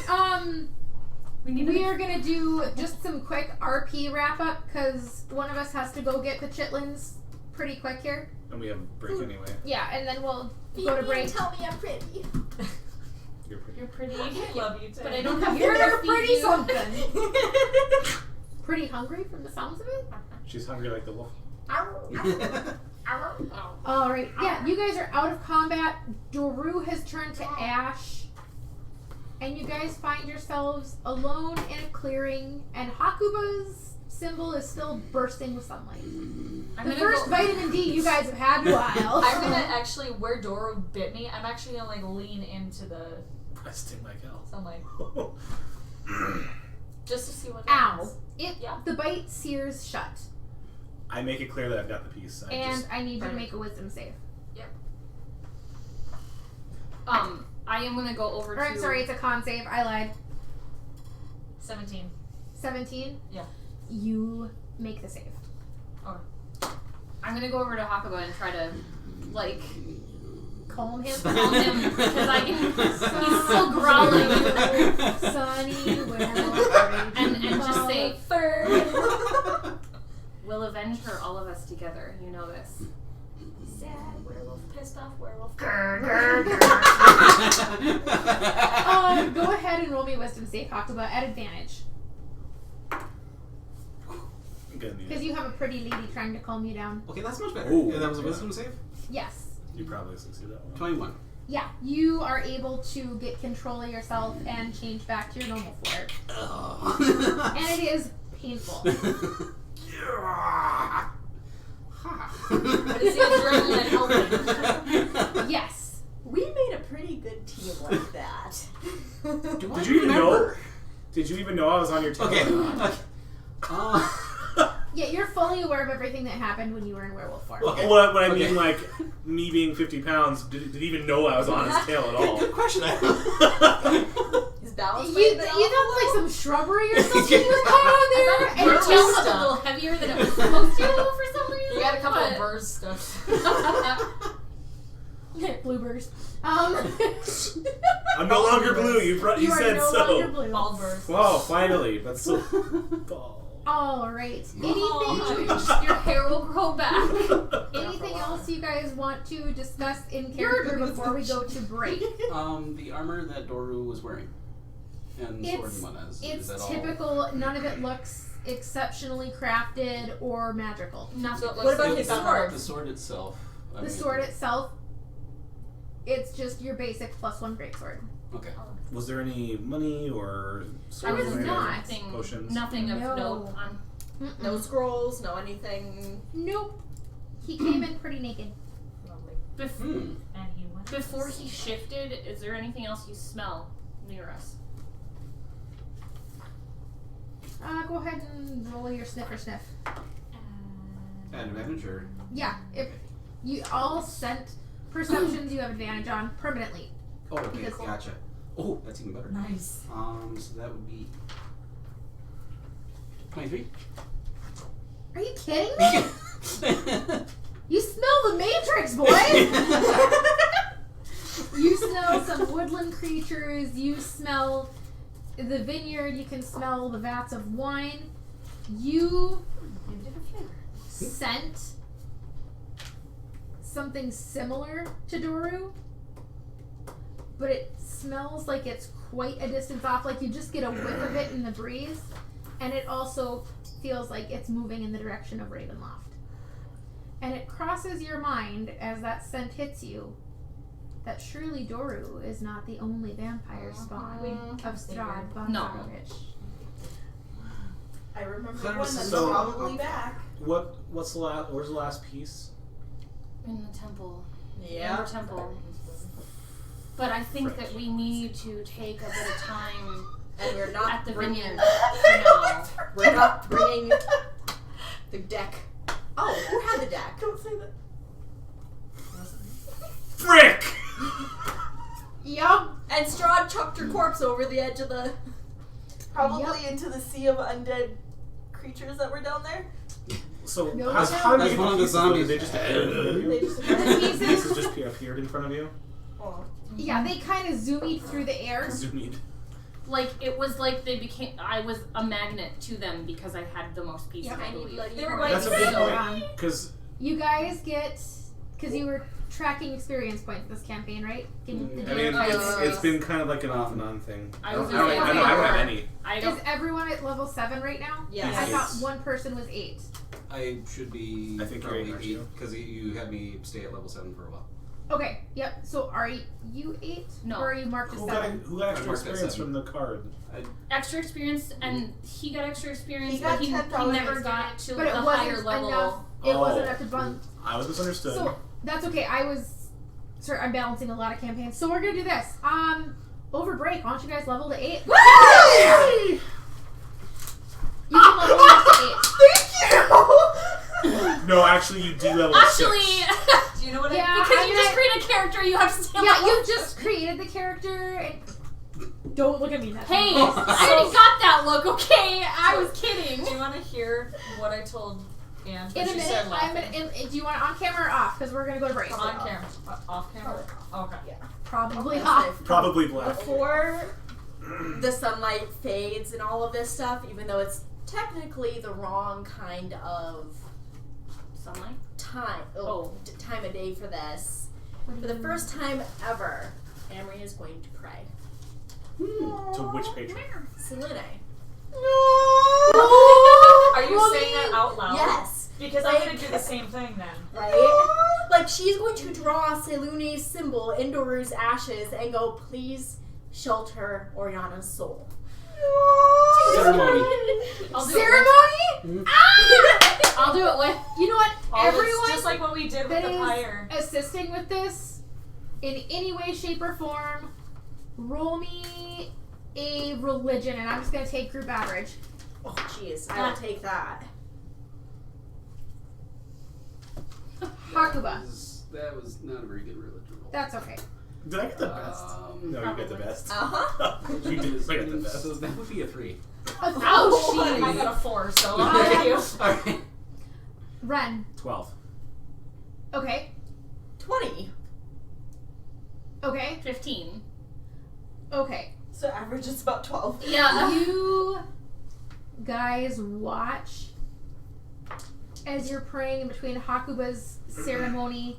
We we are gonna do just some quick RP wrap up, because one of us has to go get the chitlins pretty quick here. And we have a break anyway. Yeah, and then we'll Feed go to me break. and tell me I'm pretty. You're pretty. You're pretty. I love you too. But I don't have You're to feed pretty you. something. Pretty hungry from the sounds of it? She's hungry like the wolf. Alright, yeah, you guys are out of combat. Doru has turned to ash. And you guys find yourselves alone in a clearing, and Hakuba's symbol is still bursting with sunlight. I'm The gonna first go. vitamin D you guys have had in a while. I'm gonna actually, where Doro bit me, I'm actually gonna like lean into the I sting like hell. sunlight just to see what Ow. happens. Yeah. The bite sears shut. I make it clear that I've got the piece. And I need you to make a wisdom save. I am gonna go over Or I'm to. sorry, it's a con save. I lied. 17. 17? Yeah. You make the save. I'm gonna go over to Hakuba and try to, like, Calm him. calm him because I can. He's still growling. Sunny, where And just say, fur. "We'll avenge her, all of us together." You know this. Sad werewolf, pissed off werewolf. Go ahead and roll me a wisdom save, Hakuba, at advantage. Good Because news. you have a pretty lady trying to calm you down. Okay, that's much better. Ooh. Yeah, that was a wisdom save? Yes. You probably succeeded that one. 21. Yeah, you are able to get control of yourself and change back to your normal form. Oh. And it is painful. But is the adrenaline helping? Yes. We made a pretty good team like that. Did you even know? Did you even know I was on your team? Okay. Yeah, you're fully aware of everything that happened when you were in werewolf form. Okay. What I mean, like, me being 50 pounds, did he even know I was on his tail at all? Good question. His balance You might have been thought off like some shrubbery or something was going on there? Your And tail just, was a little heavier than it was supposed to for some reason. You got a couple but- of birds stuff. Bluebirds. I'm no longer blue. You You are said no so. longer blue. Bald birds. Wow, finally. That's so. All right. Oh, Anything? your hair will grow back. Anything else you guys want to discuss in character before we go to break? The armor that Doru was wearing. And the sword and whatnot. Is It's that typical. None of it looks exceptionally crafted or magical. So What about all? his sword? The sword itself. The sword itself, it's just your basic +1 greatsword. Okay. Was there any money or There was sword or not. Nothing, potions? nothing of No. note on. Mm-mm. No scrolls, no anything. Nope. He came in pretty naked. Lovely. Hmm. And he went. Before he shifted, is there anything else you smell near us? Go ahead and roll your sniffer sniff. At advantage or? Yeah, if you all scent perceptions, you have advantage on permanently. Oh, okay. Because- Gotcha. Oh, that's even better. Nice. So that would be 23. Are you kidding me? You smell the Matrix, boy! You smell some woodland creatures, you smell the vineyard, you can smell the vats of wine. You scent something similar to Doru, but it smells like it's quite a distance off, like you just get a whiff of it in the breeze, and it also feels like it's moving in the direction of Ravenloft. And it crosses your mind as that scent hits you that surely Doru is not the only vampire spawn of Strahd No. I remember There one was that's so- probably back. What's the last? Where's the last piece? In the temple. Yeah. Our temple. But I think that we need to take a bit of time And we're not at the bringing. vineyard for now. We're not bringing the deck. Oh, who had the deck? Don't say that. Frick! Yup. And Strahd chucked her corpse over the edge of the. Probably into the sea of undead creatures that were down there. So No, how no. did That's you one of get the zombies. They just They just The pieces just appeared in front of you. Oh. Yeah, they kind of zoomed through the air. Zoomed. Like, it was like they became. I was a magnet to them because I had the most pieces, I believe. bloody They were horse. going That's a to good go point. Because You guys get, because you were tracking experience points this campaign, right? I Did mean, you- it's been kind of like an off and on thing. I don't was I don't gonna say, have any. I Is don't. everyone at level 7 right now? Yes. I thought one person was 8. I should be. I think you're probably eight, aren't you? because you had me stay at level 7 for a while. Okay, yep. So are you 8? No. Or are you marked as Who 7? got extra I marked that experience seven. from the card? Extra experience, and he got extra experience, He got but he 10,000 never got to But the it higher wasn't level. enough. It Oh. wasn't enough to bump. I was misunderstood. So that's okay. Sorry, I'm balancing a lot of campaigns. So we're gonna do this. Over break, why don't you guys level to 8? You can level up to no, actually, you do level Actually, 6. Do you know what Yeah, because I'm you just not- create a character, you have to stay 8. Yeah, level. you just created the character. And don't look at me. That's Hey, not I already got that look, okay? I was kidding. Do you want to hear what I told Anne? In a She minute, said I'm laughing. gonna. Do you want it on camera or off? Because we're gonna go to break. On camera. Off camera? Okay. Probably Okay, off. Probably black. Before the sunlight fades and all of this stuff, even though it's technically the wrong kind of Sunlight? time time of day for this. What do For you the mean? first time ever, Amory is going to pray. To which patron? Selene. Are you saying that out loud? Yes. Because I'm gonna do the same thing then. Right? Like, she's going to draw Selune's symbol in Doru's ashes and go, please shelter Oriana's soul. Ceremony. I'll do Ceremony? I'll do it with. You know what? Everyone Just like what we did with that the is pyre. assisting with this, in any way, shape, or form, roll me a religion, and I'm just gonna take group average. Oh, jeez. I will take that. Hakuba. That was not a very good religion roll. That's okay. Did I get the best? No, you get the best. Uh-huh. You did. I got the best. So that would be a 3. Oh, I got a 4, so Yeah. thank you. Alright. Ren. 12. Okay. 20. Okay. 15. Okay. So average is about 12. Yeah. You guys watch as you're praying in between Hakuba's ceremony.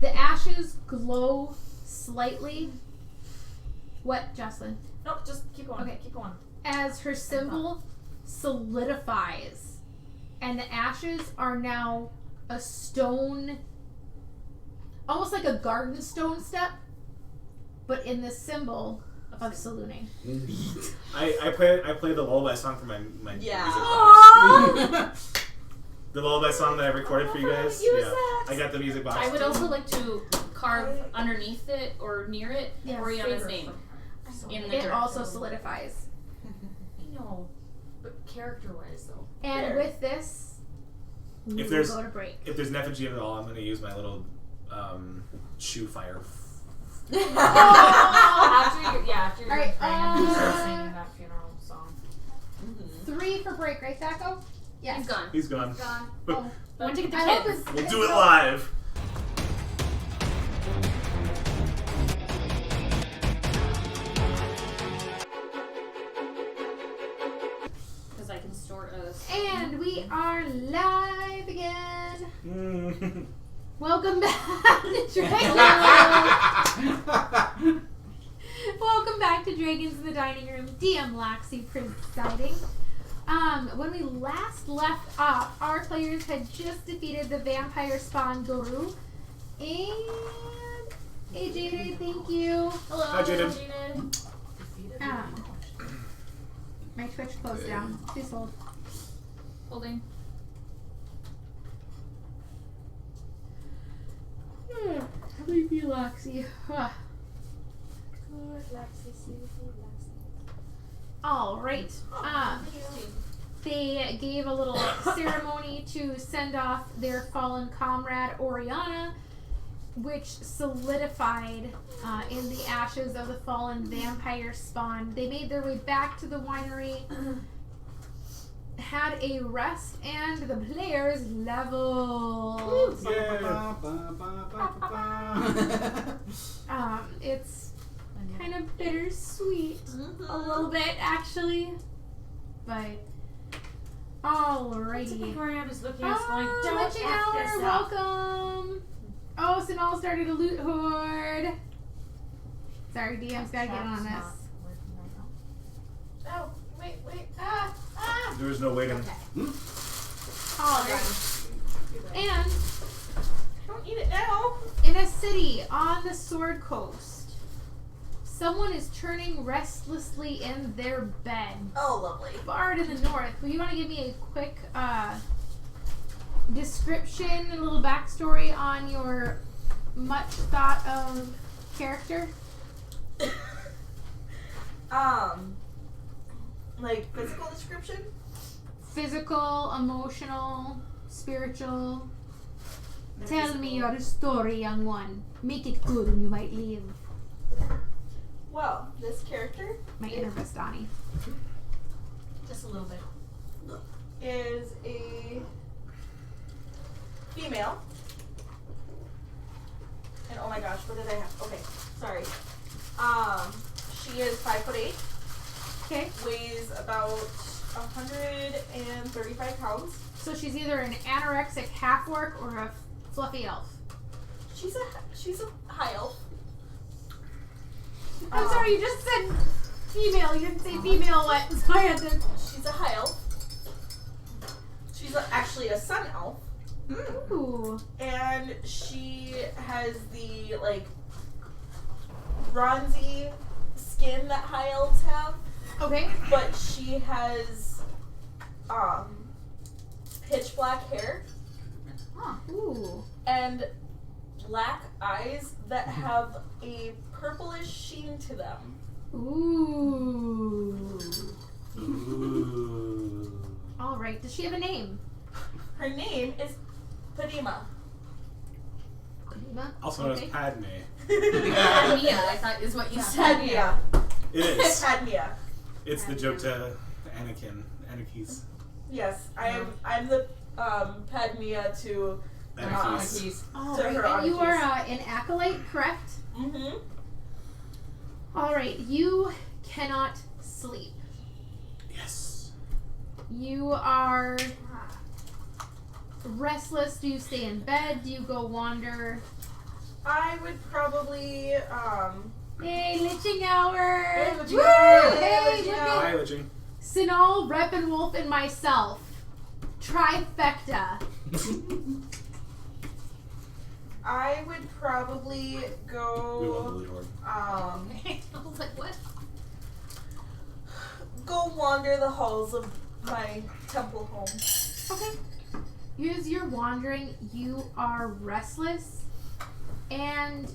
The ashes glow slightly. What, Jocelyn? Nope, just keep going. Okay. Keep going. As her symbol solidifies, and the ashes are now a stone, almost like a garden stone step, but in the symbol of Selune. I play the lullaby song for my music box. The lullaby song that I recorded for you guys. I got the music box. I would also like to carve underneath it or near it Yeah, Oriana's name in the It dirt. also solidifies. I know, but character-wise though. And There. with this, we If will there's- go to break. If there's an effigy at all, I'm going to use my little shoe fire. After you're All right, praying, I'm gonna start singing that funeral song. 3 for break, right, Thaco? Yes. He's gone. He's gone. Oh. I went to get the I hope kids. it's- We'll it's do it still- live. Because I can store a. And we are live again. Mm. Welcome back to Dragons. Welcome back to Dragons in the Dining Room. DMLoxy presiding. When we last left off, our players had just defeated the vampire spawn Doru. And hey Jaded, thank you. Hello. Hi, Jaden. My Twitch closed down. Please hold. Holding. How do you feel, Loxy? All right. They gave a little ceremony to send off their fallen comrade Oriana, which solidified in the ashes of the fallen vampire spawn. They made their way back to the winery, had a rest, and the players leveled. It's kind of bittersweet, a little bit actually, but alrighty. Oriana's looking at us going, Oh, don't Witching F Hour, this up. welcome. Oh, Sinal started a loot horde. Sorry, DM's gotta get on this. Oh, wait. Ah. There's no waiting. Alright. And Don't eat it now. in a city on the Sword Coast, someone is turning restlessly in their bed. Oh, lovely. Far to the north. Well, you want to give me a quick description, a little backstory on your much thought of character? Like physical description? Physical, emotional, spiritual. Tell me your story, young one. Make it good and you might live. Well, this character My inner Bastani. Just a little bit. is a female. And oh my gosh, what did I have? Okay, sorry. She is 5'8", Okay. weighs about 135 pounds. So she's either an anorexic half orc or a fluffy elf. She's a high elf. I'm sorry, you just said female. You didn't say female what? So I had to. She's a high elf. She's actually a sun elf. Ooh. And she has the, like, bronzy skin that high elves have. Okay. But she has, pitch black hair. Huh. Ooh. And black eyes that have a purplish sheen to them. Ooh. Ooh. All right. Does she have a name? Her name is Padima. Padima? Also known as Okay. Padme. Mia, I thought is what you said. Padmia. It is. Padmia. It's the joke to Anakin's. Yes, I'm the Padmia to Anakin's. All To right. her And you are oddities. an acolyte, correct? Mm-hmm. All right. You cannot sleep. Yes. You are restless. Do you stay in bed? Do you go wander? I would probably Hey, Liching Hour! Hey, Liching Woo! Hour! Hey, Hey, Liching look Hour! at Hi, Liching. Sinal, Reppenwolf, and myself. Trifecta. I would probably We love the go lead horde. I was like, what? go wander the halls of my temple home. Okay. As you're wandering, you are restless, and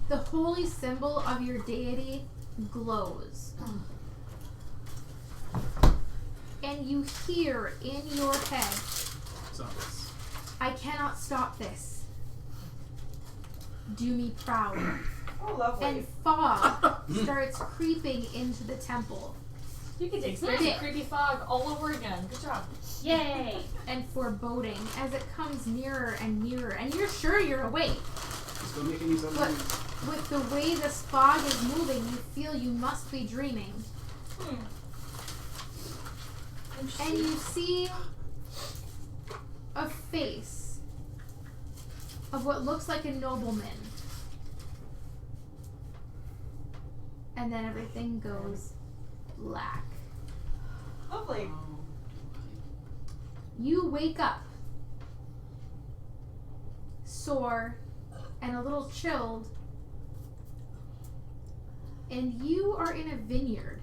the holy symbol of your deity glows. And you hear in your head, Zombies. I cannot stop this. Do me proud. Oh, lovely. And fog starts creeping into the temple. You can experience a creepy fog all over again. Good job. Yay! And foreboding as it comes nearer and nearer. And you're sure you're awake. Still making these But with the way this fog is moving, you feel you must be dreaming. And you see a face of what looks like a nobleman. And then everything goes black. Lovely. You wake up, sore and a little chilled, and you are in a vineyard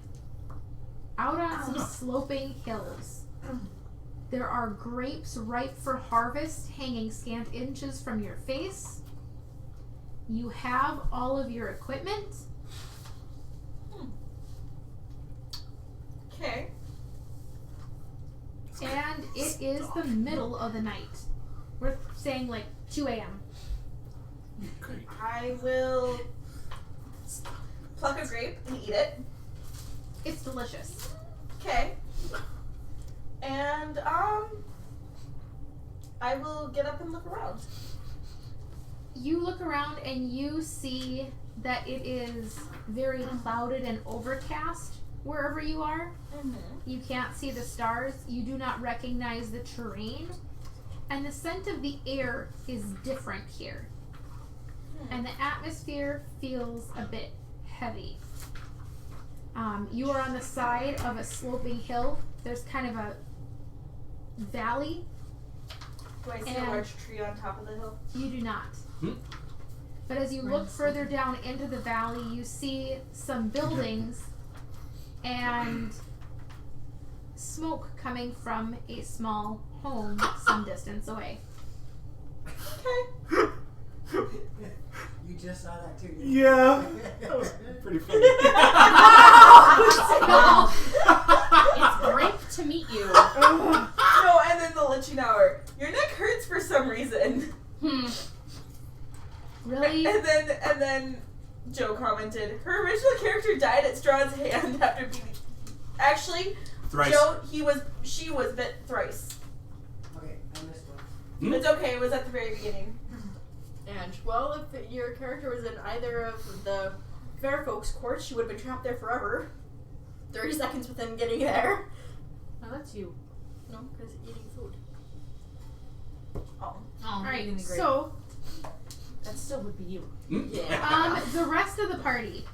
out on some sloping hills. There are grapes ripe for harvest hanging scant inches from your face. You have all of your equipment. Okay. And it is the middle of the night. We're saying like 2 a.m. Great. I will pluck a grape and eat it. It's delicious. Okay. And I will get up and look around. You look around and you see that it is very clouded and overcast wherever you are. You can't see the stars. You do not recognize the terrain. And the scent of the air is different here. And the atmosphere feels a bit heavy. You are on the side of a sloping hill. There's kind of a valley. Do I see a And- large tree on top of the hill? You do not. But as you look further down into the valley, you see some buildings and smoke coming from a small home some distance away. Okay. You just saw that too. Yeah. That was pretty funny. It's great to meet you. No, and then the Liching Hour. Your neck hurts for some reason. Really? And then Joe commented, her original character died at Strahd's hand after being. Actually, Thrice. Joe, she was bit thrice. Okay, I missed one. It's okay. It was at the very beginning. And, well, if your character was in either of the fair folks' courts, she would have been trapped there forever. 30 seconds with him getting there. No, that's you. No, because eating food. Oh, Alright, eating the grape. so That still would be you. Yeah. the rest of the party.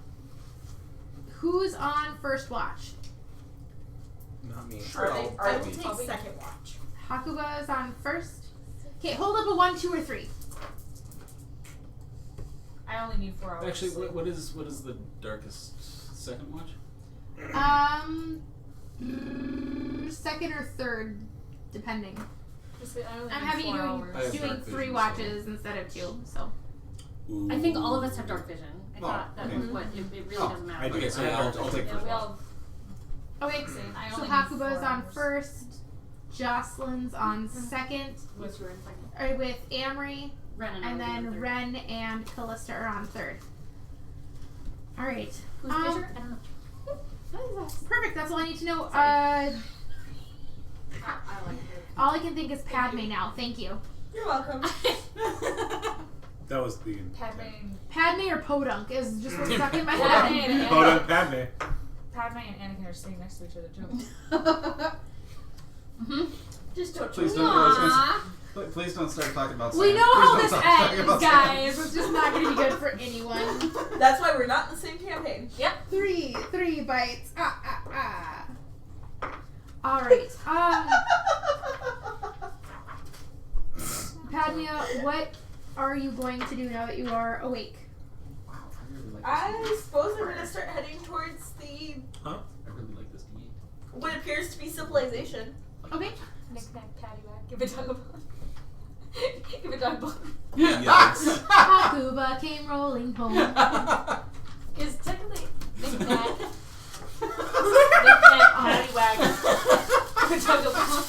Who's on first watch? Not me. Sure, I I'll will be- take second watch. Hakuba is on first. Okay, hold up a 1, 2, or 3. I only need 4 hours. Actually, of sleep. what is the darkest second watch? Second or third, depending. Just, I only I'm need having 4 you hours. I have doing dark 3 vision, watches instead of 2, so. I think all of us have dark vision. I Oh, thought that okay. was what it really Oh, doesn't matter. I do. Okay, so I I'll have take Yeah, first we watch. all Okay, same. I so only need Hakuba's 4 on hours. first, Jocelyn's on second, What's your in second? or with Amory, Ren and I and will be on then third. Ren and Callista are on third. Alright. Who's Fisher? I don't know. Perfect, that's all I need to know. I like it. All I can think is Padme now, thank you. You're welcome. That was the. Padme or Podunk is just what's stuck in my Padme head. and Hold on, Padme. Padme and Anakin are sitting next to each other too. Just don't Please don't. Please don't start talking about. We science. know Please how don't this start talking ends, about guys. science. It's just not going to be good for anyone. That's why we're not in the same campaign. Three bites. Alright, Padmea, what are you going to do now that you are awake? Wow, I really like this. I suppose I'm gonna start heading towards the I really like this D8. what appears to be civilization. Okay. Knick knack, paddywhack. Give a dog a bone. Give a dog a bone. Yikes. Hakuba came rolling home. Is technically knick knack. Knick knack, paddywhack. Give a dog a bone.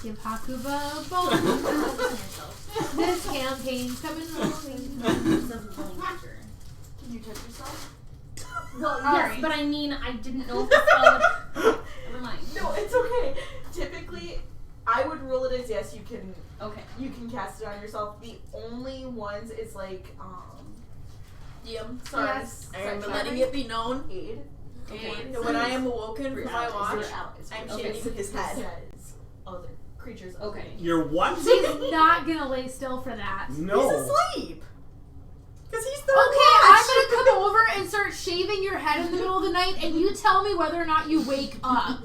Give Hakuba a bone. This campaign's coming rolling. Can you touch yourself? Well, yes, Alright. but I mean, I didn't know if the spell would... Never mind. No, it's okay. Typically, I would rule it as yes. You can Okay. cast it on yourself. The only ones is like DM. sorry. Yes. I am sorry, letting it be known. aid. And when I am awoken For from my watch, allies. I'm Okay. shaving his head. Says other creatures. of Okay. the- You're what? He's not going to lay still for that. No. He's asleep. Because he's the Okay, I'm gonna come over and start shaving your head in the middle of the night, and you tell me whether or not you wake up.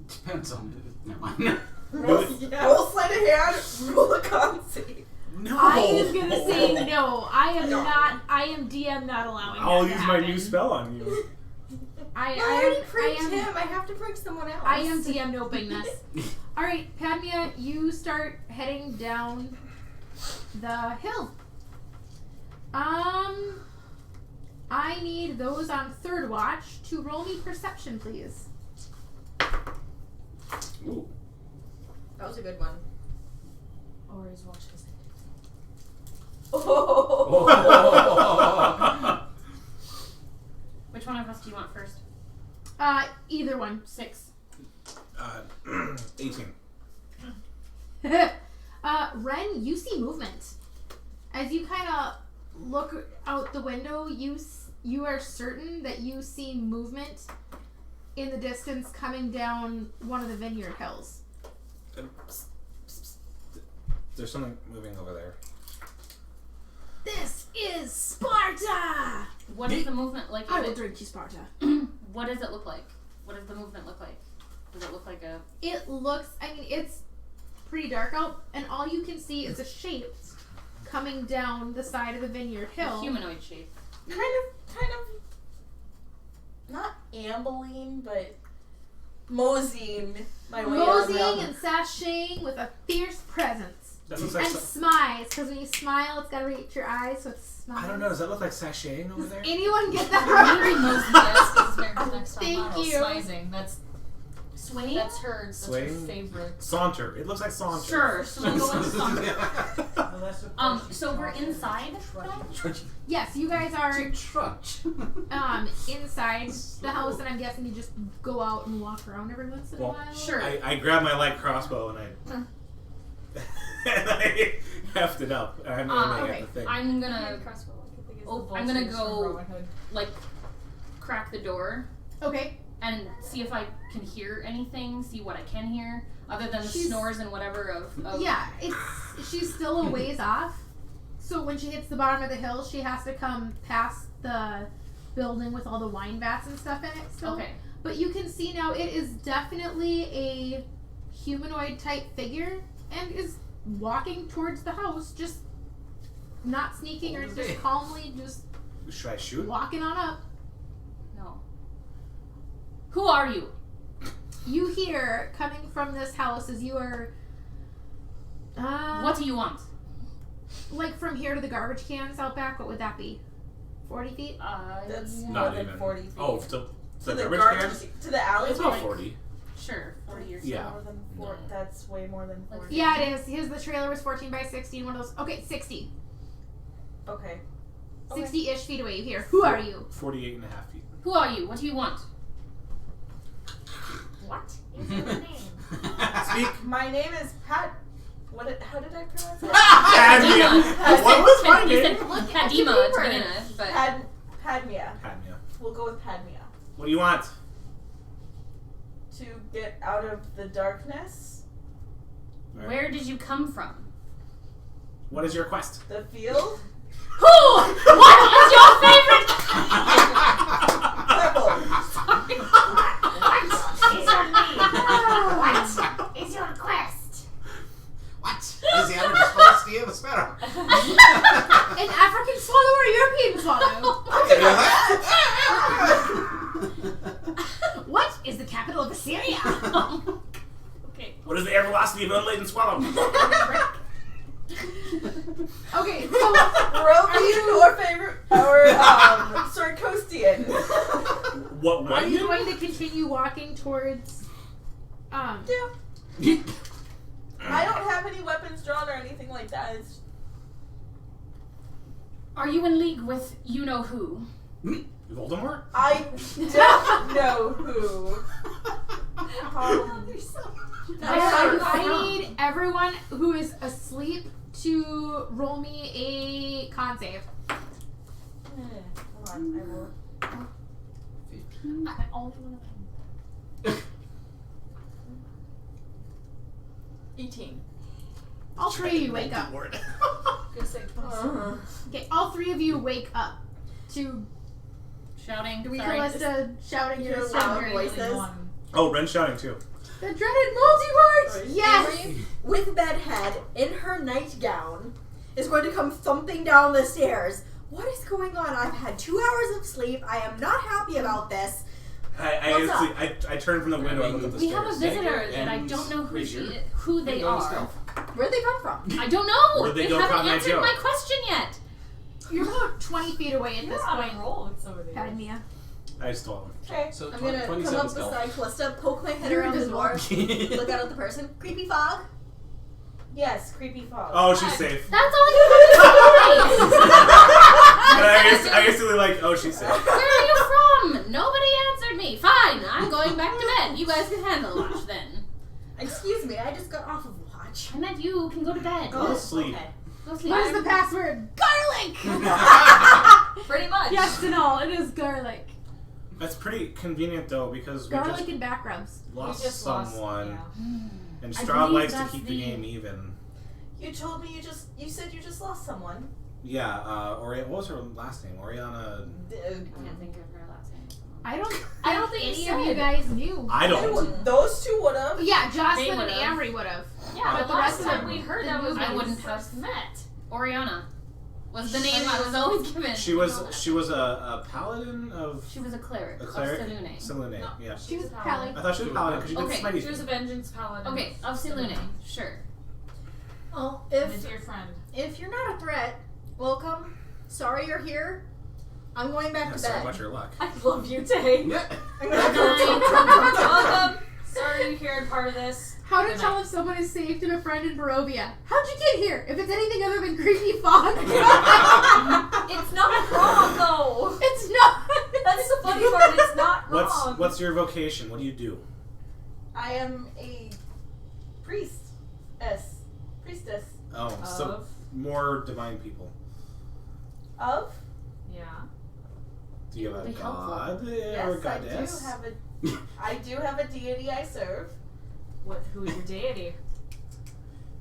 Depends on. Never mind. Roll sleight of hand. Roll a con save. No. I am gonna say no. I am not. I am DM not allowing. I'll that use to my happen. new spell on you. I already I pranked am. him. I have to prank someone else. I am DM noping this. All right, Padmea, you start heading down the hill. I need those on third watch to roll me perception, please. Ooh. That was a good one. Or is watch this. Which one of us do you want first? Either one. 6. 18. Ren, you see movement. As you kind of look out the window, you are certain that you see movement in the distance coming down one of the vineyard hills. There's something moving over there. This is Sparta! What is the movement like? I will drink you, Sparta. What does it look like? What does the movement look like? Does it look like a... It looks, it's pretty dark out, and all you can see is a shape coming down the side of the vineyard hill. humanoid shape? Kind of, not ambling, but moseying my way Moseying around. and sashaying with a fierce presence. That looks like And smiles, because when you smile, it's got to reach your eyes, so it's smiling. I don't know. Does that look like sashaying over there? Anyone get that Mary right? knows yes, is Mary's next top Thank model. you. Smizing. That's Swing? that's her Swing? favorite. Saunter. It looks like saunter. Sure, so we'll go with saunter. Unless of Um, course so you we're cross it inside and then? Yes, you guys are Trudge. inside the house, and I'm guessing you just go out and walk around every once in a Well, while. Sure. I grabbed my light crossbow and I and I heft it up. And I'm aiming okay. at the thing. I'm gonna Crossbow, I think, is Oh, the I'm gonna bolsters from go- Robin Hood. like crack the door Okay. and see if I can hear anything, see what I can hear, other than the She's- snores and whatever of Yeah, she's still a ways off. So when she hits the bottom of the hill, she has to come past the building with all the wine vats and stuff in it still. Okay. But you can see now it is definitely a humanoid type figure and is walking towards the house, just not sneaking or just calmly just Should I shoot? walking on up. No. Who are you? You hear coming from this house as you are What do you want? like from here to the garbage cans out back, what would that be? 40 feet? That's Yeah. more Not than even. 40 feet. Oh, to to the the garbage garbage, cans? to the alley. It's about 40. Sure, 40 or so. Yeah. More than 40. That's way more than 40. Yeah, it is. His the trailer was 14 by 16, one of those. Okay, 60. Okay. 60-ish feet away. You hear. Who are you? 48 and a half feet. Who are you? What do you want? What is your name? Speak. My name is Pat. How did I pronounce it? Padmia. What was my You name? said Padima to begin with, but Padmia. Padmia. We'll go with Padmia. What do you want? To get out of the darkness, where did you come from? What is your quest? the field, Who? What is your favorite? Pebble. What is your quest? What is the average velocity of a sparrow? An African swallow or a European swallow? What is the capital of Assyria? Okay. What is the air velocity of an unladen swallow? Okay, so Barovia or favorite or Sarkostian. What are you one? going to continue walking towards? Yeah. I don't have any weapons drawn or anything like that. It's Are you in league with you know who? Voldemort? I don't know who. I need everyone who is asleep to roll me a con save. Hold on, I will. I'm the only one of them. 18. All three of you wake up. Gonna say 27. Okay, all three of you wake up to Shouting. the Sorry. Callista shouting Your your loud stranger. voices. Oh, Ren's shouting too. The dreaded multiverse! Yes! Avery, with bedhead in her nightgown, is going to come thumping down the stairs. What is going on? I've had 2 hours of sleep. I am not happy about this. I turned from the window and looked at the We stairs. have a visitor that I don't know who they are. Where'd they come from? I don't know. Where'd they go, haven't Cotton Eye answered Joe? my question yet. You're about 20 feet away at You're this on point. a roll with some of these. Padmia. I just told him. Okay. So I'm gonna come 27 up stealth. beside Callista, poke my head You're around the invisible. door, look out at the person. Creepy fog. Yes, creepy fog. Oh, she's safe. That's all you have to say. And I instantly like, oh, she's safe. Where are you from? Nobody answered me. Fine, I'm going back to bed. You guys can handle watch then. Excuse me, I just got off of watch. I meant you can go to bed. Go to sleep. Okay. Go sleep. What is the password? Garlic! Pretty much. Yes and all, it is garlic. That's pretty convenient though because we Garlic just and back rubs. lost We just someone, lost, and I Strahd believe likes to that's keep the game even. You told me you said you just lost someone. Yeah, what was her last name? Oriana. I can't think of her last name. I don't think you any of you said. guys knew. I don't. Those two would have. Yeah, They Jocelyn and would've. Amory would have. Yeah, But the the last rest of time them we heard didn't that was move. I when wouldn't we have first met. Oriana was the name I was always given. She was a paladin of She was a cleric. a cleric. Of Selune. Selune, No. yeah. She was Paladin. Pally. I thought she was a paladin because she did Okay, smitey. She was a vengeance paladin. Okay, of Selune. Sure. Well, And it's your friend. if you're not a threat, welcome. Sorry you're here. I'm going back to Sorry bed. about your luck. I love you, Tay. Yeah. I'm gonna go Welcome. Sorry you heard part of this. How to Good tell night. if someone is safe to a friend in Barovia. How'd you get here? If it's anything other than creepy fog. It's not wrong though. It's not. That's the funny part. It's not wrong. What's your vocation? What do you do? I am a priestess. Oh, so Of? more divine people. Of? Yeah. Do you have a Be helpful. god or Yes, goddess? I do have a deity I serve. Who is your deity?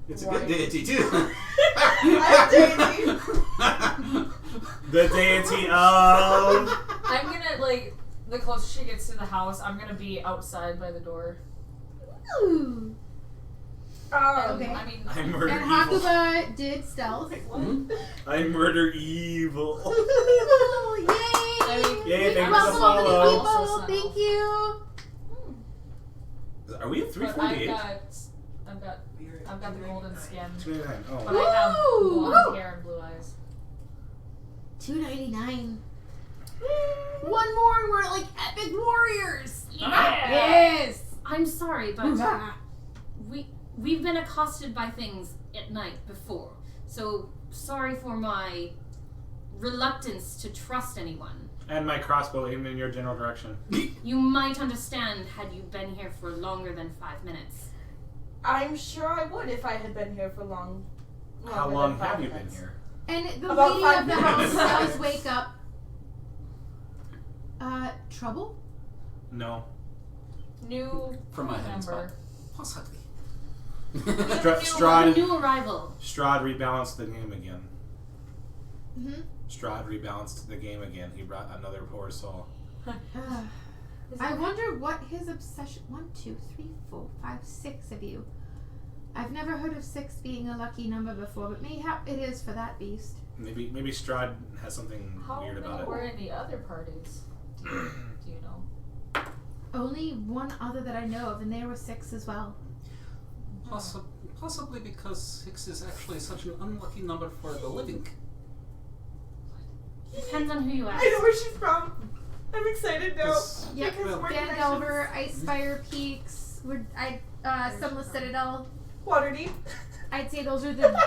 It's a good deity too. I'm deity. The deity of. I'm gonna like the closer she gets to the house, I'm gonna be outside by the door. Ooh. Oh, Okay. I mean, I murder And evil. Hakuba did stealth. I murder evil. Evil! Yay! I mean, Yay, thank you for the Welcome, follow. people. Also Thank you. Are we at but 348? I've got the golden skin, 299. but Oh. I have Woo! blonde hair and blue eyes. $2.99. One more and we're like epic warriors. Yeah. Yes. I'm sorry, but Hoorah. we've been accosted by things at night before. So sorry for my reluctance to trust anyone. And my crossbow aimed in your general direction. You might understand had you been here for longer than 5 minutes. I'm sure I would if I had been here for long. How longer long than 5 have you been minutes. here? And the About lady 5 of the house minutes. does wake up. Trouble? No. New From my head spot. member. Possibly. Strahd New arrival. rebalanced the game again. Mm-hmm. Strahd rebalanced the game again. He brought another poor soul. I wonder what his obsession. 1, 2, 3, 4, 5, 6 of you. I've never heard of 6 being a lucky number before, but mayhap it is for that beast. Maybe Strahd has something How weird many about it. were in the other parties? Do you know? Only one other that I know of, and they were 6 as well. Possibly because 6 is actually such an unlucky number for the living. Depends on who you ask. I know where she's from. I'm excited now. Yep. Because we're Van connections. Delver, Icefire Peaks, Sunless Citadel. Waterdeep. I'd say those are the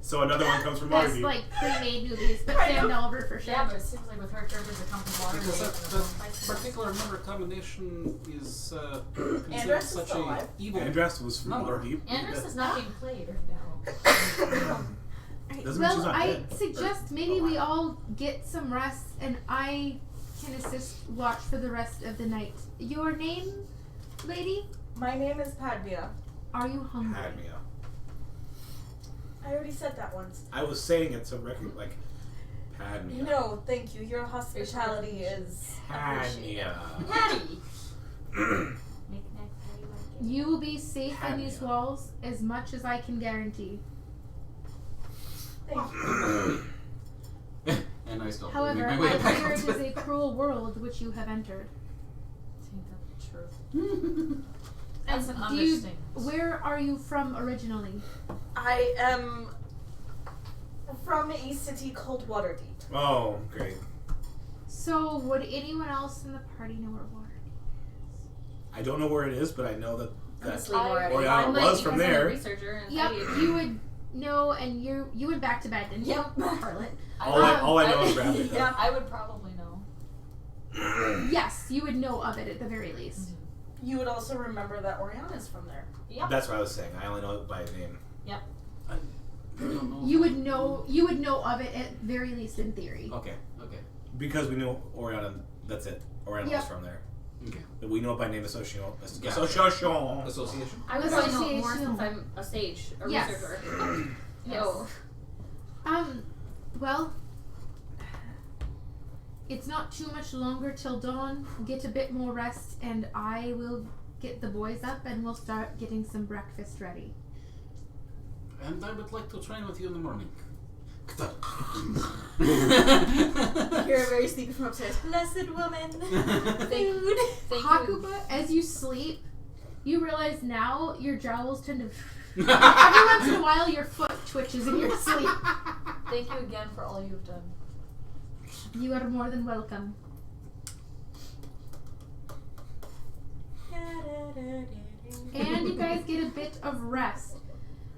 So another one comes from best Waterdeep. like pre-made movies, but I Van know. Delver for sure. Yeah, but it seems like with her characters that come from water. Because that particular number combination is considered Andress is such still a alive. evil. Andress was from Number. Waterdeep. Andress is not being played right now. Alright, Doesn't mean she's well, not I dead. suggest maybe we all get some rest, and I can assist watch for the rest of the night. Your name, lady? My name is Padmia. Are you hungry? Padmia. I already said that once. I was saying it to record like Padmia. No, thank you. Your hospitality is appreciated. Padmia. Patty. You will be safe in these Padmia. walls as much as I can guarantee. Thank you. And I still However, make my way I back fear up it to is a cruel world which you have entered. Ain't that the truth? That's an Do you, understatement. where are you from originally? I am from a city called Waterdeep. Oh, great. So, would anyone else in the party know where water is? I don't know where it is, but I know that Honestly, Laura, Oriana I might was because from I'm there. a researcher and Yep, studied. you would know, and you went back to bed, didn't you, Harlot? all I know is Rabbit. Yeah, I would probably know. Yes, you would know of it at the very least. You would also remember that Oriana's from there. Yep. That's what I was saying. I only know it by name. I don't know. You would know of it at very least in theory. Okay. Because we knew Oriana, that's it. Oriana Yep. was from there. Okay. We know it by name association. Gotcha. Association. Association. I would Association. probably know more since I'm a sage, a Yes. researcher. Yes. Well, it's not too much longer till dawn. Get a bit more rest, and I will get the boys up, and we'll start getting some breakfast ready. And I would like to train with you in the morning. You're very sleepy from upstairs. Blessed woman. Food. Hakuba, as you sleep, you realize now your jowls tend to. Every once in a while, your foot twitches in your sleep. Thank you again for all you've done. You are more than welcome. And you guys get a bit of rest.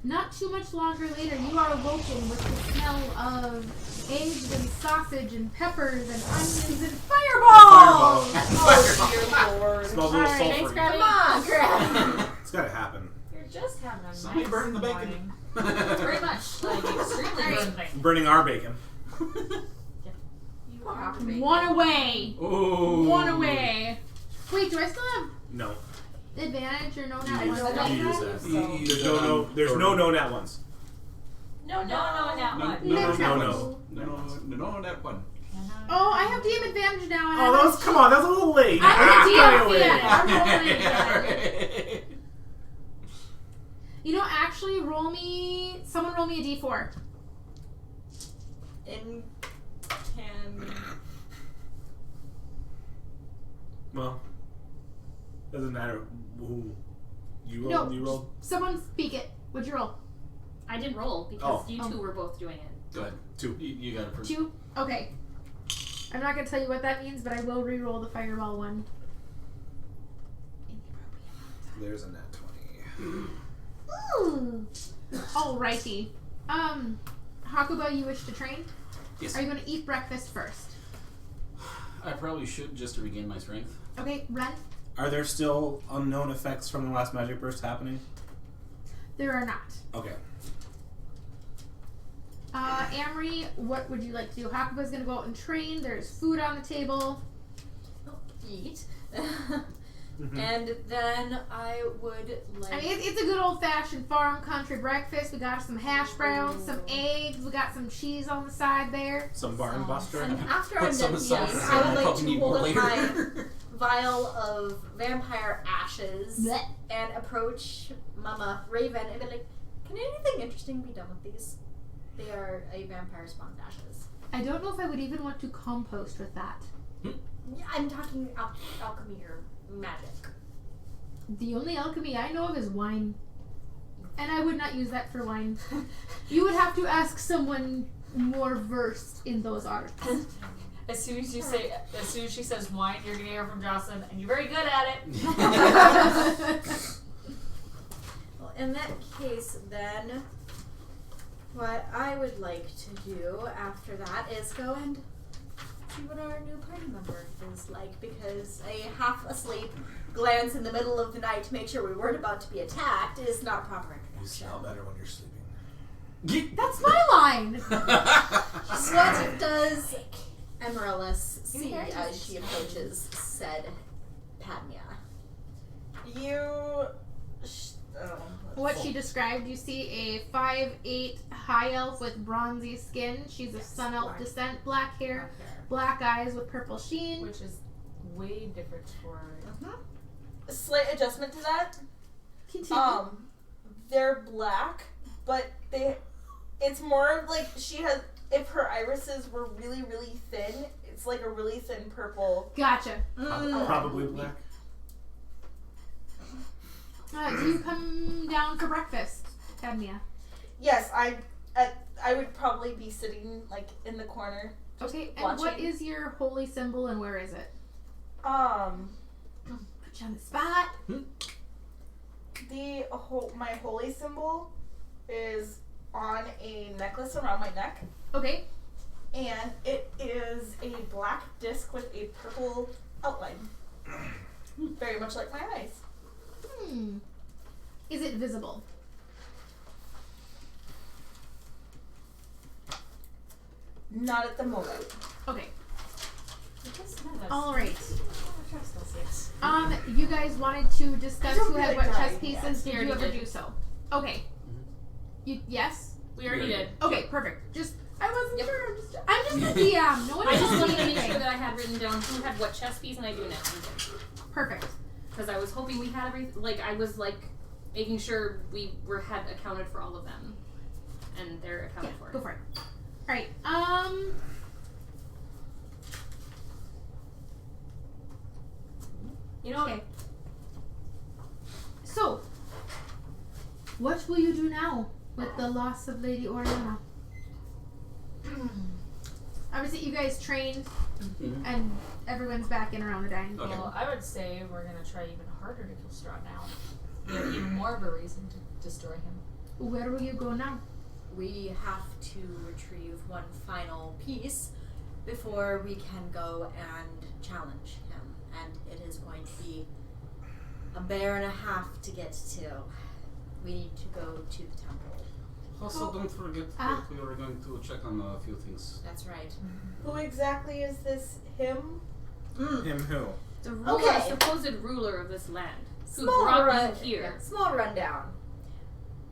Not too much longer later, you are awoken with the smell of eggs and sausage and peppers and onions and fireballs! Oh, dear Lord. Smells a little Alright, sulfur. Come on, Grab. It's gotta happen. You're just having a Somebody nice burn the bacon. morning. Very much. Like, extremely burn bacon. Burning our bacon. You One away. Ooh. One away. Wait, do I still have No. advantage or no? You Not use one? that. You use that. There's no nat ones. No, that one. No, that one. Oh, I have DM advantage now. And Oh, that was, come on, that was a little late. I'm gonna DM Wait. it. I'm rolling it again. Alright. You know, actually, someone roll me a D4. In can. Well, doesn't matter who you roll. No, You roll. someone speak it. What'd you roll? I did roll because you two were both doing it. Go ahead. 2. You got it first. 2? Okay. I'm not gonna tell you what that means, but I will re-roll the fireball one. There's a nat 20. Ooh. Alrighty. Hakuba, you wish to train? Yes. Are you gonna eat breakfast first? I probably should just to regain my strength. Okay, Ren? Are there still unknown effects from the last magic burst happening? There are not. Okay. Amory, what would you like to do? Hakuba's gonna go out and train. There's food on the table. Eat. And then I would like. I mean, it's a good old-fashioned farm country breakfast. We got some hash browns, some eggs. We got some cheese on the side there. Some barn buster. And after Put I'm some done aside. eating, So I we'll would like probably to need hold more up later. my vial of vampire ashes Blech. and approach Mama Raven and be like, "Can anything interesting be done with these? They are a vampire spawn's ashes." I don't know if I would even want to compost with that. Yeah, I'm talking alchemy or magic. The only alchemy I know of is wine. And I would not use that for wine. You would have to ask someone more versed in those arts. As soon as she says wine, you're gonna hear from Jocelyn, and you're very good at it. Well, in that case, then, what I would like to do after that is go and see what our new party member is like, because a half-asleep glance in the middle of the night to make sure we weren't about to be attacked is not proper You introduction. smell better when you're sleeping. That's my line! What does Amaryllis see as she approaches said Padmia? What she described, you see a 5'8" high elf with bronzy skin. She's of sun elf descent, black hair, black eyes with purple sheen. Which is way different for. A slight adjustment to that. Continue. They're black, but it's more of like she has. If her irises were really, really thin, it's like a really thin purple. Gotcha. Probably black. Do you come down for breakfast, Padmia? Yes, I would probably be sitting like in the corner. Okay, and watching. what is your holy symbol and where is it? Put you on the spot. My holy symbol is on a necklace around my neck. Okay. And it is a black disc with a purple outline. Very much like my eyes. Is it visible? Not at the moment. Okay. All Alright. You guys wanted to discuss who had what chess pieces. Did you ever do so? Okay. Yes? We already did. Okay, perfect. I wasn't sure. I'm just a DM. No one I just else wanted to needs make sure anything. that I had written down who had what chess piece, and I do now. Perfect. Because I was hoping we had everything. Like, I was making sure we had accounted for all of them, and they're accounted for. Go for it. All right. You know, Okay. So, what will you do now with the loss of Lady Oriana? Obviously, you guys trained, and everyone's back in around the dining table. well, I would say we're gonna try even harder to kill Strahd now. We have even more of a reason to destroy him. Where will you go now? We have to retrieve one final piece before we can go and challenge him. And it is going to be a bear and a half to get to. We need to go to the temple. Also, don't forget that we were going to check on a few things. That's right. Who exactly is this him? Him who? The ruler, Okay. supposed ruler of this land, who Small brought you here. Small rundown.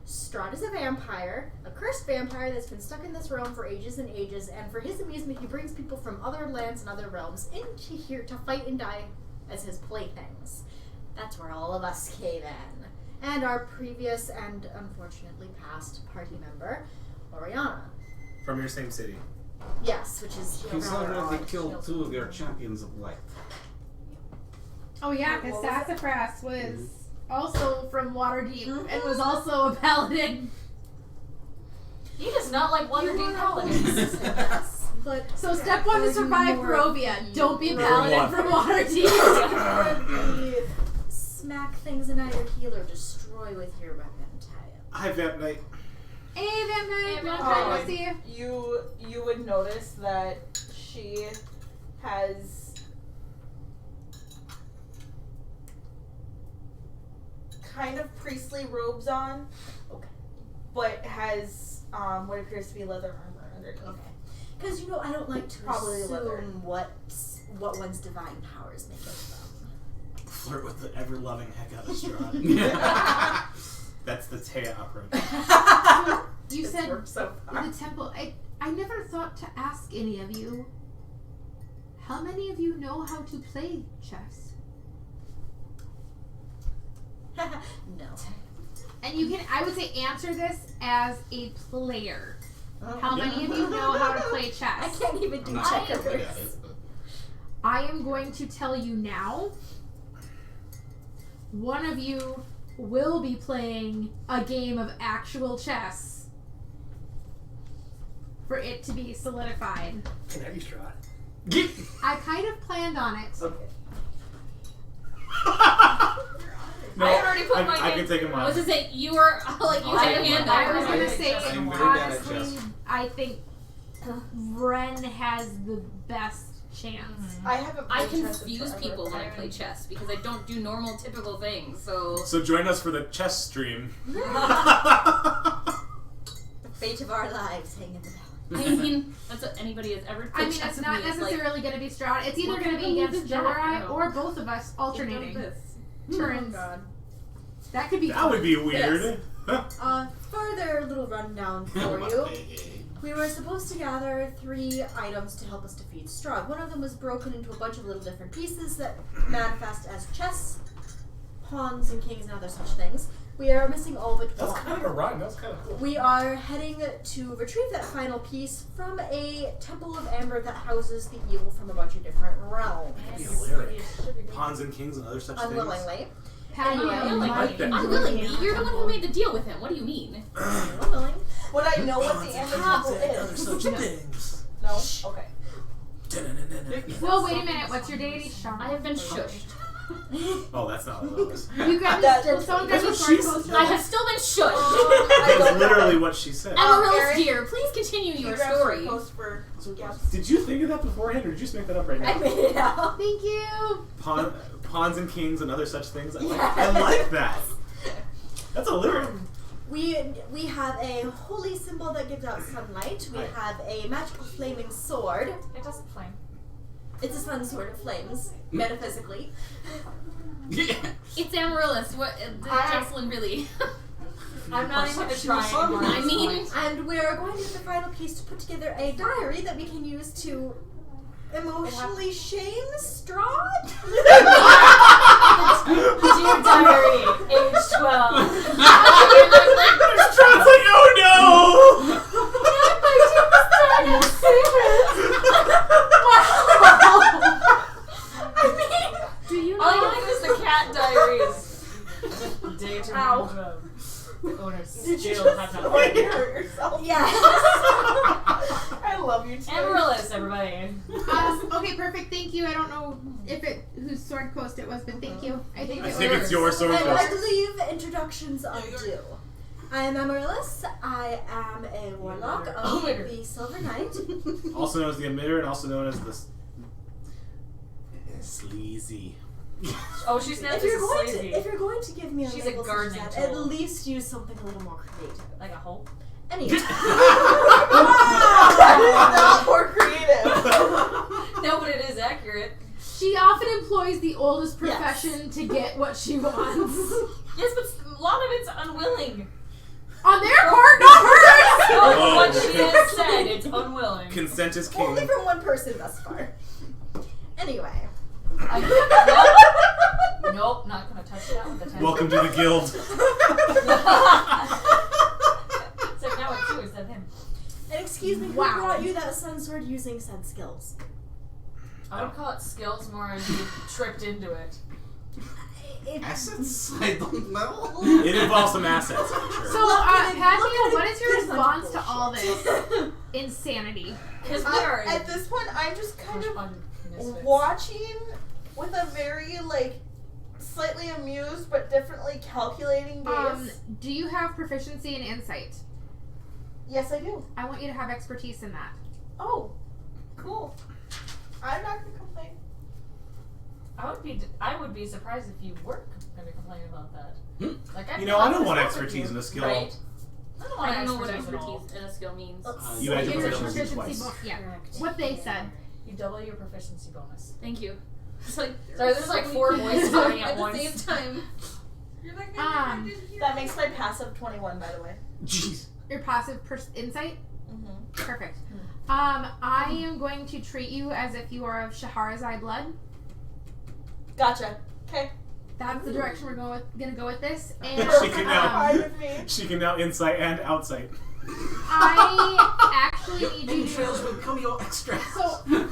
Strahd is a vampire, a cursed vampire that's been stuck in this realm for ages and ages, and for his amusement he brings people from other lands and other realms into here to fight and die as his playthings. That's where all of us came in. And our previous and unfortunately past party member, Oriana. From your same city. Yes, which is He's rather already odd. killed 2 of your champions of light. Oh yeah, because What was it? Sassafras was also from Waterdeep and was also a paladin. He does not like Waterdeep paladins. But So step 1 to survive Barovia. Don't be a paladin from Waterdeep. smack things and either heal or destroy with your weapon type. Hi, Vamp Knight. Hey, Vamp Knight. Hey, Long Vamp time Knight. no see. You would notice that she has kind of priestly robes on. Okay. But has what appears to be leather armor underneath. Okay. Because, I don't like to Probably assume leather. what one's divine powers make of them. Flirt with the ever-loving heck out of Strahd. That's the Taya approach. You It's said worked so far. the temple. I never thought to ask any of you. How many of you know how to play chess? No. And you can, I would say, answer this as a player. How many of you know how to play I chess? can't even do I'm not good at checkers. it. I am going to tell you now. One of you will be playing a game of actual chess for it to be solidified. Can I be Strahd? I kind of planned on it. Okay. No, I had already put my I hand. can take him I was on. just saying, you were like, you had your hand up. I was I- gonna say, I'm very bad at honestly, chess. I think Ren has the best chance. I haven't I played chess in confuse forever. people when I play chess because I don't do normal, typical things. So So join us for the chess stream. The fate of our lives hang in the balance. I mean, that's what anybody has ever I played mean, chess it's with not me. It's like, necessarily going to be Strahd. It's either what going to kind be of move against is that? Jorai No. or both of us alternating turns. God. That could be That would be weird. Further little rundown for you. We were supposed to gather 3 items to help us defeat Strahd. One of them was broken into a bunch of little different pieces that manifest as chess, pawns, and kings, and other such things. We are missing all but That was one. kind of a rhyme. That was kind of cool. We are heading to retrieve that final piece from a temple of amber that houses the evil from a bunch of different realms. Be a lyric. Pawns and kings and other such things. Unwillingly. Patty, Anyway, I like that. unwillingly, you're the one who made the deal with him. What do you mean? Unwilling. Would I know what the Amber Temple is? Such things. No? Okay. Whoa, wait a minute. What's your deity, Sean? I have been shushed. Oh, that's not what it was. You got That- this. Someone that's got what this she sword said. poster. I have still been shushed. I That's don't know. literally what she said. Amaryllis, Eric, dear, please continue Can you your grab story. some post for Gabs? Did you think of that beforehand, or did you just make that up right I now? made it out. Thank you. Pawns and kings and other such things. I like that. That's a lyric. We have a holy symbol that gives out sunlight. We Right. have a magical flaming sword. It doesn't flame. It's a sun sword of flames, metaphysically. It's Amaryllis. What? Jocelyn, really? I'm not even gonna try Perception anymore. I mean, And we're going to use the final piece to put together a diary that we can use to emotionally shame Strahd. Dear diary, age 12. Strahd's like, oh Do you All know? I can think is the cat diaries. Day to Ow. owner Did you still just have not hurt played. yourself? Yes. I love you too. Amaryllis, everybody. Okay, perfect. Thank you. I don't know if it whose sword coast it was, but thank you. I think I it think was. it's your sword And I coast. believe introductions are due. I am Amaryllis. I am a warlock of the Silver Knight. Also known as the emitter, and also known as the sleazy. Oh, she's not If just you're a going slavey. to give me a She's a label such as gardening that, tool. at least use something a little more creative. Like a hole? Anyway. That is not more creative. No, but it is accurate. She often employs the oldest profession to get what she wants. Yes, but a lot of it's unwilling. On their part, not hers! Oh, what she has said, it's unwilling. Consent is king. Only from one person thus far. Anyway. Nope, not gonna touch that with the 10. Welcome to the guild. So now it's you instead of him. And excuse me, who brought you that sun sword using said skills? I would call it skills more and you tripped into it. Assets? I don't know. It involves some assets, I'm sure. So, Padmia, what is your response to all this insanity? Because we are At this point, I'm just kind of misfits. watching with a very, like, slightly amused but differently calculating gaze. Do you have proficiency in insight? Yes, I do. I want you to have expertise in that. Oh, cool. I'm not gonna complain. I would be surprised if you weren't going to complain about that. Like You know, I don't want expertise in a skill. Right? I don't know what expertise in a skill means. You add your Your proficiency twice. yeah. What they said. You double your proficiency bonus. Thank you. It's like Sorry, there's like 4 voices talking at once. the same time. You're like, That makes my passive 21, by the way. Jeez. Your passive insight? Mm-hmm. Perfect. I am going to treat you as if you are of Shahrazai blood. Gotcha. Okay. That's the direction we're gonna go with this. And She can now insight and outsight. I actually need you to Trails with cameo extra. So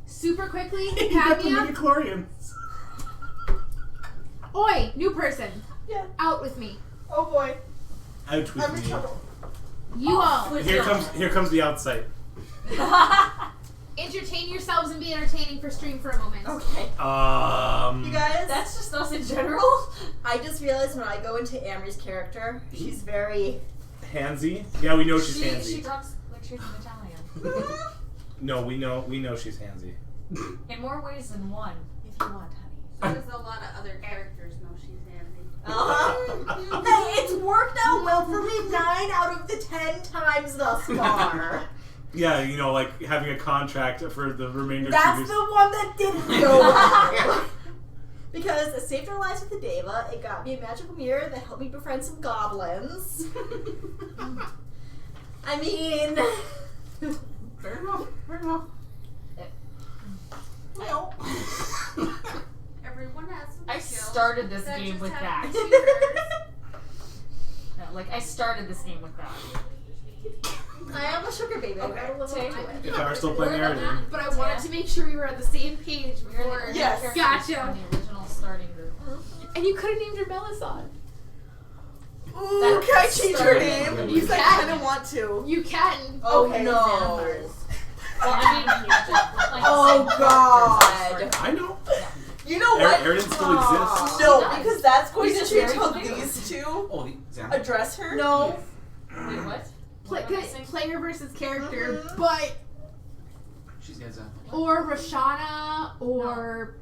super quickly, You got the Padmia. midichlorians. Oi, new person. Yeah. Out with me. Oh boy. Out with I'm in me. trouble. You all. Here comes the outsight. Entertain yourselves and be entertaining for stream for a moment. Okay. You guys, That's just us in general. I just realized when I go into Amri's character, she's very... Handsy? Yeah, we know she's She handsy. talks like she's an Italian. No, we know she's handsy. In more ways than one, if you want, honey. So does a lot of other characters know she's handy. Hey, it's worked out well for me 9 out of the 10 times thus far. Yeah, you know, like having a contract for the remainder That's of 2 years. the one that didn't go well. Because it saved our lives with the Deva, it got me a magical mirror that helped me befriend some goblins. I mean... Fair enough. Well... Everyone has some I skills. started this That game just with happens that. to be hers. No, like I started this game with that. I am a sugar baby, I gotta live up to it. If I were still playing Narrative. But I wanted to make sure we were on the same page before. Yes. Gotcha. On the original starting group. And you could have named her Melisande. Ooh, can I change her name? You Because I can. kind of want to. You can. Okay. no. Well, I mean, like, Oh, God. I know. You know what? Eridan still exists. No, because that's going He's to just change very how familiar. these two Oh, Xander. address her. No. Wait, what? Player versus character, but She's got Xander. or Rashana or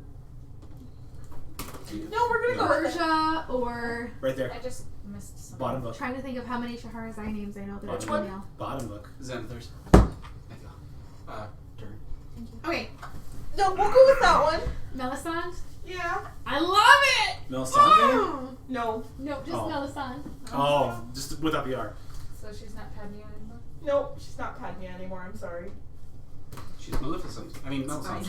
No, we're going to go with it. Persia or Right there. I just missed something. Bottom book. trying to think of how many Shahrazai names I know that Which are one? female. Bottom book. Xander's. Turn. Okay, No, we'll go with that one. Melisande. Yeah. I love it. Melisande? No. No, just Oh. Melisande. Oh, just without the R. So she's not Padmia anymore? Nope, she's not Padmia anymore. I'm sorry. She's Maleficent. I mean, Melisande.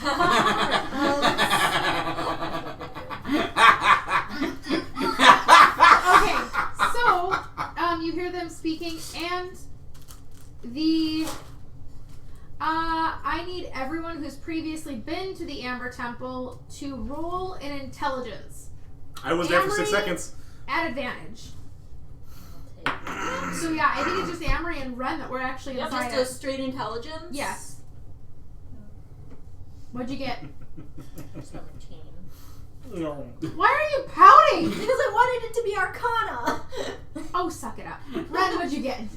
Okay, so you hear them speaking, and the I need everyone who's previously been to the Amber Temple to roll an intelligence I was there for 6 Amory- seconds. at advantage. So yeah, I think it's just Amory and Ren that we're actually inside Just a it. straight intelligence? Yes. What'd you get? 17. No. Why are you pouting? Because I wanted it to be Arcana. Oh, suck it up. Ren, what'd you get? 10.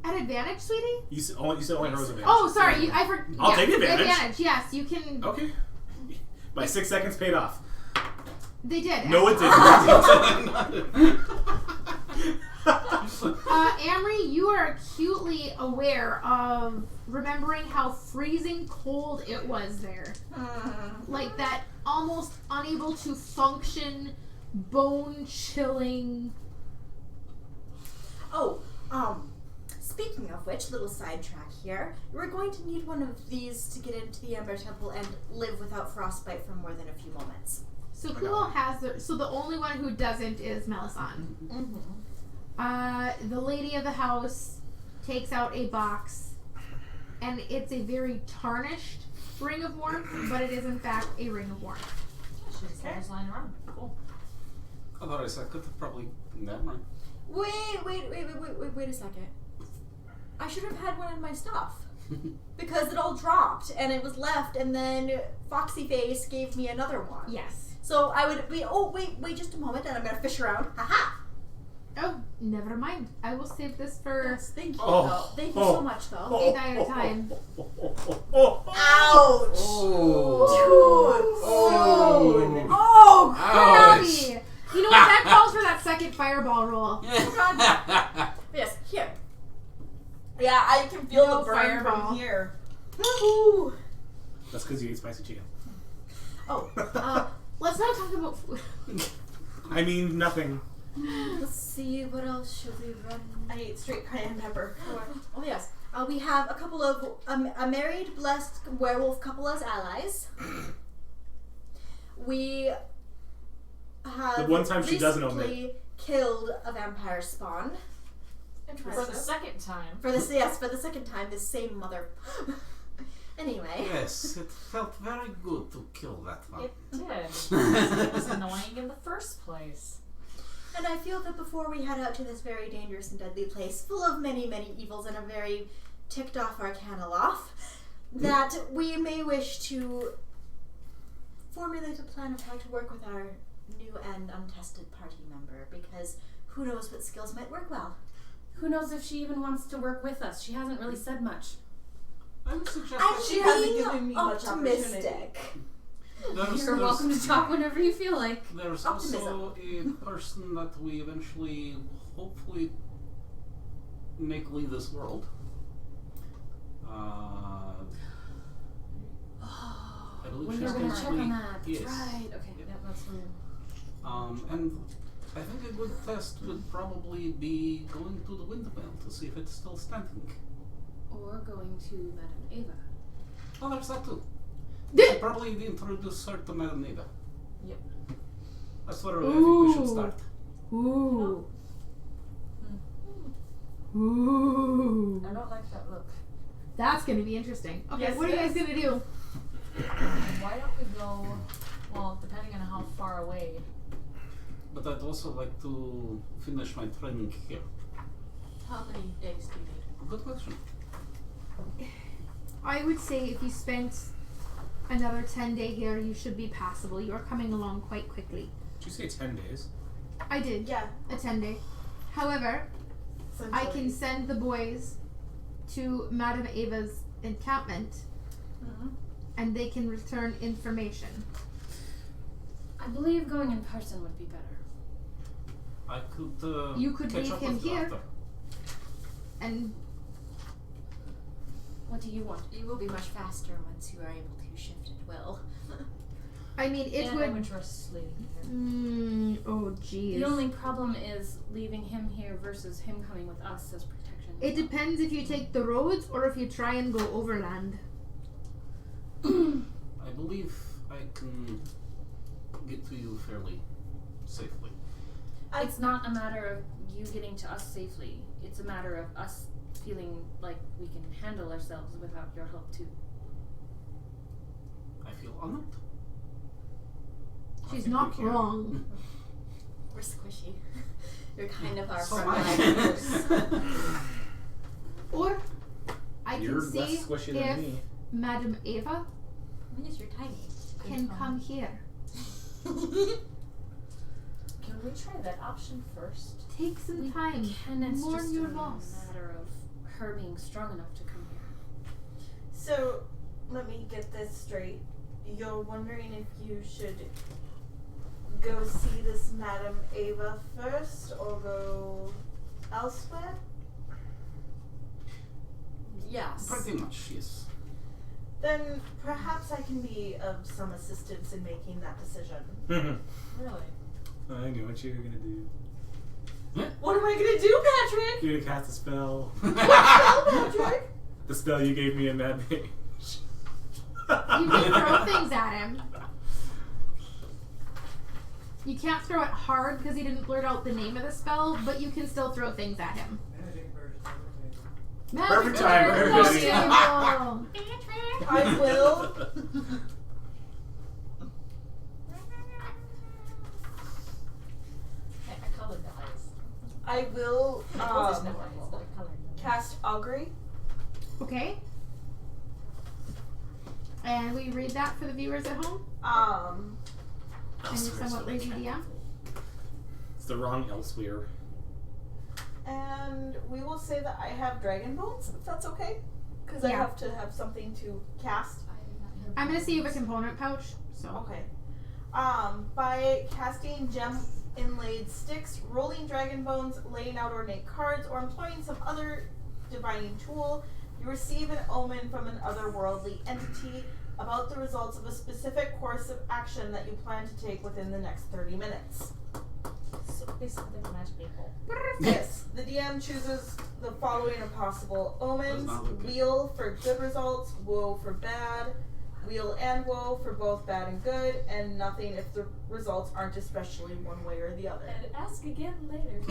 At advantage, sweetie? You said only hers advantage. Oh, sorry. I'll take advantage. Yes, you can. Okay. My 6 seconds paid off. They did. No, it actually. didn't. Amory, you are acutely aware of remembering how freezing cold it was there. Like that almost unable to function, bone-chilling... Oh, speaking of which, little sidetrack here, we're going to need one of these to get into the Ember Temple and live without frostbite for more than a few moments. So who all has so the only one who doesn't is Melisande. The lady of the house takes out a box, and it's a very tarnished ring of warmth, but it is in fact a ring of warmth. Should have just lying around. Cool. Otherwise, I could have probably. Never mind. Wait a second. I should have had one in my stuff. Because it all dropped, and it was left, and then Foxy Face gave me another one. Yes. So I would be, wait just a moment, and I'm gonna fish around. Haha! Oh, never mind. I will save this for Yes, thank you, Oh. though. Thank you so much, though. 8 at a time. Ouch! Oh. Oh, Ouch. crabby! You know what? That calls for that second fireball roll. Yes, here. Yeah, I can feel No the burn fireball. from here. Woohoo! That's because you ate spicy chicken. Oh, Let's not talk about food. I mean, nothing. let's see, what else should we run? I ate straight cayenne pepper. Oh, yes. We have a couple of, a married, blessed werewolf couple as allies. We have The one time she doesn't recently killed a vampire spawn. For the second time. For the second time, this same mother. Anyway. Yes, it felt very good to kill that one. It did. It was annoying in the first place. And I feel that before we head out to this very dangerous and deadly place, full of many, many evils and a very ticked off Arcanoloth, that we may wish to formulate a plan of how to work with our new and untested party member, because who knows what skills might work well. Who knows if she even wants to work with us? She hasn't really said much. I would suggest I'm that She hasn't being given me much optimistic. You're welcome to talk whenever you feel like. There's also a person that we eventually, hopefully, make leave this world. I believe When she's you're gonna check on currently- that. Yes. Right, okay. Yeah, that's weird. And I think a good test would probably be going to the windmill to see if it's still standing. Or going to Madame Ava. Oh, there's that too. I'd probably introduce her to Madame Eva. Yep. That's where I think we should start. Ooh. Ooh. I don't like that look. That's going to be interesting. Okay, Yes, what are you it guys is. going to do? Why don't we go, well, depending on how far away. But I'd also like to finish my training here. How many days do you need? Good question. I would say if you spent another 10 day here, you should be passable. You are coming along quite quickly. Did you say 10 days? I did. Yeah. A 10 day. However, I can essentially. send the boys to Madame Ava's encampment and they can return information. I believe going in person would be better. I could You could catch leave up him with you here. after. And What do you want? You will be much faster once you are able to shift at will. I mean, it and would. I would trust leaving here. Oh, jeez. The only problem is leaving him here versus him coming with us as protection. It depends if you take the roads or if you try and go overland. I believe I can get to you fairly safely. It's not a matter of you getting to us safely. It's a matter of us feeling like we can handle ourselves without your help too. I feel honored. I She's think not we can. wrong. We're squishy. You're kind of our So front am liners. Or I You're can see less squishy than if me. Madame Ava Yes, you're tiny. can come here. Can we try that option first? Take some time. And it's Mourn just your a loss. matter of her being strong enough to come here. So, let me get this straight. You're wondering if you should go see this Madame Ava first, or go elsewhere? Yes. Pretty much, yes. Then perhaps I can be of some assistance in making that decision. Really? I knew what you were gonna do. What am I gonna do, Patrick? You're gonna cast a spell. What spell, Patrick? The spell you gave me in Mad Mage. You can throw things at him. You can't throw it hard because he didn't blurt out the name of the spell, but you can still throw things at him. Perfect time, everybody. I will. I colored the eyes. I will There's no eyes, but I colored them. cast augury. Okay. And we read that for the viewers at home? And you're somewhat lazy DM? It's the wrong elsewhere. And we will say that I have dragon bones, if that's okay. Because I Yeah. have to have something to cast. I'm gonna see you have a component pouch, so. Okay. By casting gem inlaid sticks, rolling dragon bones, laying out ornate cards, or employing some other divining tool, you receive an omen from an otherworldly entity about the results of a specific course of action that you plan to take within the next 30 minutes. So basically, they're magic people. Yes, the DM chooses the following of possible omens: Does not look good. wheel for good results, woe for bad, wheel and woe for both bad and good, and nothing if the results aren't especially one way or the other. And ask again later.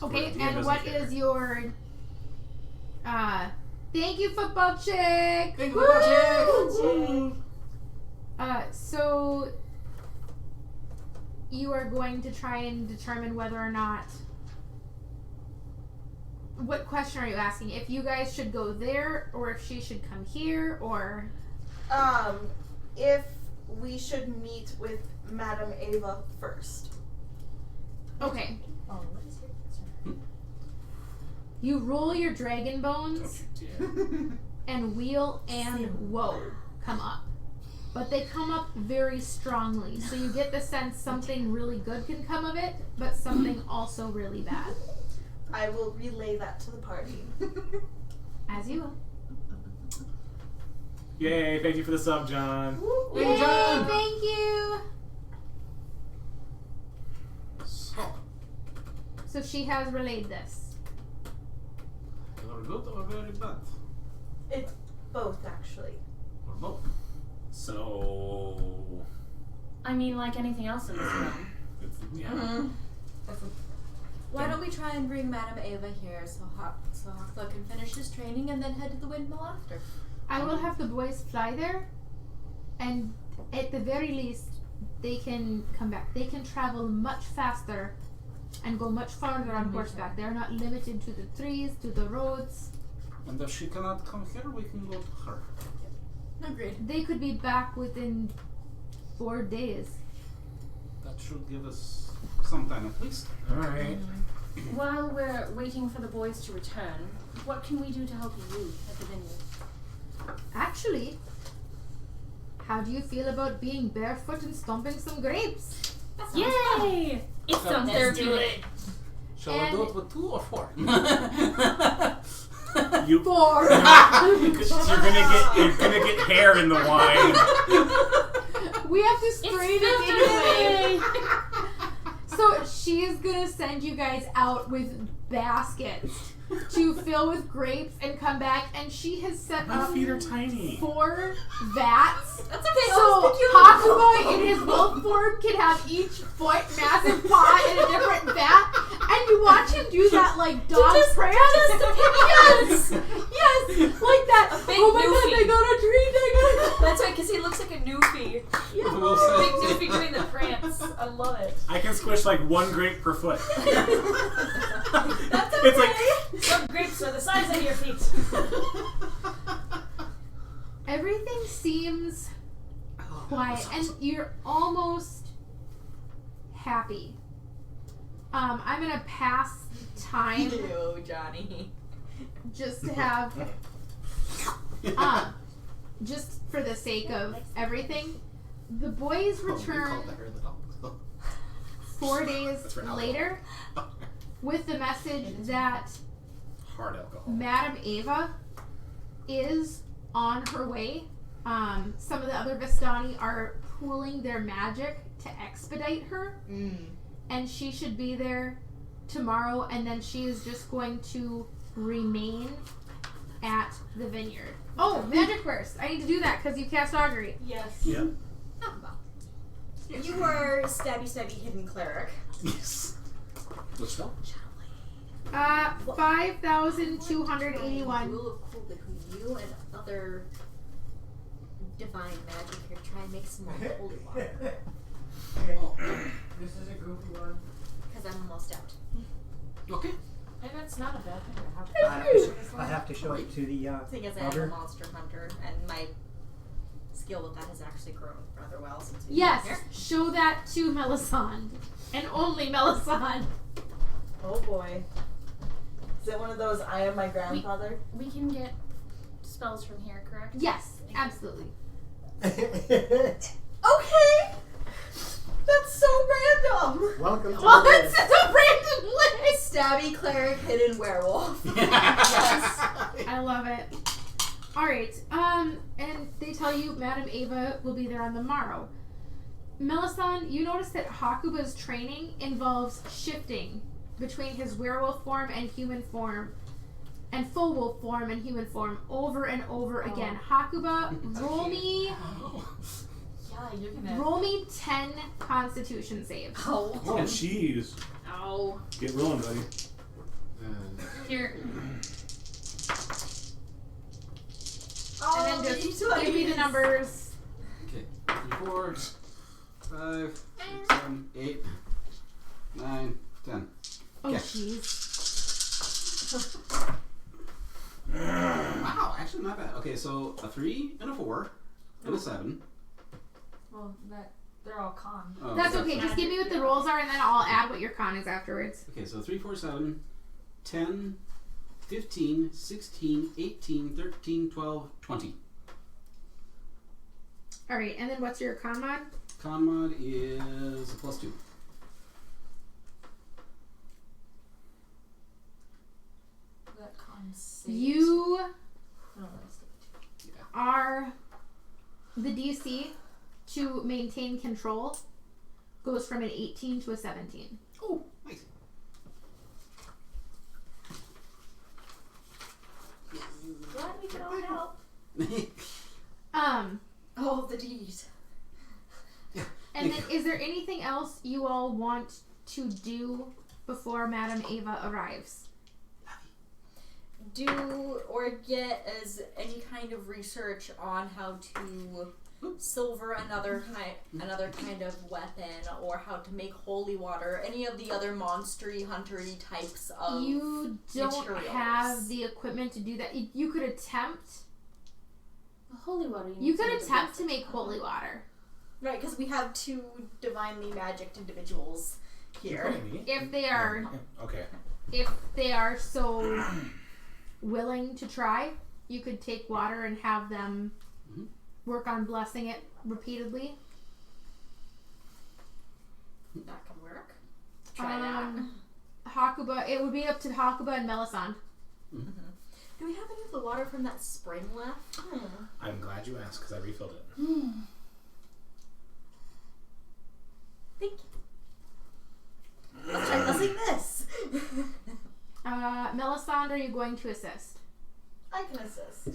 Okay, DM and doesn't what care. is your thank you, football chick! Thank you, Woo! football chick! So you are going to try and determine whether or not. What question are you asking? If you guys should go there, or if she should come here, or. If we should meet with Madame Ava first. Okay. Oh, what is your concern? You roll your dragon bones, and wheel and woe come up. But they come up very strongly, so you get the sense something really good can come of it, but something also really bad. I will relay that to the party. As you will. Yay, thank you for the sub, John. Yay, thank you! So she has relayed this. Either good or very bad. It's both, actually. Or both. So. I mean, like anything else in this room. Yeah. Why don't we try and bring Madame Ava here so Hakla can finish his training and then head to the windmill after? I will have the boys fly there, and at the very least, they can come back. They can travel much faster and go much farther on horseback. They're not limited to the trees, to the roads. And if she cannot come here, we can go to her. Agreed. They could be back within 4 days. That should give us some time at least. Alright. While we're waiting for the boys to return, what can we do to help you at the vineyard? Actually, how do you feel about being barefoot and stomping some grapes? Yay! It sounds therapeutic. Shall I do it with 2 or 4? You 4! You're gonna get hair in the wine. We have to strain it It's anyway. So she's gonna send you guys out with baskets to fill with grapes and come back, and she has set My up feet are tiny. 4 vats. That's okay. So Hakuma in his wolf form can have each foot massive pot in a different vat, and you watch him do that like dog prance. Yes, yes, like that. A big Oh my god, newfie. they got a treat. They got a That's right, because he looks like a newfie. We'll say. Big newfie doing the prance. I love it. I can squish like 1 grape per foot. That's It's like Some grapes are the size of your feet. Everything seems quiet, and you're almost happy. I'm gonna pass time Ew, Johnny. just to have, just for the sake of everything. The boys return 4 days That's for alcohol. later with the message that Hard alcohol. Madame Ava is on her way. Some of the other Vistani are pooling their magic to expedite her. And she should be there tomorrow, and then she is just going to remain at the vineyard. Oh, magic burst! I need to do that because you cast augury. Yes. Yeah. You are stabby hidden cleric. Yes. What spell? 5,281. Rule of cool between you and other divine magic here. Try and make some more holy water. Okay. This is a goofy one. Because I'm almost out. Okay. And that's not a bad thing to have. I have to show it to the Thing is, I am a other. monster hunter, and my skill with that has actually grown rather well since we've Yes, been here. show that to Melisande. And only Melisande. Oh boy. Is it one of those I am my grandfather? We can get spells from here, correct? Yes, absolutely. Okay! That's so random! Welcome to Well, the it's list. a random list. Stabby cleric, hidden werewolf. Yes, I love it. All right, and they tell you Madame Ava will be there on the morrow. Melisande, you notice that Hakuba's training involves shifting between his werewolf form and human form, and full wolf form and human form over and over again. Hakuba, roll me Yeah, you're gonna. roll me 10 Constitution saves. Oh. Oh, jeez. Ow. Get rolling, buddy. Here. And then just give me the numbers. Okay. 3, 4, 5, 6, 7, 8, 9, 10. Oh, Okay. jeez. Wow, actually not bad. Okay, so a 3 and a 4 and a 7. Well, they're all con. Oh, That's okay. Just give me what the rolls are, and then I'll add what your con is afterwards. Okay, so 3, 4, 7, 10, 15, 16, 18, 13, 12, 20. All right, and then what's your con mod? Con mod is a +2. That con saves. You No, that's the are the DC to maintain control goes from an 18 to a 17. Oh, nice. Glad we could all help. Oh, the D's. and then is there anything else you all want to do before Madame Ava arrives? Do or get as any kind of research on how to silver another kind of weapon, or how to make holy water, any of the other monstery huntery types of You don't materials. have the equipment to do that. You could attempt. Holy water. You could attempt to make holy water Right, because we have 2 divinely magicked individuals here. if they are Okay. if they are so willing to try. You could take water and have them work on blessing it repeatedly. That can work. Try that. Hakuba, it would be up to Hakuba and Melisande. Do we have any of the water from that spring left? I'm glad you asked because I refilled it. Thank you. Let's try blessing this. Melisande, are you going to assist? I can assist.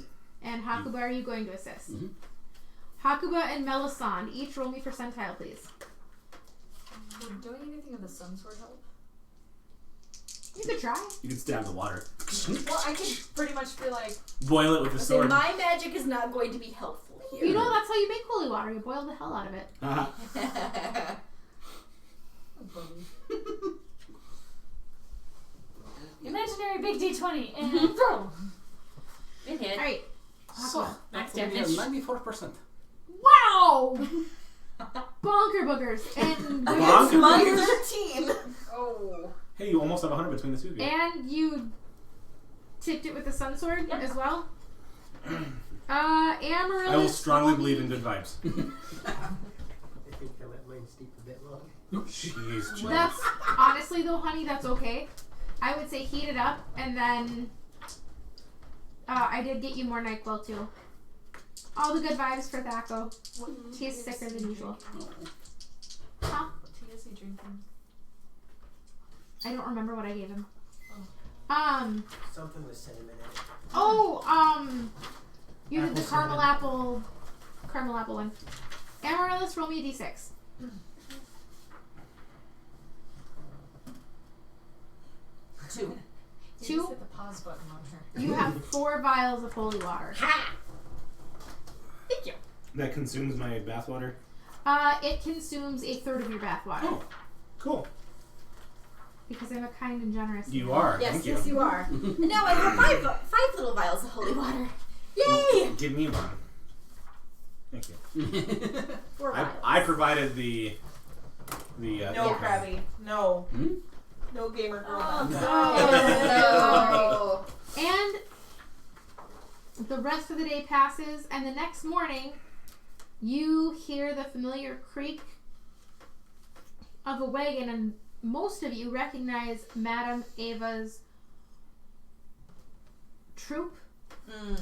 And Hakuba, are you going to assist? Mhm. Hakuba and Melisande, each roll me percentile, please. Would doing anything with the sun sword help? You could try. You can stab the water. Well, I could pretty much be like, Boil it with the So sword. my magic is not going to be helpful here. You know that's how you make holy water. You boil the hell out of it. imaginary big D20 and throw. It hit. All right. So, Max we have damage. 94%. Wow! Bonker boogers. And Bonker Mine's boogers. 13. Oh. Hey, you almost have 100 between the two of you. And you tipped it with the sun sword as well. Amaryllis. I will strongly roll me- believe in good vibes. I think I let mine steep a bit long. Jeez. That's honestly though, honey. That's okay. I would say heat it up, and then I did get you more NyQuil too. All the good vibes for Thaco. He is sicker than usual. Huh? What tea is he drinking? I don't remember what I gave him. Something with cinnamon in it. You did the Apple caramel apple one. Amaryllis, roll me a d6. 2. Two? Just hit the pause button on her. You have 4 vials of holy water. Thank you. That consumes my bathwater. It consumes a third of your bath water. Oh, cool. Because I'm a kind and generous. You are. Yes, Thank yes, you. you are. And now I have 5 little vials of holy water. Yay! Give me one. Thank you. 4 vials. I provided the. No, Yeah. Krabby. No. Hmm? No gamer girl. Oh, And the rest of the day passes, and the next morning, you hear the familiar creak of a wagon, and most of you recognize Madame Ava's troop.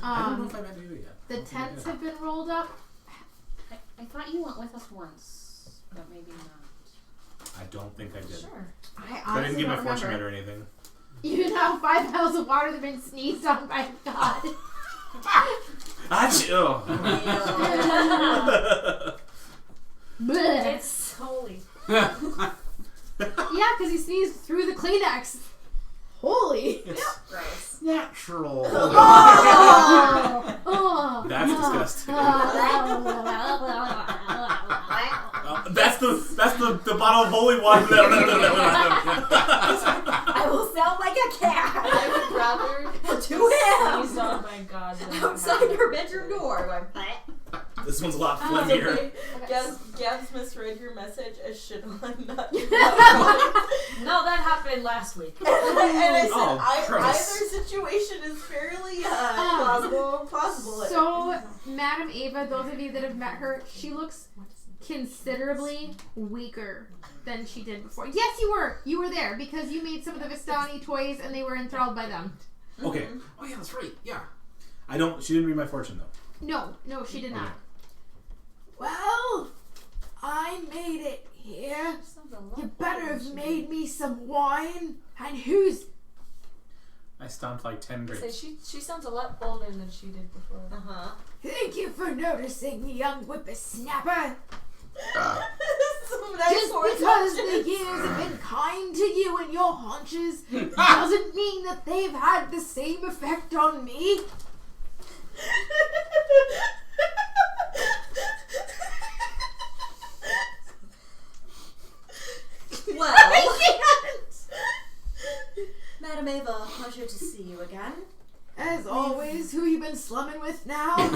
I don't know if I met you yet. The tents have been rolled up. I thought you went with us once, but maybe not. I don't think I did. Sure. I I honestly didn't give my don't fortune remember. read or anything. You now have 5 vials of water that have been sneezed on by God. Achoo! Blech. It's holy. Yeah, because he sneezed through the Kleenex. Holy. gross. Natural. Oh, That's disgusting. That's the bottle of holy water. I will sound like a cat. I would rather To him. sneeze on my God than Outside your bedroom door. Going, This one's a lot Okay. flimmier. Gabs misread your message as shit on nut. No, that happened last week. And I said, Oh, either gross. situation is fairly plausible. So, Madame Ava, those of you that have met her, she looks considerably weaker than she did before. Yes, you were. You were there because you made some of the Vistani toys and they were enthralled by them. Okay. Oh yeah, that's right. Yeah. She didn't read my fortune though. No, she did not. Well, I made it here. You better have made me some wine. And who's... I stomped like 10 Say grapes. she sounds a lot bolder than she did before. Thank you for noticing, young whippersnapper. Some nice Just because the years have been kind to you and your haunches doesn't mean that they've had the same effect on me. well, Madam Ava, pleasure to see you again. As always, who you been slumming with now? Wow,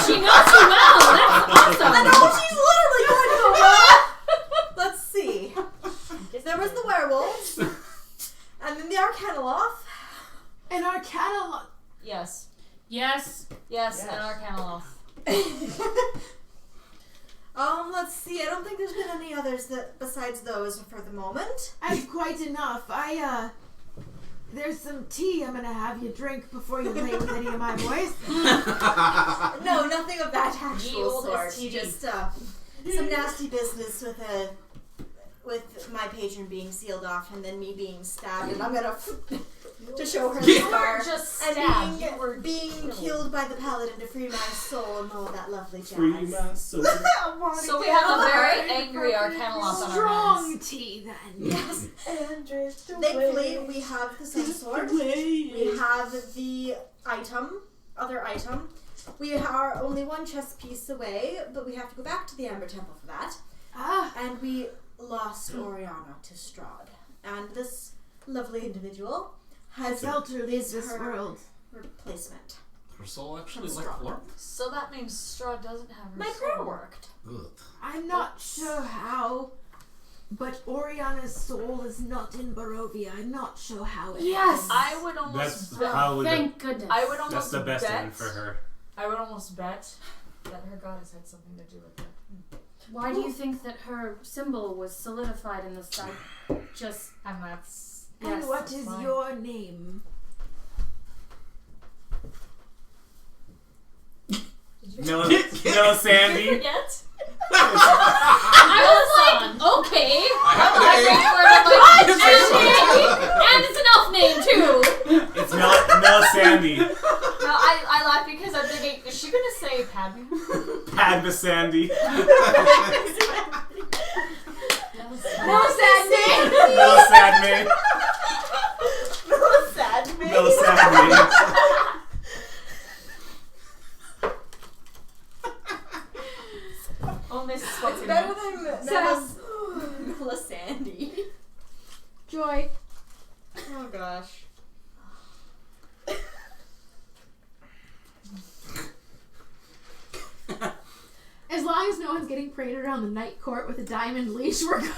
she knows you well. That's I awesome. know she's literally going to Let's see. There was the werewolves, and then the Arcanoloth. An Arcana... Yes. Yes. Yes, and Arcanoloth. Let's see. I don't think there's been any others that besides those for the moment. That's quite enough. There's some tea I'm gonna have you drink before you play with any of my boys. No, nothing of that Ye actual oldest sort. TV. Just some nasty business with my patron being sealed off and then me being stabbed, and I'm gonna to show her the You scar. weren't just And stabbed. You were being killed by the paladin to free my soul and all that lovely jazz. Free my soul. So we have a very angry Arcanoloth on our Strong hands. tea, then. Yes. And drift Thankfully, away. we have the same sword. We have the other item. We are only one chess piece away, but we have to go back to the Amber Temple for that. And we lost Oriana to Strahd. And this lovely individual has Felt to leave is this her world. replacement. Her soul actually From left Strahd. Florp? So that means Strahd doesn't have her My soul. prayer worked. Ugh. I'm not sure how, but Oriana's soul is not in Barovia. I'm not sure how it Yes. I would That's almost probably Thank goodness. I would that's almost the best bet end for her. I would almost bet that her goddess had something to do with it. Why do you think that her symbol was solidified in the sky? Just And that's. And yes, what that's is fine. your name? No, Sandy. Forget? I was like, okay. And it's an elf name too. It's Mel Sandy. No, I laugh because I'm thinking, is she gonna say Padme? Padma Sandy. No sad name. Mel Sadme. Mel Sadme. Oh, Miss It's Sweaty. better than Sandy. Joy. Oh gosh. As long as no one's getting paraded around the night court with a diamond leash, we're good.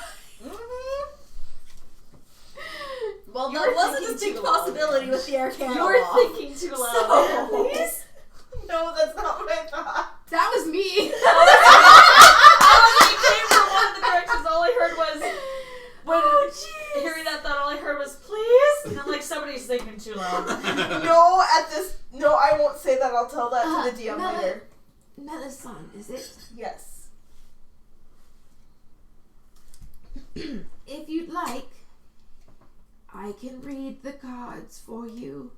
Well, You that were was a thinking distinct too possibility with the air cannon. You were off. thinking too loud. So, please. No, that's not what I thought. That was me. I came from one of the directions. All I heard was, when hearing that thought, all I heard was, please. And I'm like, somebody's thinking too loud. No, I won't say that. I'll tell that to the DM later. Melisande, is it? Yes. If you'd like, I can read the cards for you.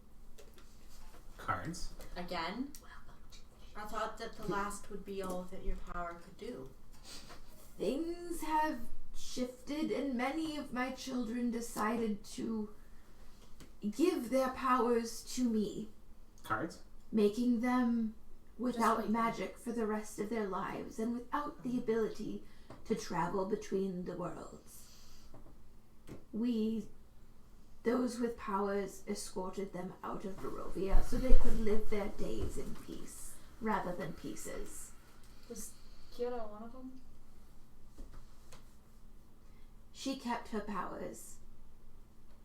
Cards. Again? I thought that the last would be all that your power could do. Things have shifted, and many of my children decided to give their powers to me, Cards. making them without wait. magic for the rest of their lives and without the ability to travel between the worlds. We, those with powers, escorted them out of Barovia so they could live their days in peace rather than pieces. Was Kira one of them? She kept her powers.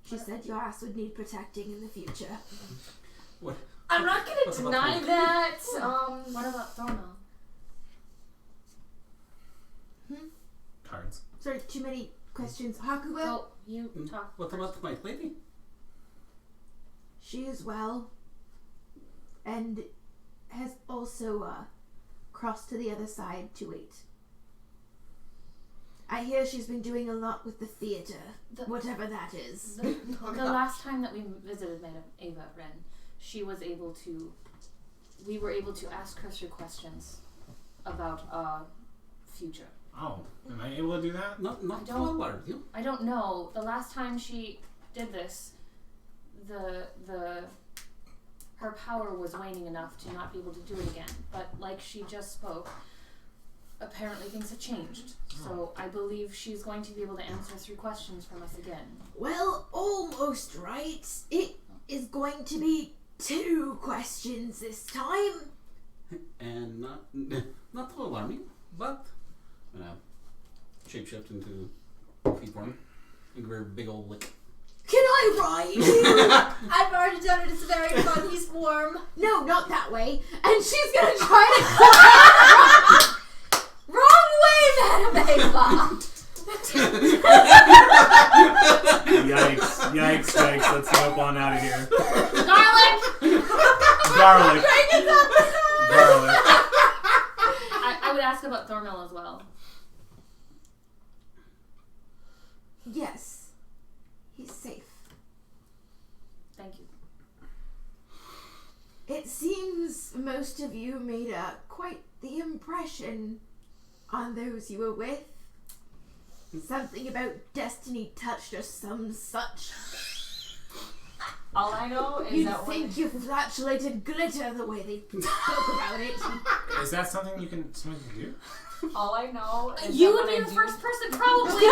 She said your ass would need protecting in the future. What? I'm not gonna What's deny about that. What about Thormel? Cards. Sorry, too many questions. Hakuba, Well, you talk. What about my lady? she is well and has also crossed to the other side to wait. I hear she's been doing a lot with the theater, whatever that is. The last time that we visited Madame Ava Wren, she was able to. We were able to ask her through questions about our future. Oh, am I able to do that? Not I don't- well, are you? I don't know. The last time she did this, her power was waning enough to not be able to do it again. But like she just spoke, apparently things have changed. So I believe she's going to be able to answer through questions from us again. Well, almost right. It is going to be 2 questions this time. And not too alarming, but I'm gonna shapeshift into feet form and give her a big old lick. Can I ride you? I've already done it. It's very fun. He's warm. No, not that way. And she's gonna try to wrong way, Madame Ava. Yikes. Let's jump on out of here. Garlic! Garlic. I would ask about Thormel as well. Yes, he's safe. Thank you. It seems most of you made quite the impression on those you were with. Something about destiny touched or some such. All I know is You'd that think you flatulated glitter the way they spoke about it. Is that something you can do? all I know is You that would when be I the do- first person probably.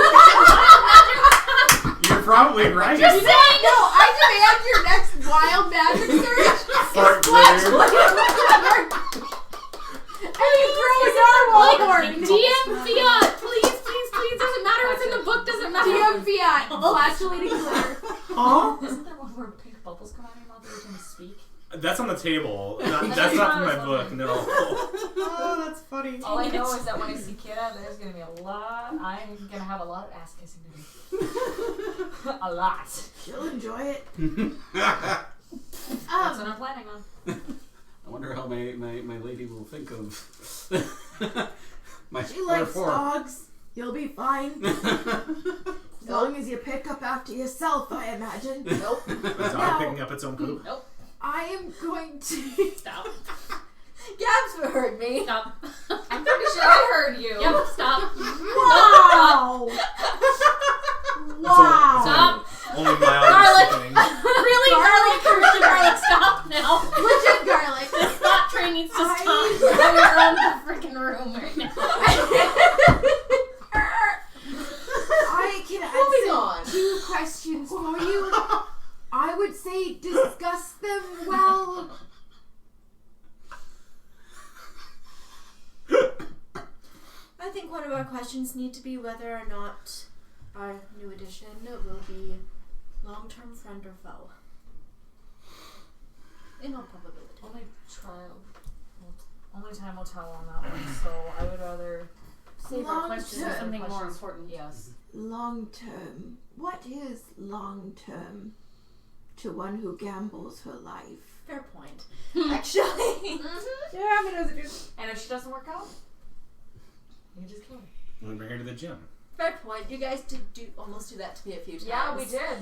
You're probably right. Just saying, no, I demand your next wild magic search. Fart glitter. And you throw a narwhal horn. DM Fiat, please. Doesn't matter what's in the book. Doesn't matter. DM Fiat, flatulating glitter. Huh? Isn't there one where pink bubbles come out of your mouth every time you speak? That's on the table. That's not from my book. No. Oh, that's funny. All I know is that when I see Kira, there's gonna be a lot. I'm gonna have a lot of ass kissing to do. A lot. She'll enjoy it. That's what I'm planning on. I wonder how my lady will think of my She likes four. dogs. You'll be fine. As long as you pick up after yourself, I imagine. Nope. A dog Now- picking up its own poop. Nope. I am going to. Stop. Gabs heard me. Stop. I'm pretty sure I heard you. Yep. Stop. Wow! Wow! Stop. Only mild Garlic. sickening. Really, garlic, Christian garlic. Stop now. Legit garlic. This thought train needs to stop. We're around the freaking room right now. I can Moving on. answer 2 questions for you. I would say discuss them well. I think one of our questions need to be whether or not our new addition will be long-term friend or foe. In all probability. Only time will tell on that one. So I would rather. Save our questions for something more Questions. important. Yes. Long term. What is long term to one who gambles her life? Fair point. Actually. Yeah, I mean, And if she doesn't work out, you just kill her. We bring her to the gym. Fair point. You guys did almost do that to me a few times. Yeah, we did.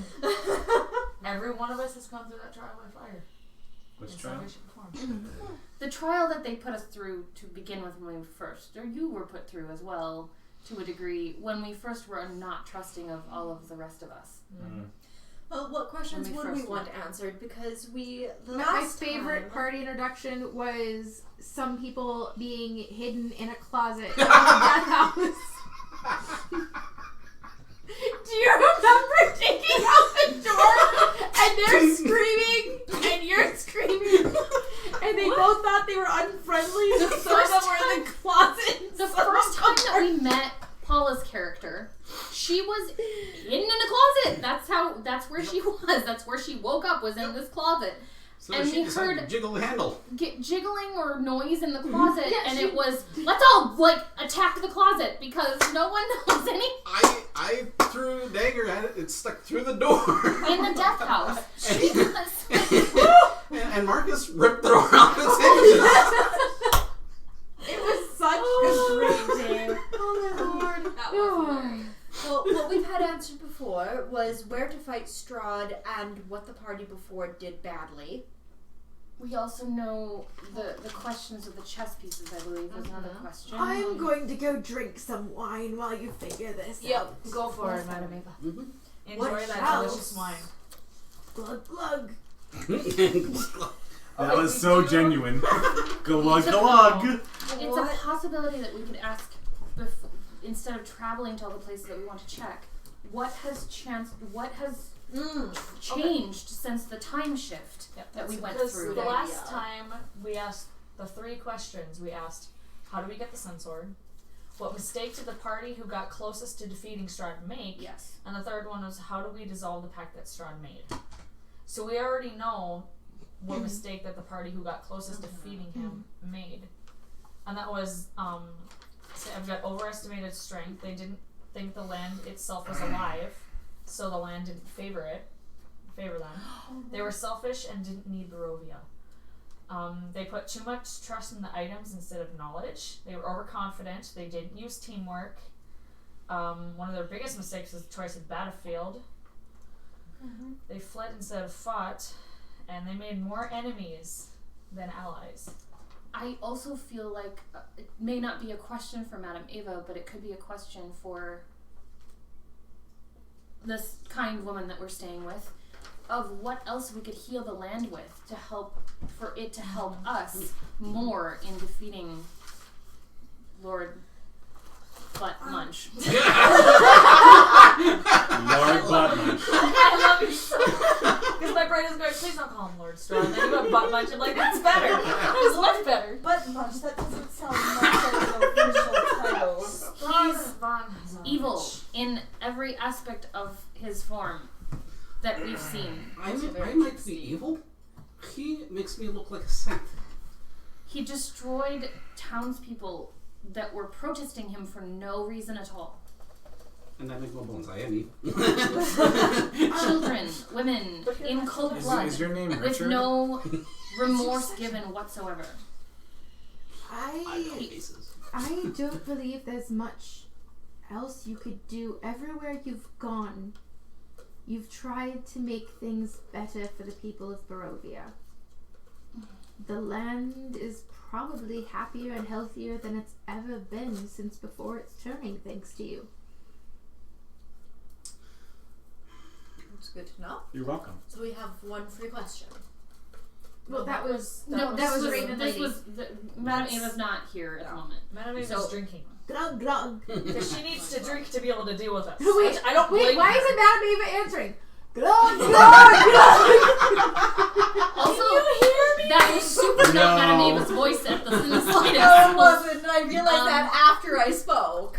Every one of us has gone through that trial by fire. Which In trial? some way, shape, or form. The trial that they put us through to begin with when we first, or you were put through as well, to a degree, when we first were not trusting of all of the rest of us. Well, what questions When we would we first want met. answered? Because we My last favorite time, party introduction was some people being hidden in a closet in the death house. Do you remember taking out the door and they're screaming and you're screaming and they both thought they were unfriendly so some of them were in the closet. The first time that we met Paula's character, she was hidden in a closet. That's where she was. That's where she woke up, was in this closet. So And she we decided heard- to jiggle the handle. Get jiggling or noise in the closet, Yeah, and she- it was, let's all, attack the closet, because no one knows any I threw a dagger at it. It stuck through the door. in the death house. She was, and Marcus ripped the door off its hinges. It was such a great day. oh my lord. That was hilarious. Well, what we've had answered before was where to fight Strahd and what the party before did badly. we also know the questions of the chess pieces, I believe, was another question. I'm going to go drink some wine while you figure this out. Go for it, Madam Ava. Enjoy What that else? delicious wine. Glug glug. That was so genuine. Glug glug. It's a possibility that we could ask, instead of traveling to all the places that we want to check, what has changed since the time shift that we went through? The last time we asked the 3 questions, we asked, how do we get the Sun Sword? What mistake did the party who got closest to defeating Strahd make? Yes. And the third one was, how do we dissolve the pact that Strahd made? So we already know what mistake that the party who got closest to defeating him made. And that was, so I've got overestimated strength. They didn't think the land itself was alive, so the land didn't favor them. They were selfish and didn't need Barovia. They put too much trust in the items instead of knowledge. They were overconfident. They didn't use teamwork. One of their biggest mistakes was the choice of battlefield. They fled instead of fought, and they made more enemies than allies. I also feel like it may not be a question for Madame Ava, but it could be a question for this kind woman that we're staying with, of what else we could heal the land with to help, for it to help us more in defeating Lord Butt Munch. Lord Butt Munch. I love you so because my brain is going, please don't call him Lord Strahd. And then you went Butt Munch. I'm like, that's better. That was much better. But much, that doesn't sound much like an official title. He's evil in every aspect of his form that we've seen. I might be evil, He makes me look like a saint. He destroyed townspeople that were protesting him for no reason at all. And I make no bones. I am evil. Children, women, in cold blood, Is your name with Richard? no remorse given whatsoever. I know faces. I don't believe there's much else you could do. Everywhere you've gone, you've tried to make things better for the people of Barovia. The land is probably happier and healthier than it's ever been since before its turning, thanks to you. It's good to know. You're welcome. So we have one free question. Well, that was Raven Lady. Madame Ava's not here at the moment. Madame Ava's So- drinking. Glug glug. Because she needs to drink to be able to deal with us. Wait, Which I don't wait, blame why her. isn't Madame Eva answering? Glug glug glug. Also, Can you hear me? that was super No. not Madame Ava's voice in the slightest. No, it wasn't. And I realized that after I spoke.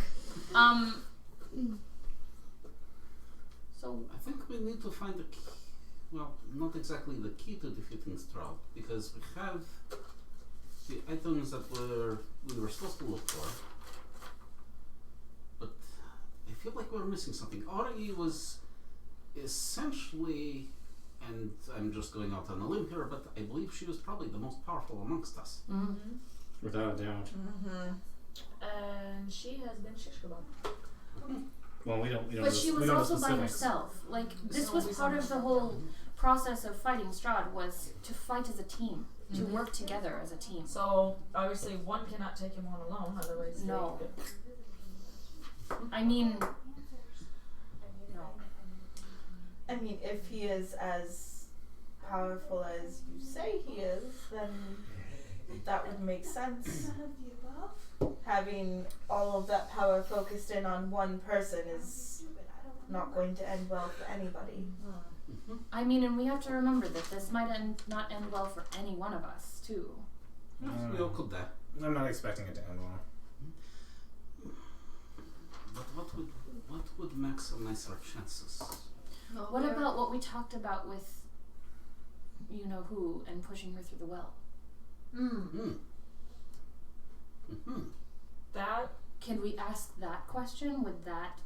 So I think we need to find the key. Well, not exactly the key to defeating Strahd, because we have the items that we were supposed to look for. But I feel like we're missing something. Ori was essentially, and I'm just going out on a limb here, but I believe she was probably the most powerful amongst us. Mm-hmm. Without a doubt. Mm-hmm. And she has been shish kebab. Well, we don't. But she was also by specifics. herself. Like, this So was we part of the somehow- whole process of fighting Strahd, was to fight as a team, to work together as a team. So obviously one cannot take him on alone, otherwise No. they- I mean, I mean, if he is as powerful as you say he is, then that would make sense. Having all of that power focused in on one person is not going to end well for anybody. I mean, and we have to remember that this might not end well for any one of us, too. We all could die. I'm not expecting it to end well. But what would maximize our chances? What about what we talked about with you know who and pushing her through the well? That Can we ask that question? Would that...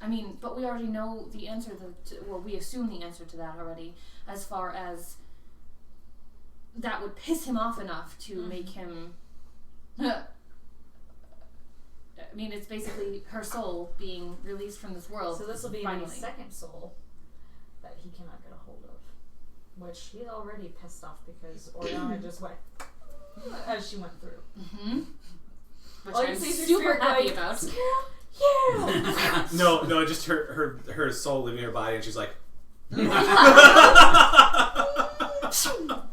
I mean, but we already know the answer well, we assume the answer to that already, as far as that would piss him off enough to make him... I mean, it's basically her soul being released from this world. so this will be finally. the second soul that he cannot get a hold of. Which he's already pissed off because Oriana just went as she went through. Mm-hmm. Which All you I'm see is your super spirit happy like, about. No, just her soul leaving her body, and she's like.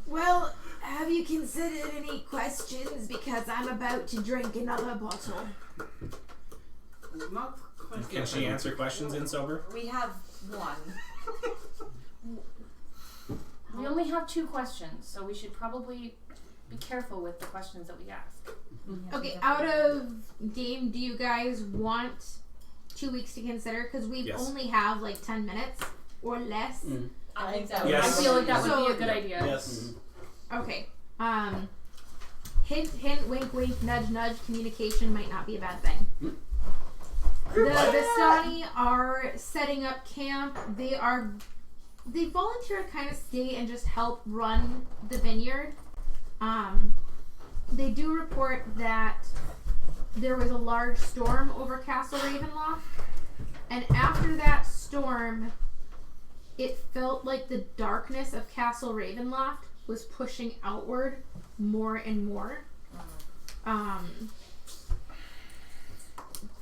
Well, have you considered any questions? Because I'm about to drink another bottle. Not quite. Can she answer questions in sober? We have one. We only have 2 questions, so we should probably be careful with the questions that we ask. Okay, out of game, do you guys want 2 weeks to consider? Because we Yes. only have like 10 minutes or less. I think that Yes. I feel like that would So- be a good idea. Yes. Okay. Hint, hint, wink, wink, nudge, nudge. Communication might not be a bad thing. The Vistani are setting up camp. They volunteer to kind of stay and just help run the vineyard. They do report that there was a large storm over Castle Ravenloft, and after that storm, it felt like the darkness of Castle Ravenloft was pushing outward more and more.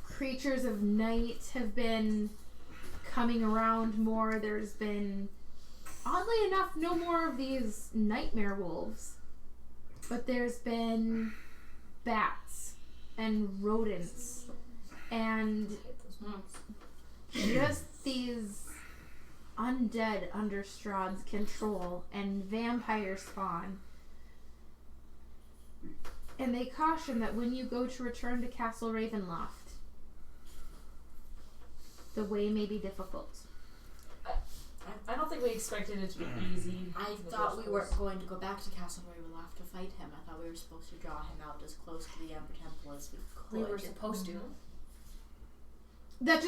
Creatures of night have been coming around more. There's been, oddly enough, no more of these nightmare wolves. But there's been bats and rodents and just these undead under Strahd's control and vampire spawn. And they caution that when you go to return to Castle Ravenloft, the way may be difficult. I don't think think we expected it to be easy. I thought we weren't going to go back to Castle Roy. We'll have to fight him. I thought we were supposed to draw him out as close to the Amber Temple as we could. We were supposed to. That's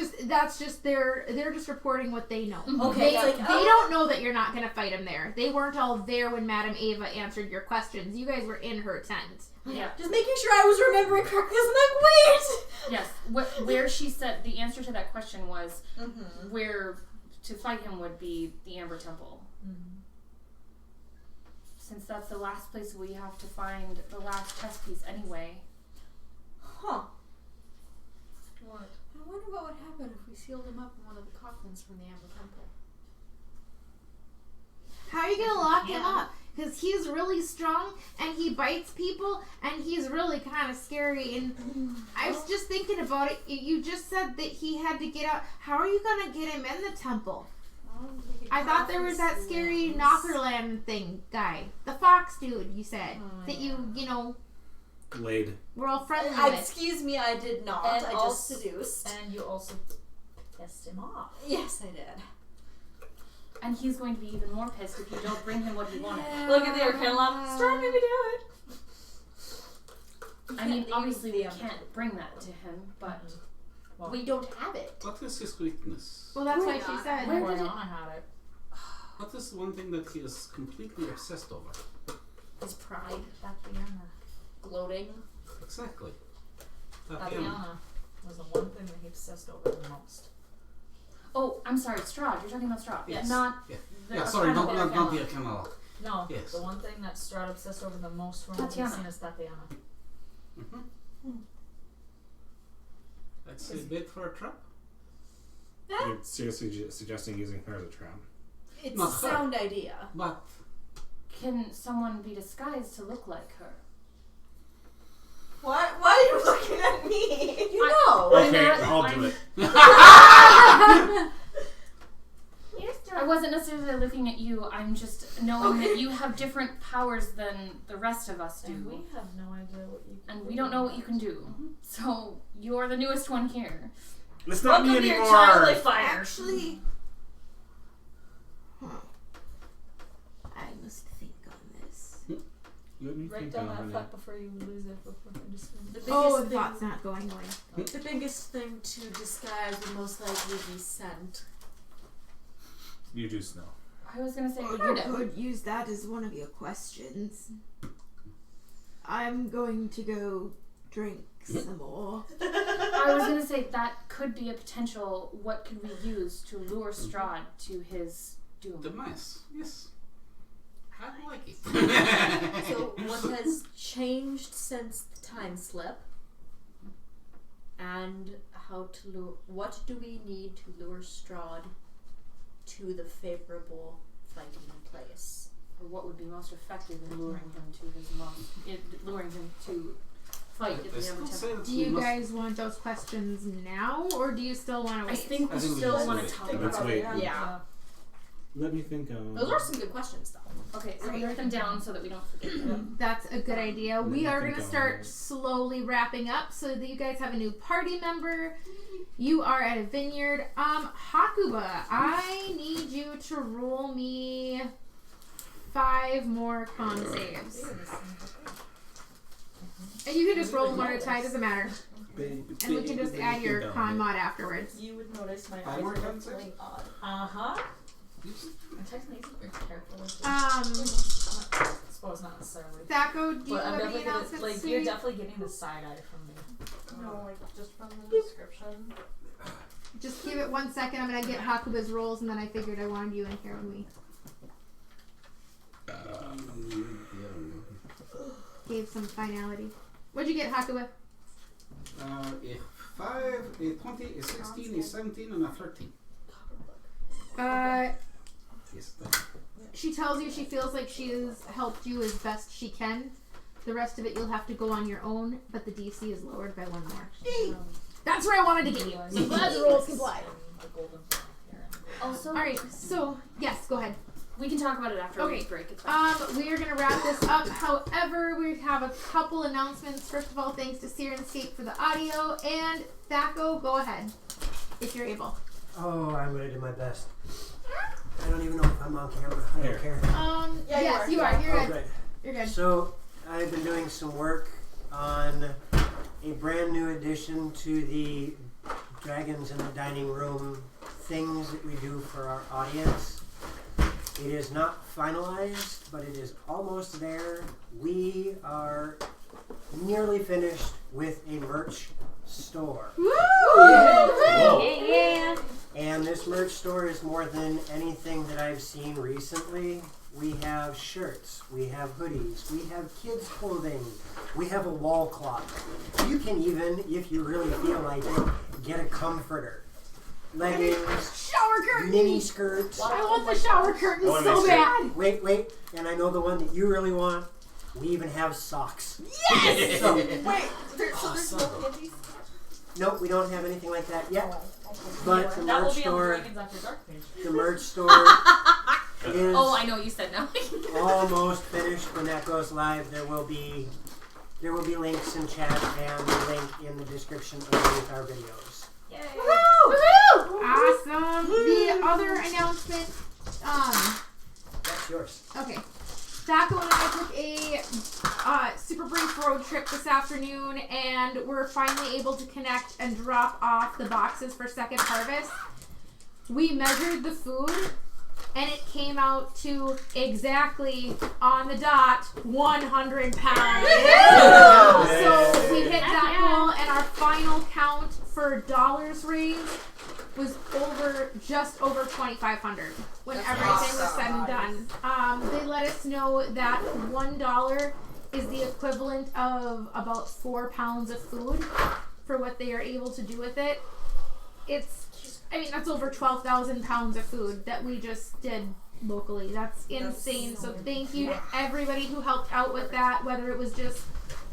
just they're just reporting what they know. Okay, They don't know that you're not gonna fight him there. They weren't all there when Madame Ava answered your questions. You guys were in her tent. Yeah. Just making sure I was remembering correctly. I'm like, wait! Yes. Where she said the answer to that question was where to fight him would be the Amber Temple. Since that's the last place we have to find the last chess piece anyway. Huh. What? I wonder what would happen if we sealed him up in one of the coffins from the Amber Temple. How are you gonna lock him up? Because he's really strong and he bites people and he's really kind of scary. And I was just thinking about it. You just said that he had to get out. How are you gonna get him in the temple? I thought there was that scary Knockerland thing guy, the fox dude. You said that you know. Glade. We're all friendly with. Excuse me, I did not. And I just seduced. And you also pissed him off. Yes, I did. And he's going to be even more pissed if you don't bring him what he wanted. Look at the Arcana Lab. Strahd, maybe do it. I mean, obviously we can't bring that to him, but Well, we don't have it. What is his weakness? Well, that's why she said. Where did Oriana had it? What is one thing that he is completely obsessed over? His pride. Tatiana. Gloating. Exactly. Tatiana was the one thing that he obsessed over the most. oh, I'm sorry, Strahd. You're talking about Strahd. Yes. Not Yeah, sorry, not the Arcana. No, Yes. the one thing that Strahd obsessed over the most from what we've Tatiana. seen is Tatiana. Let's say bait for a trap. You're seriously suggesting using her as a trap? It's Not a her. sound idea. But Can someone be disguised to look like her? What? Why are you looking at me? You know. Okay, not- I'll do I'm- it. I wasn't necessarily looking at you. I'm just knowing that you have different powers than the rest of us do. And we have no idea what you can And do. we don't know what you can do. So you're the newest one here. It's not me Welcome to your anymore. childly fire. Actually, I must think on this. Let me Write think down on that it. fact before you lose it. Before I just The Oh, biggest the thing, thought's not going away. the biggest thing to disguise would most likely be scent. You do snow. I was gonna say You could use that as one of your questions. I'm going to go drink some more. I was gonna say that could be a potential. What could we use to lure Strahd to his doom? demise. Yes. I like it. So what has changed since the time slip? And how to lure? What do we need to lure Strahd to the favorable fighting place? Or what would be most effective in luring him to his luring him to fight at I the Amber still say Temple? that Do we you must- guys want those questions now, or do you still want to I wait? think we I think we still should want wait. to talk Let's about wait. it. Yeah. Let me think of. Those are some good questions, though. Okay, so we write them down so that we don't forget them. That's a good idea. We I are think going to I'll start wait. slowly wrapping up so that you guys have a new party member. You are at a vineyard. Hakuba, I need you to roll me 5 more con saves. And you can just roll one at a time, doesn't matter. And we can just add your con mod afterwards. You would notice my Five eyes more are con saves? going odd. Uh-huh. I'm technically very careful with this. Um, I suppose not necessarily. Thaco, do you But I'm have any definitely gonna, announcements like, to you're make? definitely getting the side eye from me. No, like just from the description. Just give it 1 second. I'm going to get Hakuba's rolls, and then I figured I wanted you in here when we gave some finality. What'd you get, Hakuba? A 5, a 20, a 16, a 17, and a 13. Yes. She tells you she feels like she has helped you as best she can. The rest of it you'll have to go on your own, but the DC is lowered by 1 more. That's where I wanted to get you. So glad the rolls comply. Also, Alright, so, yes, go ahead. we can talk about it after Okay. we break. It's fine. We are going to wrap this up. However, we have a couple announcements. First of all, thanks to Syrinscape for the audio. And Thaco, go ahead, if you're able. Oh, I'm gonna do my best. I don't even know if I'm on camera. I don't care. Yeah, yes, you are. You're Oh, good. good. You're good. So, I've been doing some work on a brand new addition to the Dragons in the Dining Room things that we do for our audience. It is not finalized, but it is almost there. We are nearly finished with a merch store. Woo! Yeah. And this merch store is more than anything that I've seen recently. We have shirts, we have hoodies, we have kids' clothing, we have a wall clock. You can even, if you really feel like it, get a comforter. Leggings, Shower curtain. mini skirts. I want the shower curtain Oh, so nice bad. Wait, and I know the one that you really want. We even have socks. Yes. So, Wait, there's no panties? no, we don't have anything like that yet. But the That will merch be on the store, Dragons After Dark page. the merch store is Oh, I know what you said now. almost finished. When that goes live, there will be links in chat and a link in the description underneath our videos. Yay! Woohoo! Awesome. The other announcement. That's yours. Okay. Thaco and I took a super brief road trip this afternoon, and we're finally able to connect and drop off the boxes for Second Harvest. We measured the food, and it came out to exactly on the dot 100 pounds. So we hit that goal, and our final count for dollars raised was just over 2,500 when everything was said and done. They let us know that $1 is the equivalent of about 4 pounds of food for what they are able to do with it. That's over 12,000 pounds of food that we just did locally. That's insane. So thank you to everybody who helped out with that, whether it was just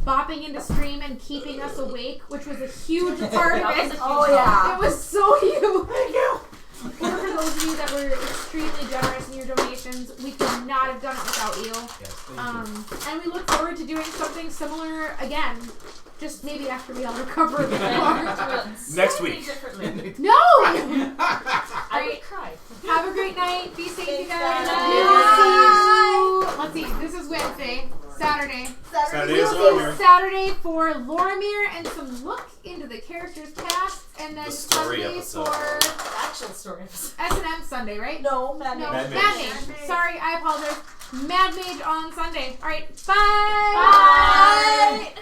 bopping into stream and keeping us awake, which was a huge part of it. Oh, yeah. It was so huge. Thank you. Or for those of you that were extremely generous in your donations, we could not have done it without you. Yes, thank you. And we look forward to doing something similar again. Just maybe after we all recover a bit more. Next week. No! I would cry. Have a great night. Be safe, you guys. Bye. Let's see. This is Wednesday. Saturday. Saturday We is will see Loramir. Saturday for Loramir and some look into the characters' past, and then The story Sunday episode. for Actual story. S&M Sunday, right? No, Mad No, Mage. Mad Mad Mage. Mage. Sorry, I apologize. Mad Mage on Sunday. All right, bye. Bye.